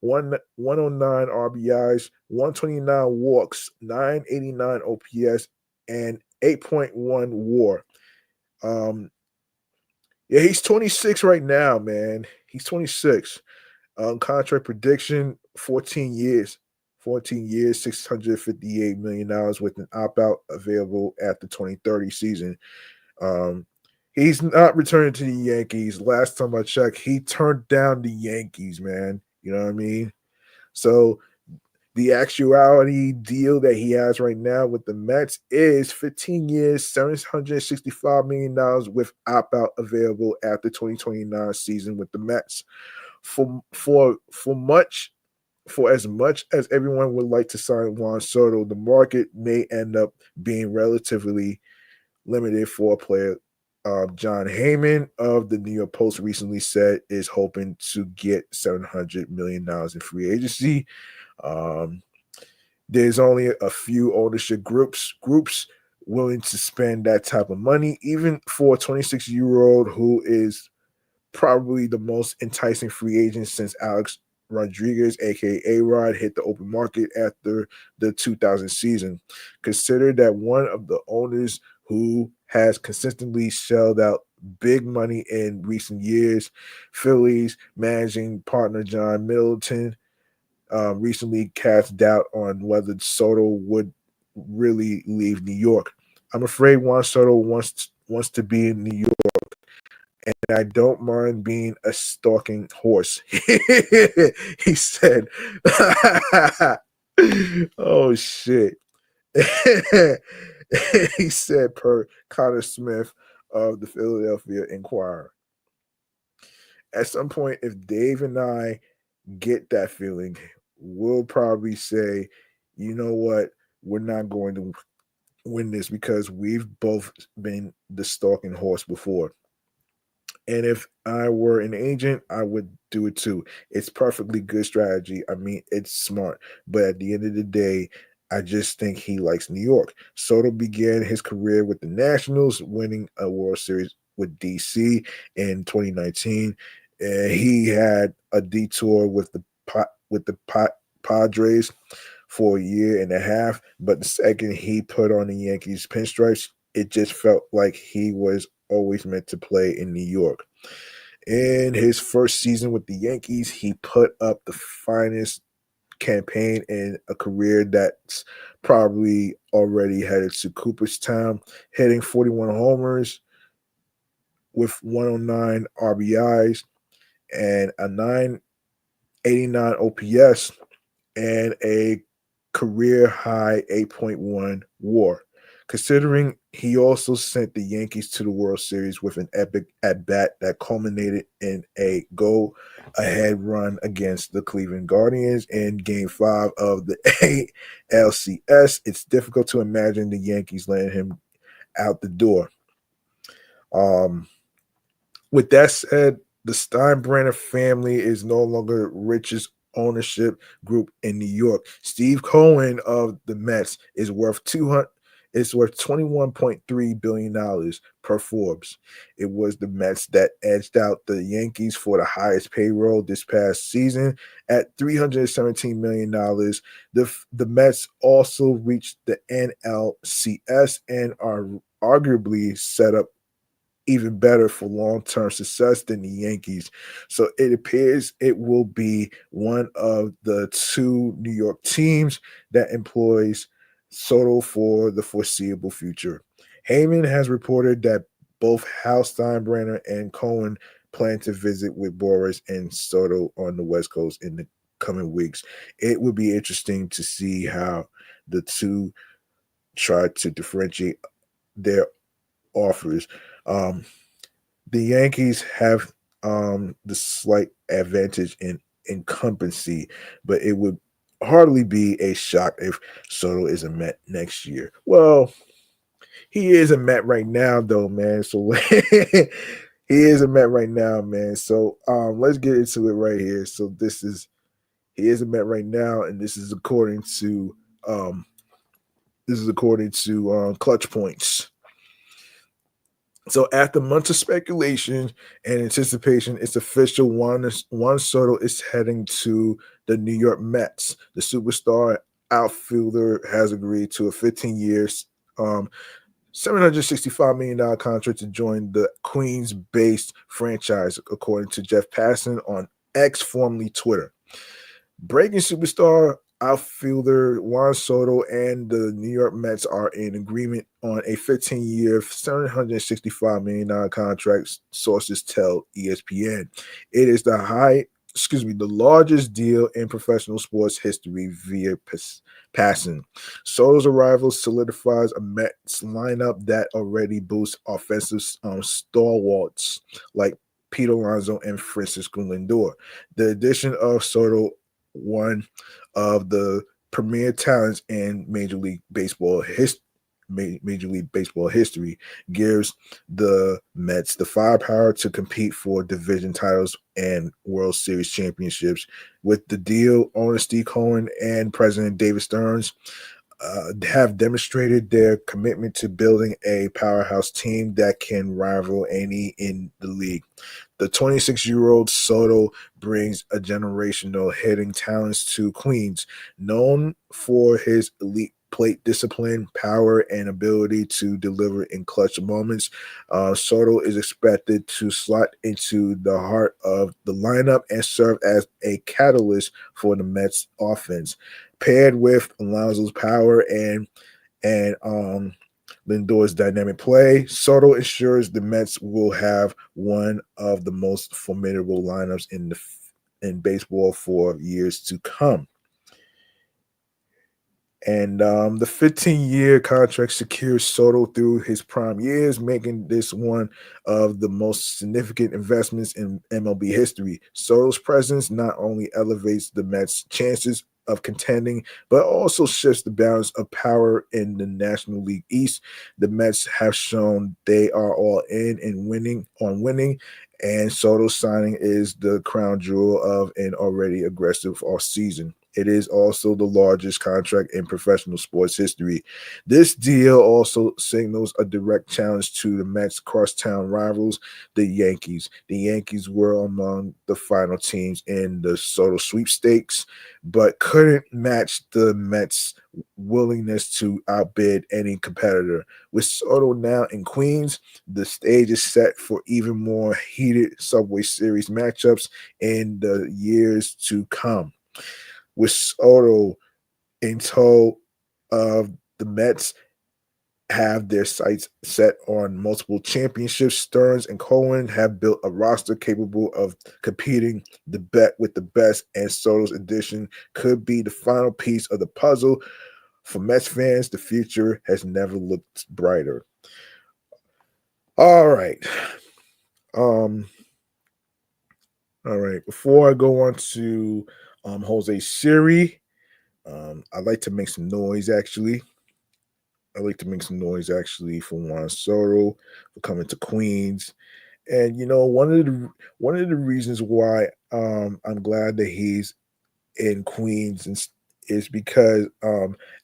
S1: 109 RBIs, 129 walks, 989 OPS, and 8.1 WAR. Yeah, he's 26 right now, man. He's 26. Contract prediction: 14 years. 14 years, $658 million with an opt-out available at the 2030 season. He's not returning to the Yankees. Last time I checked, he turned down the Yankees, man. You know what I mean? So the actuality deal that he has right now with the Mets is 15 years, $765 million with opt-out available after 2029 season with the Mets. For as much as everyone would like to sign Juan Soto, the market may end up being relatively limited for a player. John Heyman of the New York Post recently said is hoping to get $700 million in free agency. Um, there's only a few ownership groups willing to spend that type of money, even for a 26-year-old who is probably the most enticing free agent since Alex Rodriguez, aka A-Rod, hit the open market after the 2000 season. Consider that one of the owners who has consistently shelled out big money in recent years, Phillies managing partner John Middleton, recently cast doubt on whether Soto would really leave New York. I'm afraid Juan Soto wants to be in New York, and I don't mind being a stalking horse. He said, "Oh shit." He said per Connor Smith of the Philadelphia Inquirer. At some point, if Dave and I get that feeling, we'll probably say, you know what, we're not going to win this because we've both been the stalking horse before. And if I were an agent, I would do it too. It's perfectly good strategy. I mean, it's smart. But at the end of the day, I just think he likes New York. Soto began his career with the Nationals, winning a World Series with DC in 2019. And he had a detour with the Padres for a year and a half. But the second he put on the Yankees pinstripes, it just felt like he was always meant to play in New York. In his first season with the Yankees, he put up the finest campaign in a career that's probably already headed to Cooperstown, hitting 41 homers with 109 RBIs and a 989 OPS and a career high 8.1 WAR. Considering he also sent the Yankees to the World Series with an epic at bat that culminated in a go ahead run against the Cleveland Guardians in Game 5 of the ALCS, it's difficult to imagine the Yankees letting him out the door. With that said, the Steinbrenner family is no longer richest ownership group in New York. Steve Cohen of the Mets is worth $21.3 billion per Forbes. It was the Mets that edged out the Yankees for the highest payroll this past season at $317 million. The Mets also reached the NLCS and are arguably set up even better for long-term success than the Yankees. So it appears it will be one of the two New York teams that employs Soto for the foreseeable future. Heyman has reported that both Hal Steinbrenner and Cohen plan to visit with Boras and Soto on the West Coast in the coming weeks. It would be interesting to see how the two try to differentiate their offers. The Yankees have the slight advantage in incumbency, but it would hardly be a shock if Soto is a Met next year. Well, he is a Met right now, though, man. So he is a Met right now, man. So let's get into it right here. So he is a Met right now, and this is according to Clutch Points. So after months of speculation and anticipation, it's official. Juan Soto is heading to the New York Mets. The superstar outfielder has agreed to a 15 years, $765 million contract to join the Queens-based franchise, according to Jeff Passan on X, formerly Twitter. Breaking superstar outfielder Juan Soto and the New York Mets are in agreement on a 15-year, $765 million contract, sources tell ESPN. It is the largest deal in professional sports history via passing. Soto's arrival solidifies a Mets lineup that already boasts offensive stalwarts like Pete Alonso and Francisco Lindor. The addition of Soto, one of the premier talents in Major League Baseball history, gives the Mets the firepower to compete for division titles and World Series championships. With the deal, owner Steve Cohen and President David Stearns have demonstrated their commitment to building a powerhouse team that can rival any in the league. The 26-year-old Soto brings a generational hitting talents to Queens, known for his elite plate discipline, power, and ability to deliver in clutch moments. Soto is expected to slot into the heart of the lineup and serve as a catalyst for the Mets offense. Paired with Alonso's power and Lindor's dynamic play, Soto ensures the Mets will have one of the most formidable lineups in baseball for years to come. And the 15-year contract secures Soto through his prime years, making this one of the most significant investments in MLB history. Soto's presence not only elevates the Mets' chances of contending, but also shifts the balance of power in the National League East. The Mets have shown they are all in and winning, and Soto's signing is the crown jewel of an already aggressive offseason. It is also the largest contract in professional sports history. This deal also signals a direct challenge to the Mets' crosstown rivals, the Yankees. The Yankees were among the final teams in the Soto sweepstakes, but couldn't match the Mets' willingness to outbid any competitor. With Soto now in Queens, the stage is set for even more heated Subway Series matchups in the years to come. With Soto in tow, the Mets have their sights set on multiple championships. Stearns and Cohen have built a roster capable of competing with the best, and Soto's addition could be the final piece of the puzzle. For Mets fans, the future has never looked brighter. All right. Um, all right. Before I go on to Jose Siri, I'd like to make some noise actually. I like to make some noise actually for Juan Soto for coming to Queens. And one of the reasons why I'm glad that he's in Queens is because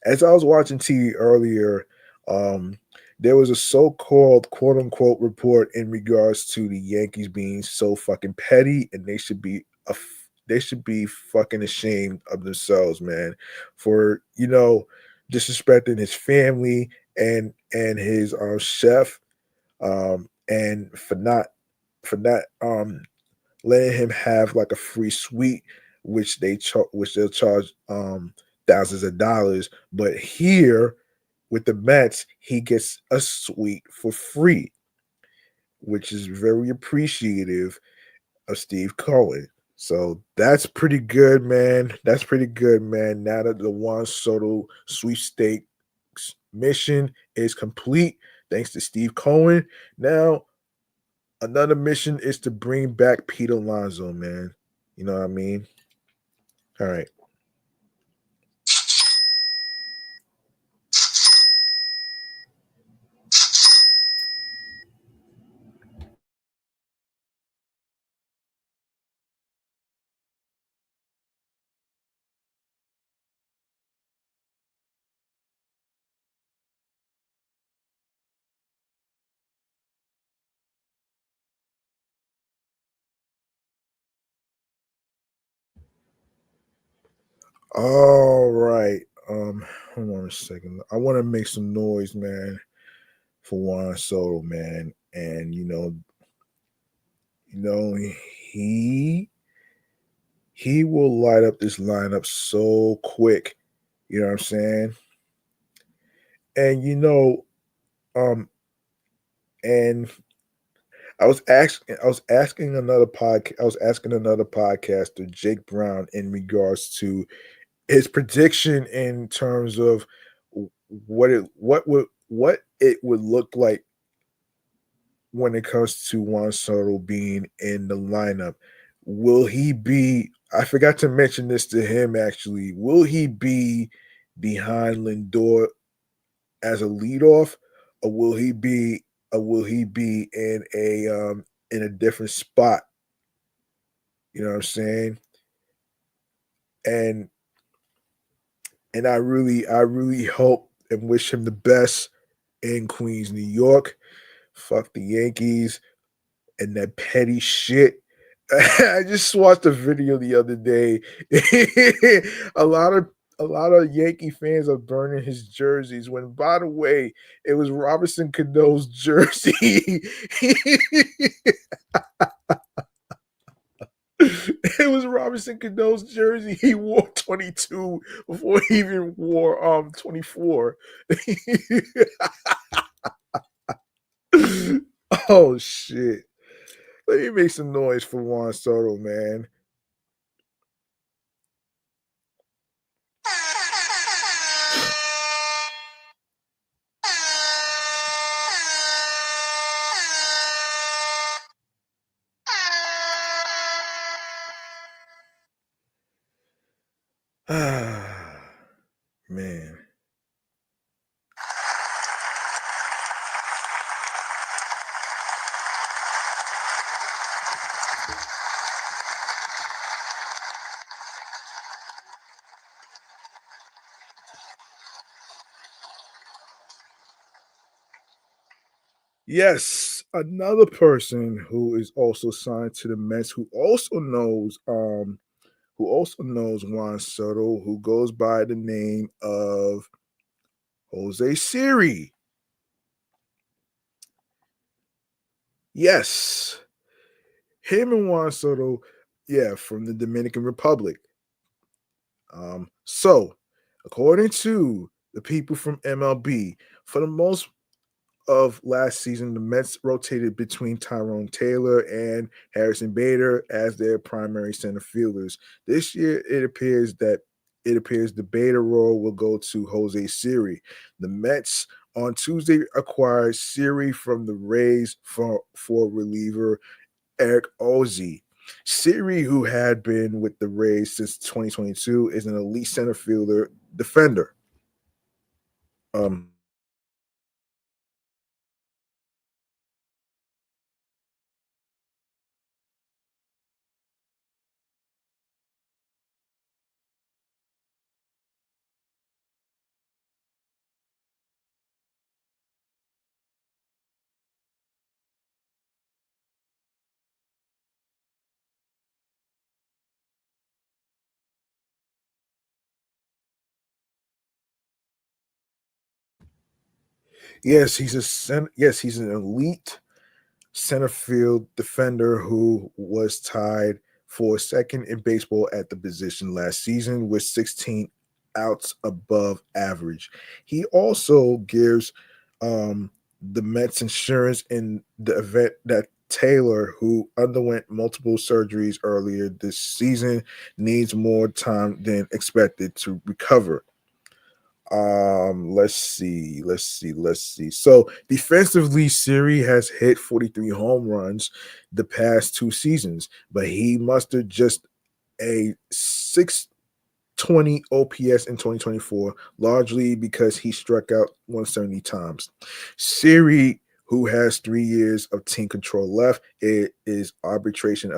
S1: as I was watching TV earlier, um, there was a so-called quote unquote report in regards to the Yankees being so fucking petty, and they should be fucking ashamed of themselves, man, for disrespecting his family and his chef, and for not letting him have like a free suite, which they'll charge thousands of dollars. But here with the Mets, he gets a suite for free, which is very appreciative of Steve Cohen. So that's pretty good, man. That's pretty good, man. Now that the Juan Soto sweepstakes mission is complete, thanks to Steve Cohen. Now another mission is to bring back Pete Alonso, man. You know what I mean? All right. All right. Hold on a second. I want to make some noise, man, for Juan Soto, man. And he he will light up this lineup so quick. You know what I'm saying? And um, and I was asking another podcaster, Jake Brown, in regards to his prediction in terms of what it would look like when it comes to Juan Soto being in the lineup. Will he be? I forgot to mention this to him actually. Will he be behind Lindor as a leadoff, or will he be in a different spot? You know what I'm saying? And I really hope and wish him the best in Queens, New York. Fuck the Yankees and that petty shit. I just watched a video the other day. a lot of a lot of Yankee fans are burning his jerseys. When, by the way, it was Robinson Cado's jersey. It was Robinson Cado's jersey. He wore 22 before he even wore 24. Oh shit. Let me make some noise for Juan Soto, man. Man. Yes, another person who is also signed to the Mets who also knows Juan Soto, who goes by the name of Jose Siri. Yes, him and Juan Soto, yeah, from the Dominican Republic. So, according to the people from MLB, for the most of last season, the Mets rotated between Tyrone Taylor and Harrison Bader as their primary center fielders. This year, it appears the Bader role will go to Jose Siri. The Mets on Tuesday acquired Siri from the Rays for reliever Eric Ozzie. Siri, who had been with the Rays since 2022, is an elite center fielder defender. Um, yes, he's an elite center field defender who was tied for second in baseball at the position last season with 16 outs above average. He also gives the Mets insurance in the event that Taylor, who underwent multiple surgeries earlier this season, needs more time than expected to recover. Let's see. So defensively, Siri has hit 43 home runs the past two seasons, but he mustered just a 620 OPS in 2024, largely because he struck out 170 times. Siri, who has 3 years of team control left, it is arbitration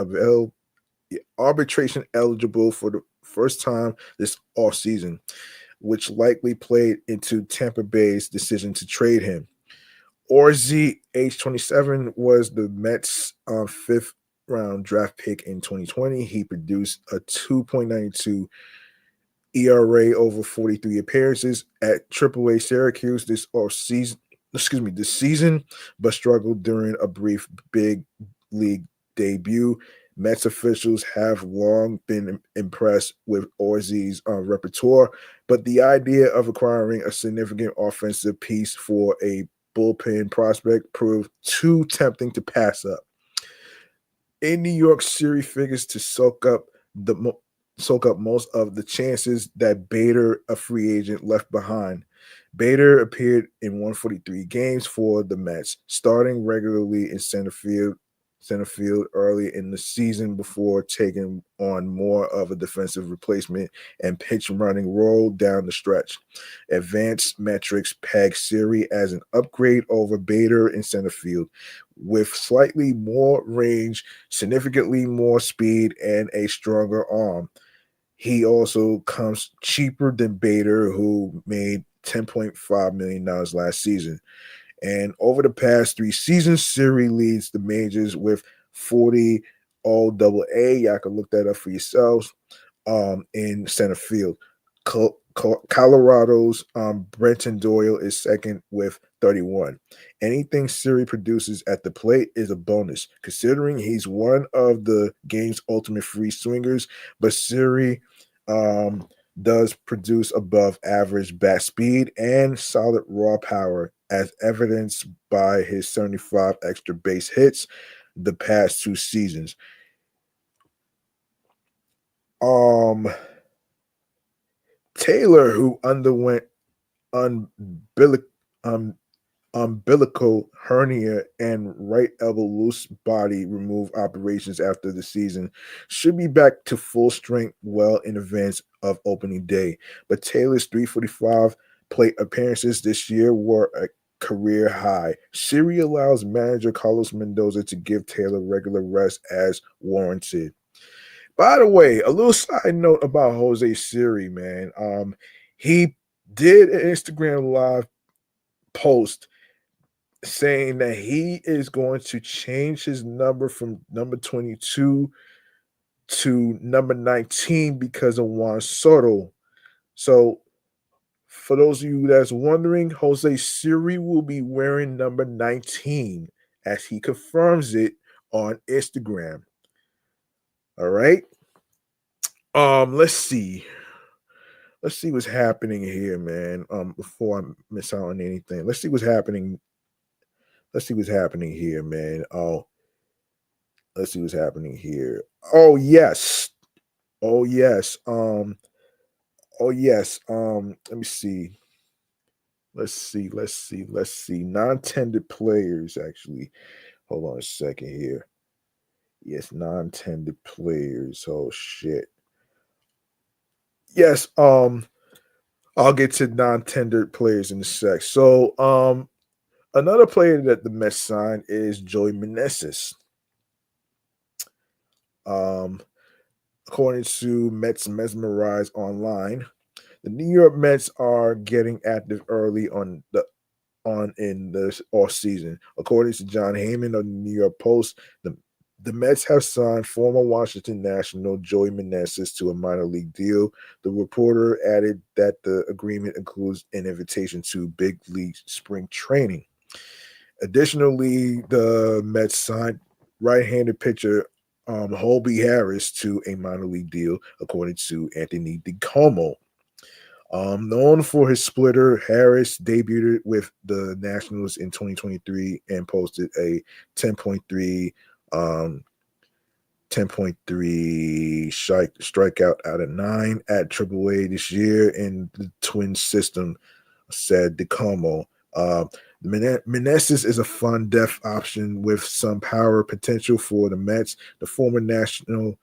S1: eligible for the first time this offseason, which likely played into Tampa Bay's decision to trade him. Orzi, age 27, was the Mets' fifth round draft pick in 2020. He produced a 2.92 ERA over 43 appearances at AAA Syracuse this season, but struggled during a brief big league debut. Mets officials have long been impressed with Orzi's repertoire, but the idea of acquiring a significant offensive piece for a bullpen prospect proved too tempting to pass up. In New York, Siri figures to soak up most of the chances that Bader, a free agent, left behind. Bader appeared in 143 games for the Mets, starting regularly in center field early in the season before taking on more of a defensive replacement and pitch running role down the stretch. Advanced metrics peg Siri as an upgrade over Bader in center field, with slightly more range, significantly more speed, and a stronger arm. He also comes cheaper than Bader, who made $10.5 million last season. And over the past 3 seasons, Siri leads the majors with 40 all double A. Y'all can look that up for yourselves in center field. Colorado's Brenton Doyle is second with 31. Anything Siri produces at the plate is a bonus, considering he's one of the game's ultimate free swingers. But Siri does produce above average bat speed and solid raw power, as evidenced by his 75 extra base hits the past 2 seasons. Taylor, who underwent umbilic, um, umbilical hernia and right elbow loose body remove operations after the season, should be back to full strength well in advance of opening day. But Taylor's 345 plate appearances this year were a career high. Siri allows manager Carlos Mendoza to give Taylor regular rest as warranted. By the way, a little side note about Jose Siri, man. He did an Instagram live post saying that he is going to change his number from number 22 to number 19 because of Juan Soto. So, for those of you that's wondering, Jose Siri will be wearing number 19 as he confirms it on Instagram. All right. Let's see. Let's see what's happening here, man. Before I miss out on anything. Let's see what's happening. Let's see what's happening here, man. Let's see what's happening here. Oh yes. Oh yes. Oh yes. Let me see. Let's see. Non-tended players, actually. Hold on a second here. Yes, non-tended players. Oh shit. Yes, I'll get to non-tendered players in a sec. So, another player that the Mets signed is Joey Meneses. According to Mets Mesmerize Online, the New York Mets are getting active early in the off season. According to John Heyman of the New York Post, the Mets have signed former Washington National Joey Meneses to a minor league deal. The reporter added that the agreement includes an invitation to big league spring training. Additionally, the Mets signed right-handed pitcher Holby Harris to a minor league deal, according to Anthony DiComo. Known for his splitter, Harris debuted with the Nationals in 2023 and posted a 10.3 strikeout out of 9 at AAA this year in the Twin system, said DeComo. Meneses is a fun depth option with some power potential for the Mets. The former National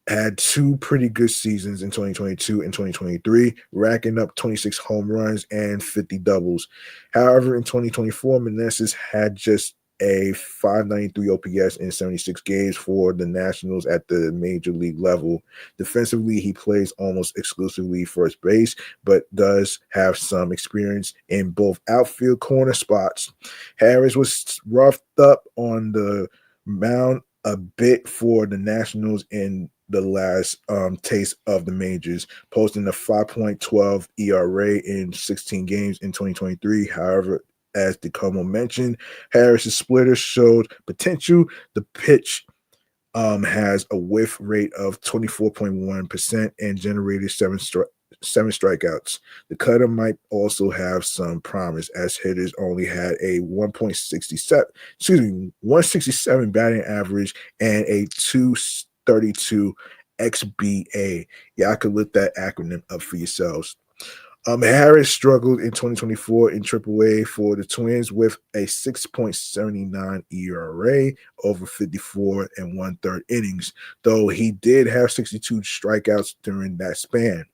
S1: had 2 pretty good seasons in 2022 and 2023, racking up 26 home runs and 50 doubles. However, in 2024, Meneses had just a 593 OPS in 76 games for the Nationals at the major league level. Defensively, he plays almost exclusively first base, but does have some experience in both outfield corner spots. Harris was roughed up on the mound a bit for the Nationals in the last taste of the majors, posting a 5.12 ERA in 16 games in 2023. However, as DeComo mentioned, Harris's splitter showed potential. The pitch has a whiff rate of 24.1% and generated seven strikeouts. The cutter might also have some promise, as hitters only had a 167 batting average and a 232 XBA. Y'all can look that acronym up for yourselves. Harris struggled in 2024 in AAA for the Twins with a 6.79 ERA over 54 and one-third innings, though he did have 62 strikeouts during that span.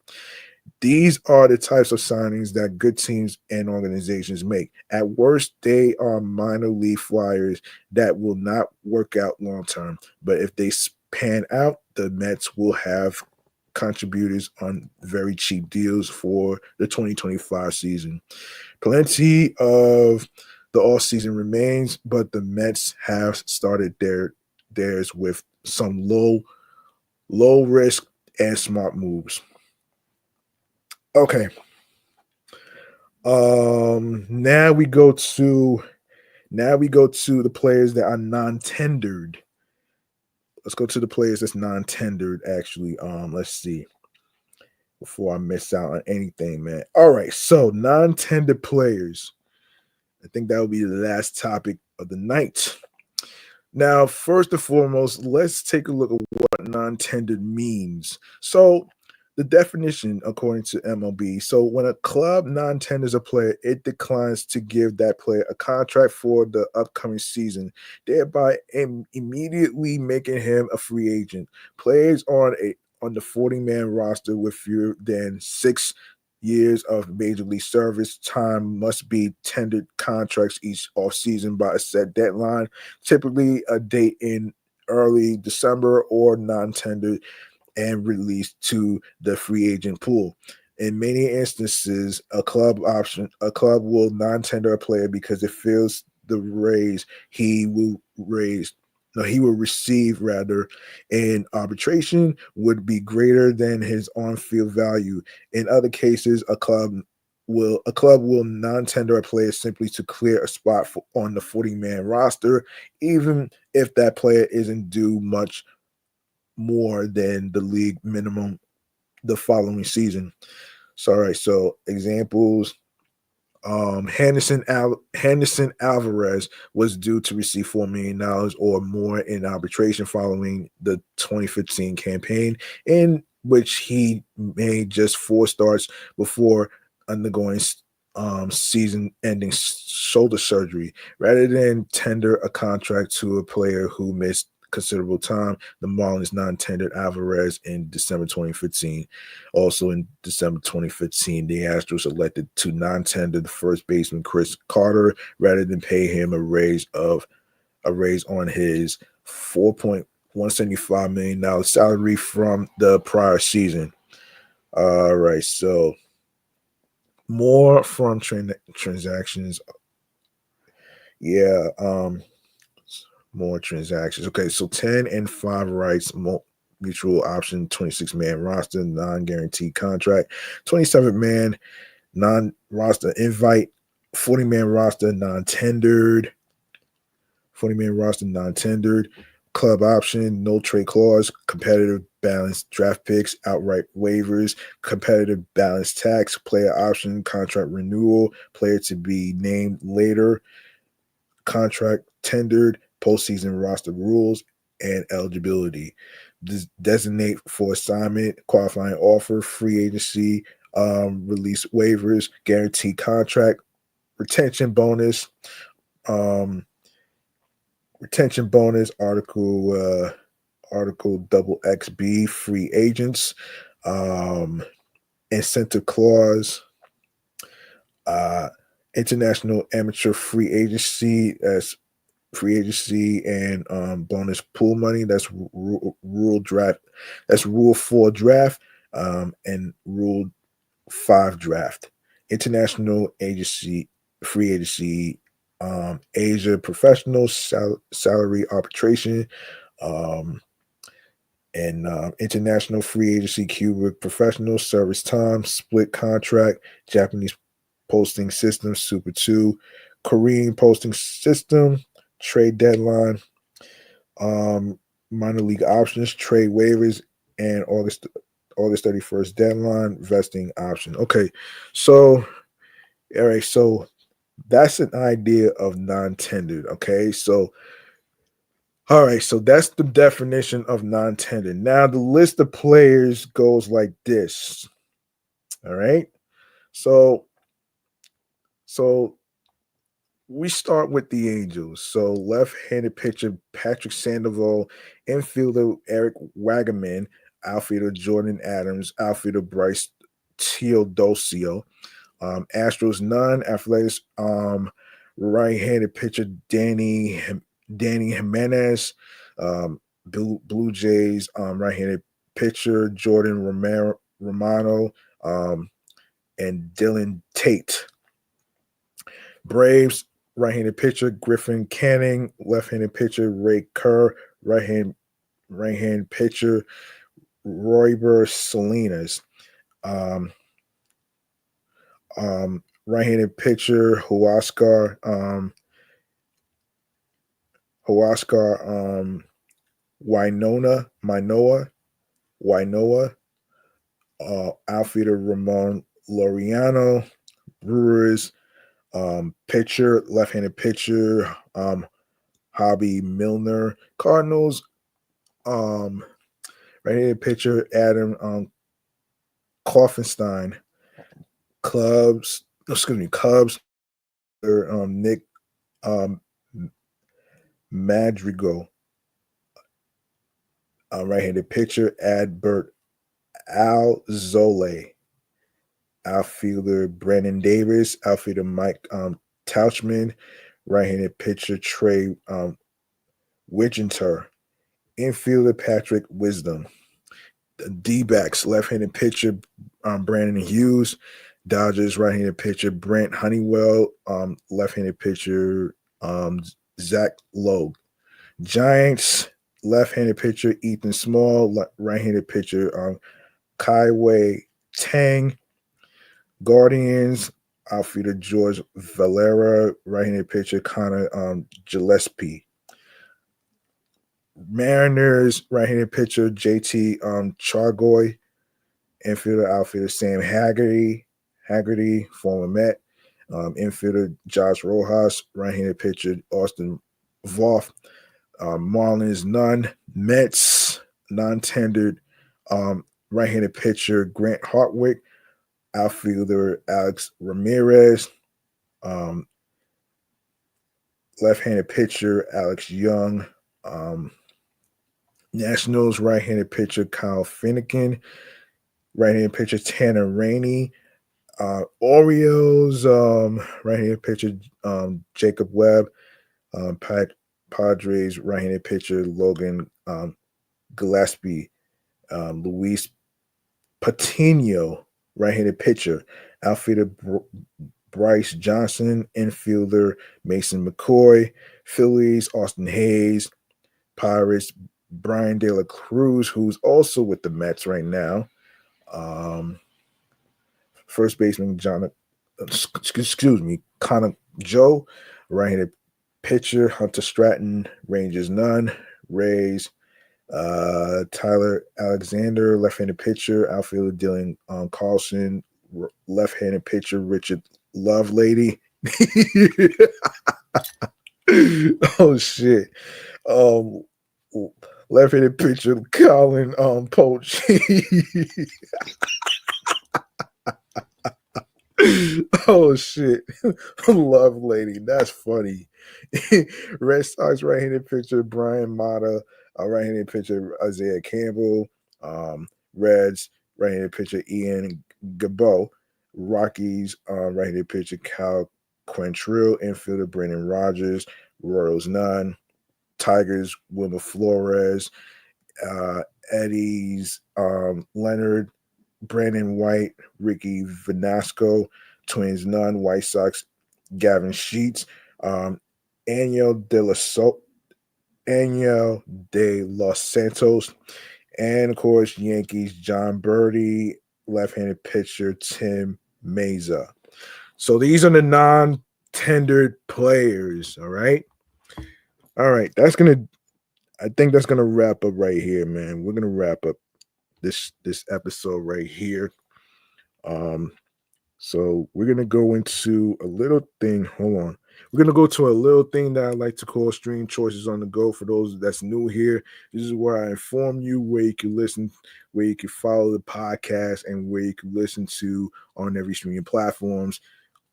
S1: These are the types of signings that good teams and organizations make. At worst, they are minor league flyers that will not work out long term. But if they pan out, the Mets will have contributors on very cheap deals for the 2025 season. Plenty of the offseason remains, but the Mets have started theirs with some low risk and smart moves. Okay. Now we go to the players that are non-tendered. Let's go to the players that's non-tendered, actually. Let's see. Before I miss out on anything, man. All right, so non-tendered players. I think that will be the last topic of the night. Now, first and foremost, let's take a look at what non-tendered means. So, the definition, according to MLB, so when a club non-tenders a player, it declines to give that player a contract for the upcoming season, thereby immediately making him a free agent. Players on the 40-man roster with fewer than 6 years of major league service time must be tendered contracts each offseason by a set deadline, typically a date in early December, or non-tendered and released to the free agent pool. In many instances, a club will non-tender a player because it feels the raise he will receive rather in arbitration would be greater than his on-field value. In other cases, a club will non-tender a player simply to clear a spot on the 40-man roster, even if that player isn't due much more than the league minimum the following season. So, all right, so examples. Henderson Alvarez was due to receive $4 million or more in arbitration following the 2015 campaign, in which he made just 4 starts before undergoing season-ending shoulder surgery. Rather than tender a contract to a player who missed considerable time, the Marlins non-tendered Alvarez in December 2015. Also in December 2015, the Astros elected to non-tender the first baseman Chris Carter rather than pay him a raise on his $4.175 million salary from the prior season. All right, so more from transactions. Yeah, more transactions. Okay, so 10 and 5 rights, mutual option, 26-man roster, non-guaranteed contract, 27-man non-roster invite, 40-man roster non-tendered, 40-man roster non-tendered, club option, no trade clause, competitive balance draft picks, outright waivers, competitive balance tax, player option, contract renewal, player to be named later, contract tendered, postseason roster rules, and eligibility. Designate for assignment, qualifying offer, free agency, release waivers, guaranteed contract, retention bonus, article double XB, free agents, incentive clause, international amateur free agency as free agency and bonus pool money. That's rule draft. That's rule 4 draft and rule 5 draft. International agency free agency, Asia professional salary arbitration, and international free agency Cuba professional service time, split contract, Japanese posting system, Super 2, Korean posting system, trade deadline, minor league options, trade waivers, and August 31st deadline vesting option. Okay, so all right, so that's an idea of non-tendered. Okay, so all right, so that's the definition of non-tendered. Now the list of players goes like this. All right, so so we start with the Angels. So left-handed pitcher Patrick Sandoval, infielder Eric Wagaman, outfielder Jordan Adams, outfielder Bryce Teodosio. Astros none. Athletics right-handed pitcher Danny Jimenez. Blue Jays right-handed pitcher Jordan Romano and Dylan Tate. Braves right-handed pitcher Griffin Canning, left-handed pitcher Ray Kerr, right-hand pitcher Royber Salinas. Um, right-handed pitcher Huascar Winoa, outfielder Ramon Laureano. Brewers pitcher, left-handed pitcher Hobby Milner. Cardinals right-handed pitcher Adam Koffenstein. Cubs, Nick Madrigal. Right-handed pitcher Adbert Alzole. Outfielder Brandon Davis. Outfielder Mike Tauchman. Right-handed pitcher Trey Widgenter. Infielder Patrick Wisdom. The D-backs, left-handed pitcher Brandon Hughes. Dodgers right-handed pitcher Brent Honeywell. Left-handed pitcher Zach Logue. Giants left-handed pitcher Ethan Small. Right-handed pitcher Kaiwei Tang. Guardians outfielder George Valera. Right-handed pitcher Connor Gillespie. Mariners right-handed pitcher JT Chargoy. Infielder outfielder Sam Haggerty, former Met. Infielder Josh Rojas. Right-handed pitcher Austin Voth. Marlins none. Mets non-tendered. Right-handed pitcher Grant Hartwick. Outfielder Alex Ramirez. Left-handed pitcher Alex Young. Nationals right-handed pitcher Kyle Finnegan. Right-handed pitcher Tanner Rainey. Orioles right-handed pitcher Jacob Webb. Padres right-handed pitcher Logan Gillespie. Luis Patino right-handed pitcher. Outfielder Bryce Johnson. Infielder Mason McCoy. Phillies Austin Hayes. Pirates Brian De La Cruz, who's also with the Mets right now. First baseman Connor Joe. Right-handed pitcher Hunter Stratton. Rangers none. Rays Tyler Alexander. Left-handed pitcher outfielder Dylan Carlson. Left-handed pitcher Richard Lovelady. Oh shit. Left-handed pitcher Colin Poach. Oh shit. Love lady. That's funny. Red Sox right-handed pitcher Brian Mata. Right-handed pitcher Isaiah Campbell. Reds right-handed pitcher Ian Gabo. Rockies right-handed pitcher Cal Quantrill. Infielder Brandon Rogers. Royals none. Tigers Wilmer Flores. Eddie's Leonard. Brandon White, Ricky Vanasco. Twins none. White Sox Gavin Sheets. Aniel de Los Santos. And of course, Yankees John Birdie, left-handed pitcher Tim Meza. So these are the non-tendered players. All right. That's gonna I think that's gonna wrap up right here, man. We're gonna wrap up this episode right here. Um, so we're gonna go into a little thing. Hold on. We're gonna go to a little thing that I like to call stream choices on the go. For those that's new here, this is where I inform you where you can listen, where you can follow the podcast, and where you can listen to on every streaming platforms.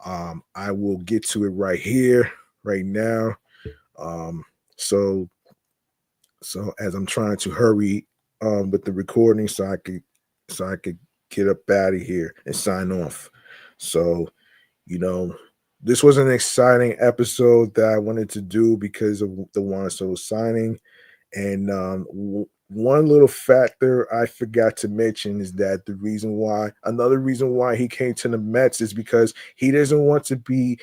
S1: I will get to it right here, right now. Um, so as I'm trying to hurry with the recording so I could get up out of here and sign off. So, you know, this was an exciting episode that I wanted to do because of the Juan Soto signing. And one little factor I forgot to mention is that another reason why he came to the Mets is because he doesn't want to be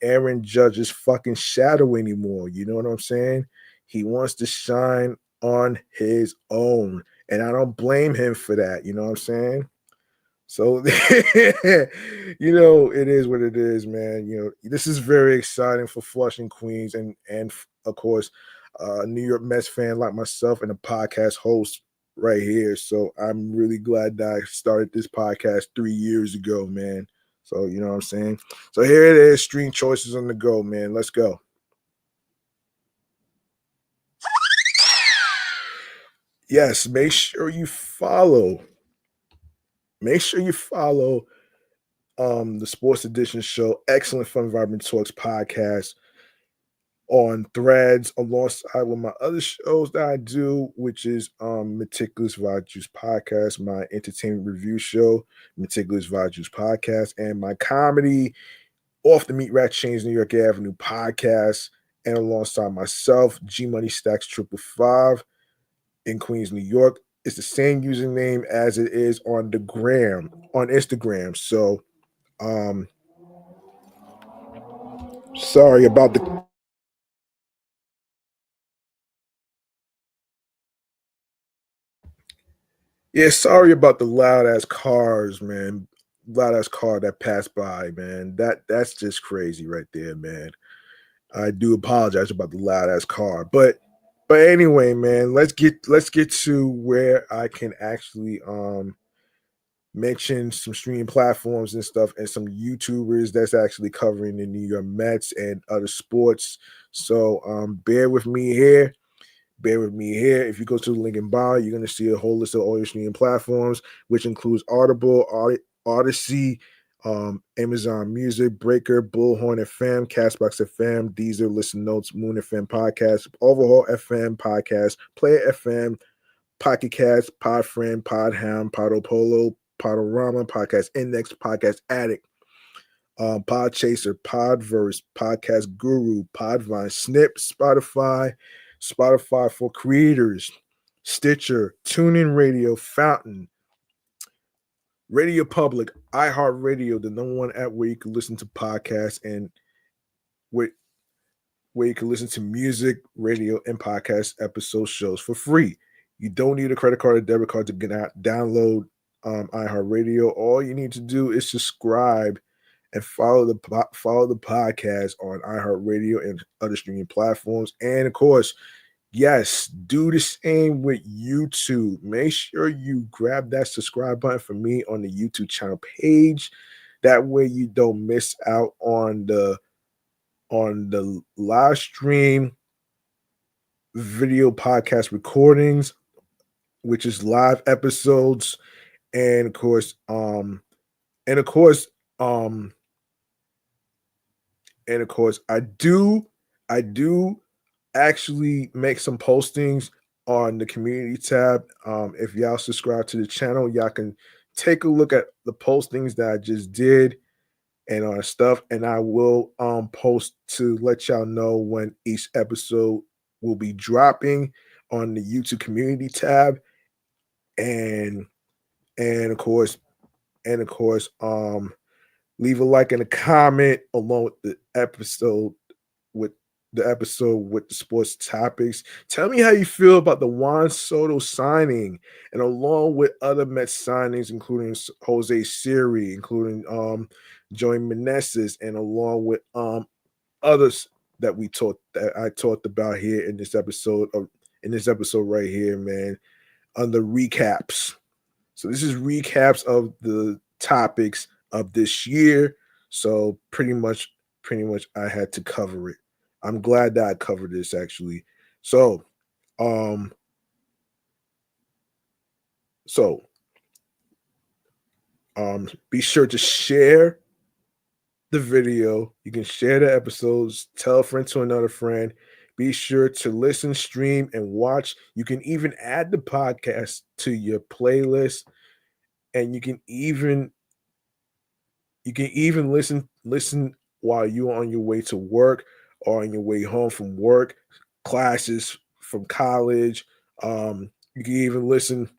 S1: Aaron Judge's fucking shadow anymore. You know what I'm saying? He wants to shine on his own. And I don't blame him for that. You know what I'm saying? So, it is what it is, man. This is very exciting for Flushing, Queens, and of course, a New York Mets fan like myself and a podcast host right here. So I'm really glad that I started this podcast 3 years ago, man. So you know what I'm saying. So here it is, stream choices on the go, man. Let's go. Yes, make sure you follow. Make sure you follow the Sports Edition show, Excellent Fun Vibrant Talks podcast on Threads alongside with my other shows that I do, which is Meticulous Juice podcast, my entertainment review show, Meticulous Juice podcast, and my comedy Off the Meat Rat Chains New York Avenue podcast, and alongside myself, G Money Stacks 555 in Queens, New York. It's the same username as it is on Instagram. So sorry about the sorry about the loud ass cars, man. Loud ass car that passed by, man. That's just crazy right there, man. I do apologize about the loud ass car, but anyway, man, let's get to where I can actually mention some streaming platforms and stuff and some YouTubers that's actually covering the New York Mets and other sports. So bear with me here. Bear with me here. If you go to the link in bio, you're going to see a whole list of all your streaming platforms, which includes Audible, Odyssey, Amazon Music, Breaker, Bullhorn FM, Castbox FM, Deezer, Listen Notes, Moon FM Podcast, Overhaul FM Podcast, Player FM, Pocket Cast, Podfriend, Podhound, Podopolo, Podorama, Podcast Index, Podcast Addict, Podchaser, Podverse, Podcast Guru, Podvine, Snip, Spotify for Creators, Stitcher, TuneIn Radio, Fountain, Radio Public, iHeartRadio, the number one app where you can listen to podcasts and where you can listen to music, radio, and podcast episode shows for free. You don't need a credit card or debit card to download iHeartRadio. All you need to do is subscribe and follow the podcast on iHeartRadio and other streaming platforms. And of course, yes, do the same with YouTube. Make sure you grab that subscribe button for me on the YouTube channel page. That way you don't miss out on the live stream video podcast recordings, which is live episodes, and of course, and of course, um, and of course, I do actually make some postings on the community tab. If y'all subscribe to the channel, y'all can take a look at the postings that I just did and on stuff, and I will post to let y'all know when each episode will be dropping on the YouTube community tab, and and of course leave a like and a comment along with the episode with the sports topics. Tell me how you feel about the Juan Soto signing, and along with other Mets signings, including Jose Siri, including Joey Meneses, and along with others that I talked about here in this episode of in this episode right here, man, on the recaps. So this is recaps of the topics of this year. So pretty much I had to cover it. I'm glad that I covered this actually. So um so be sure to share the video. You can share the episodes, tell a friend to another friend. Be sure to listen, stream, and watch. You can even add the podcast to your playlist, and you can even listen while you're on your way to work or on your way home from work, classes from college. You can even listen.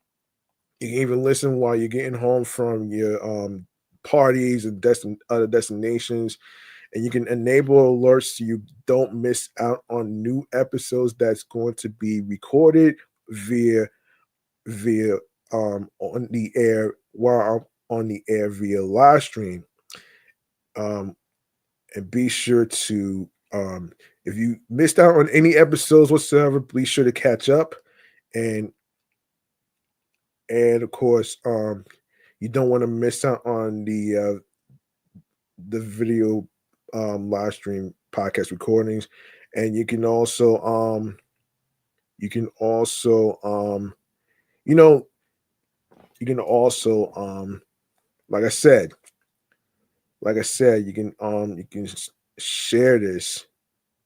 S1: You can even listen while you're getting home from your parties and other destinations, and you can enable alerts so you don't miss out on new episodes that's going to be recorded via via on the air while I'm on the air via live stream. Um, and be sure to if you missed out on any episodes whatsoever, be sure to catch up. and and of course you don't want to miss out on the video live stream podcast recordings. And you can also you know you can also like I said you can share this.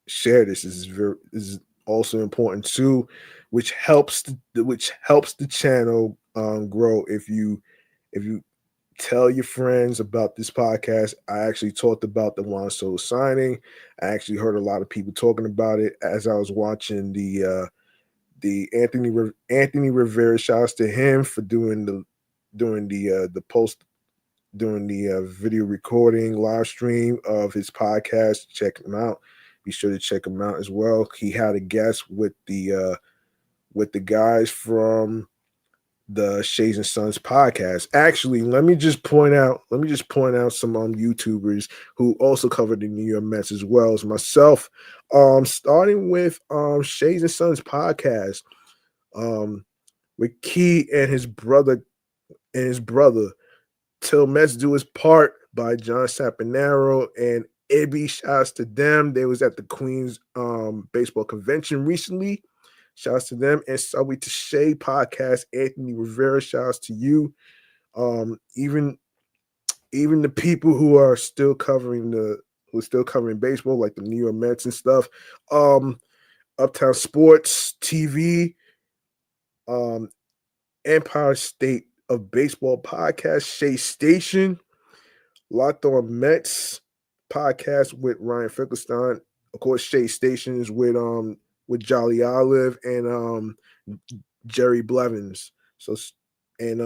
S1: This is this is also important too, which helps the channel grow. If you tell your friends about this podcast. I actually talked about the Juan Soto signing. I actually heard a lot of people talking about it as I was watching the Anthony Rivera. Shouts to him for doing the post doing the video recording live stream of his podcast. Check him out. Be sure to check him out as well. He had a guest with the guys from the Shades and Sons podcast. Actually, let me just point out some YouTubers who also cover the New York Mets as well as myself. Starting with Shades and Sons podcast, with Key and his brother Till Mets Do His Part by John Sapanaro and Ibby. Shouts to them. They was at the Queens baseball convention recently. Shouts to them. And Subway to Shay podcast, Anthony Rivera. Shouts to you. Even the people who are still covering baseball, like the New York Mets and stuff. Uptown Sports TV, um, Empire State of Baseball podcast, Shea Station, Locked On Mets podcast with Ryan Finkelstein. Of course, Shea Station is with Jolly Olive and Jerry Blevins. So and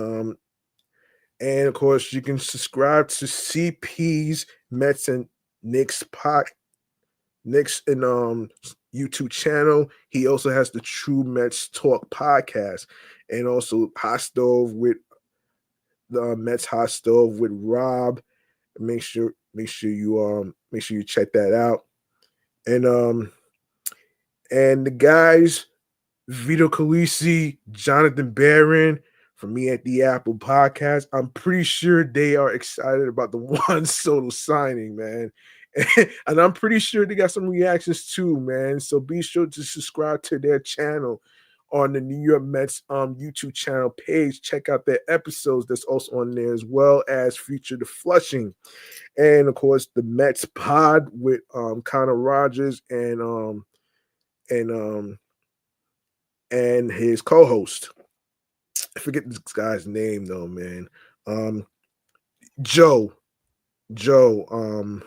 S1: and of course you can subscribe to CP's Mets and Knicks Knicks and YouTube channel. He also has the True Mets Talk podcast, and also Hot Stove with the Mets Hot Stove with Rob. Make sure you check that out. And and the guys, Vito Calisi, Jonathan Barron from Me at the Apple podcast. I'm pretty sure they are excited about the Juan Soto signing, man. And I'm pretty sure they got some reactions too, man. So be sure to subscribe to their channel on the New York Mets YouTube channel page. Check out their episodes that's also on there, as well as Future the Flushing. And of course the Mets pod with Connor Rogers and and his co-host. I forget this guy's name though, man. Um, Joe. Joe.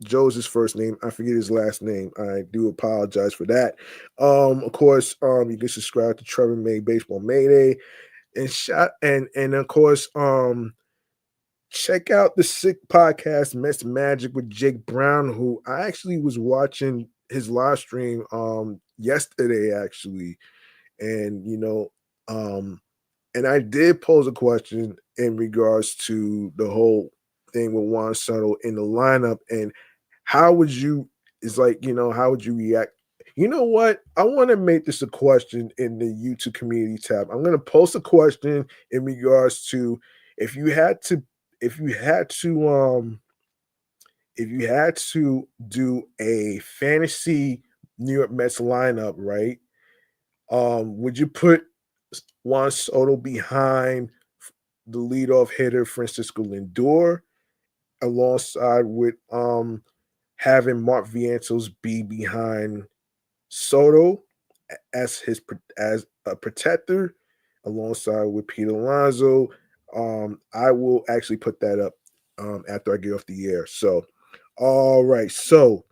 S1: Joe's his first name. I forget his last name. I do apologize for that. Of course, you can subscribe to Trevor May Baseball Mayday and of course, check out the Sick Podcast Mets Magic with Jake Brown, who I actually was watching his live stream yesterday, actually. And and I did pose a question in regards to the whole thing with Juan Soto in the lineup, and how would you how would you react You know what? I want to make this a question in the YouTube community tab. I'm going to post a question in regards to if you had to if you had to if you had to do a fantasy New York Mets lineup, right? Would you put Juan Soto behind the leadoff hitter Francisco Lindor alongside with having Mark Vientos be behind Soto as as a protector alongside with Pete Alonso? I will actually put that up after I get off the air. So, all right. So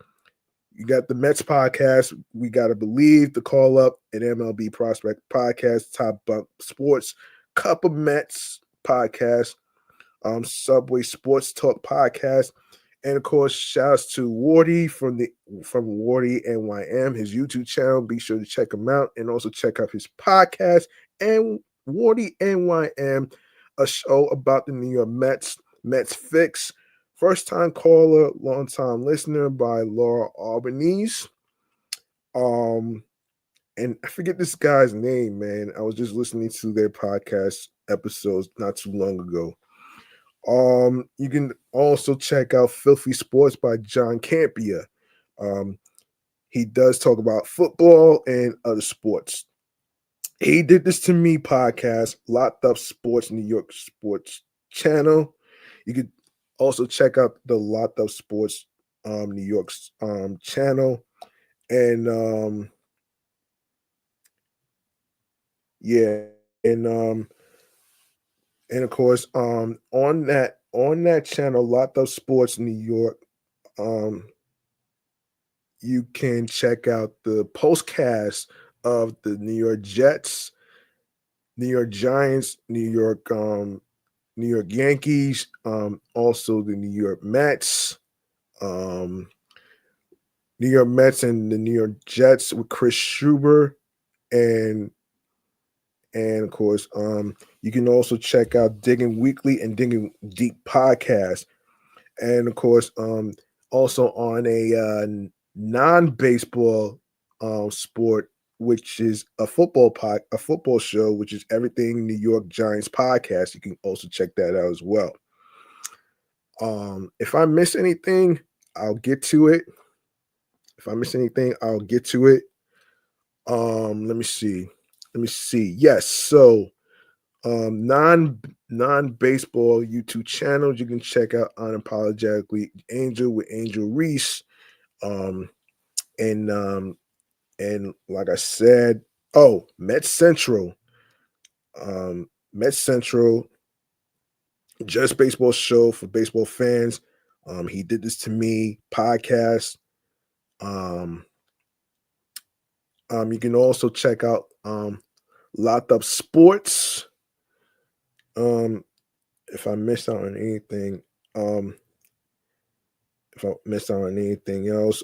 S1: you got the Mets podcast. We got to believe the call up and MLB prospect podcast, Top Bunk Sports, Cup of Mets podcast, Subway Sports Talk podcast, and of course, shouts to Wardy from Wardy NYM, his YouTube channel. Be sure to check him out and also check out his podcast and Wardy NYM, a show about the New York Mets, Mets Fix. First time caller, long time listener by Laura Albanese. And I forget this guy's name, man. I was just listening to their podcast episodes not too long ago. You can also check out Filthy Sports by John Campia. He does talk about football and other sports. He Did This to Me podcast, Locked Up Sports, New York Sports channel. You could also check out the Locked Up Sports New York's channel. And yeah, and of course on that channel, Locked Up Sports New York, you can check out the postcast of the New York Jets, New York Giants, New York Yankees, also the New York Mets, New York Mets and the New York Jets with Chris Schubert, and of course, you can also check out Digging Weekly and Digging Deep podcast, and of course, also on a non-baseball sport, which is a football show, which is Everything New York Giants podcast. You can also check that out as well. If I miss anything, I'll get to it. Let me see. Yes, so non-baseball YouTube channels you can check out Unapologetically Angel with Angel Reese. And like I said, Met Central. Met Central, just baseball show for baseball fans. He Did This to Me podcast. You can also check out Locked Up Sports. If I missed out on anything, else,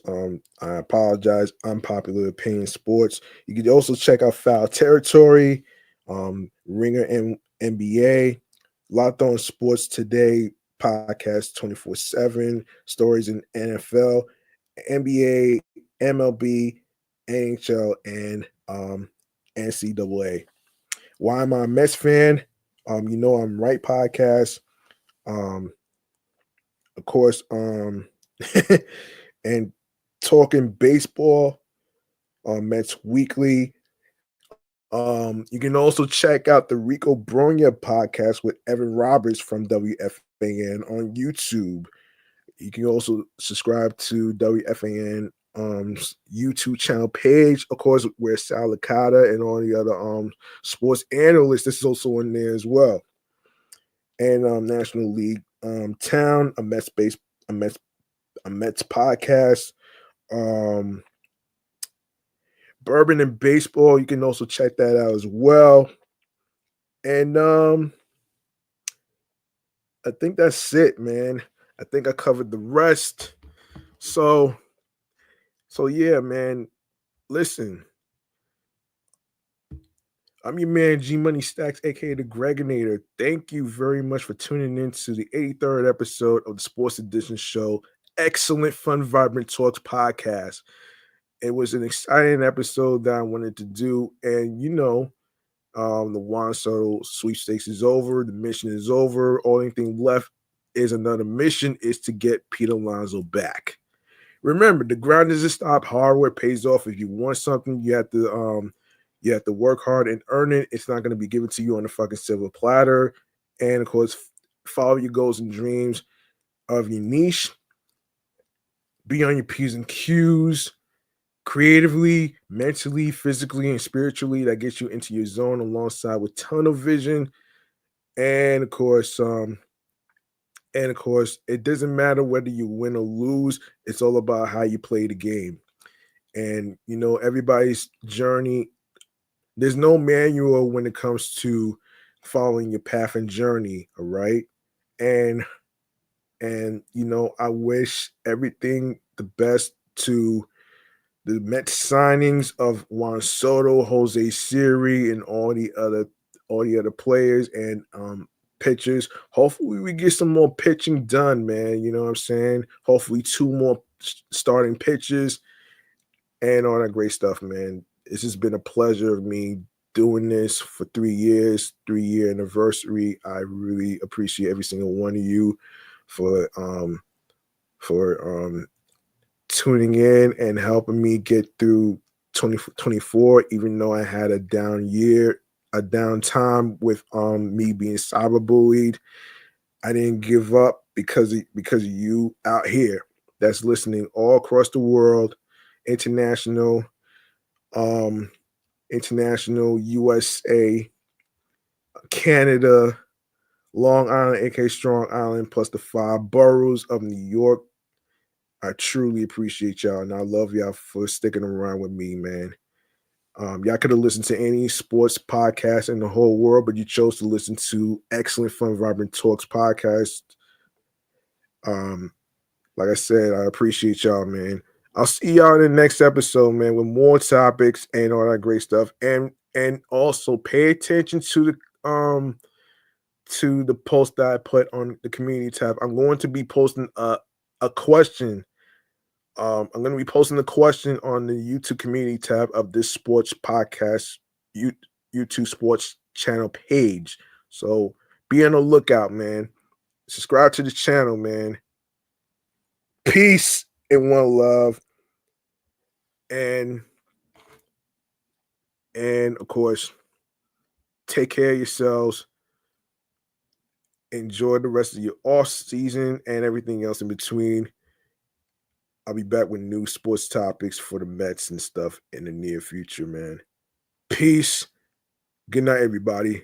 S1: I apologize. Unpopular Opinion Sports. You can also check out Foul Territory, Ringer and NBA, Locked On Sports Today podcast 24/7, stories in NFL, NBA, MLB, NHL, and NCAA. Why am I a Mets fan? I'm Right podcast. Of course, and talking baseball on Mets Weekly. You can also check out the Rico Bronya podcast with Evan Roberts from WFAN on YouTube. You can also subscribe to WFAN YouTube channel page, of course, where Sal Licata and all the other sports analysts. This is also in there as well. And National League Town, a Mets podcast. Bourbon and Baseball, you can also check that out as well. And I think that's it, man. I think I covered the rest. So yeah, man. Listen, I'm your man, G Money Stacks, aka the Gregonator. Thank you very much for tuning in to the 83rd episode of the Sports Edition Show. Excellent, fun, vibrant talks podcast. It was an exciting episode that I wanted to do, and the Juan Soto sweepstakes is over. The mission is over. Only thing left is another mission: is to get Pete Alonso back. Remember, the grind doesn't stop. Hard work pays off. If you want something, you have to work hard and earn it. It's not going to be given to you on a fucking silver platter. And of course, follow your goals and dreams of your niche. Be on your P's and Q's creatively, mentally, physically, and spiritually. That gets you into your zone alongside with tunnel vision. And of course, it doesn't matter whether you win or lose. It's all about how you play the game. And everybody's journey. There's no manual when it comes to following your path and journey. All right, and I wish everything the best to the Mets signings of Juan Soto, Jose Siri, and all the other players and pitchers. Hopefully, we get some more pitching done, man. You know what I'm saying? Hopefully, two more starting pitchers and all that great stuff, man. It's just been a pleasure of me doing this for 3 years, 3-year anniversary. I really appreciate every single one of you for tuning in and helping me get through 2024, even though I had a down year, a down time with me being cyberbullied. I didn't give up because of you out here that's listening all across the world, international, USA, Canada, Long Island, aka Strong Island, plus the 5 boroughs of New York. I truly appreciate y'all, and I love y'all for sticking around with me, man. Y'all could have listened to any sports podcast in the whole world, but you chose to listen to Excellent Fun Vibrant Talks podcast. Like I said, I appreciate y'all, man. I'll see y'all in the next episode, man, with more topics and all that great stuff. And also pay attention to the post that I put on the community tab. I'm going to be posting a question. I'm going to be posting a question on the YouTube community tab of this sports podcast, YouTube sports channel page. So be on the lookout, man. Subscribe to the channel, man. Peace and one love. And of course, take care of yourselves. Enjoy the rest of your off season and everything else in between. I'll be back with new sports topics for the Mets and stuff in the near future, man. Peace. Good night, everybody.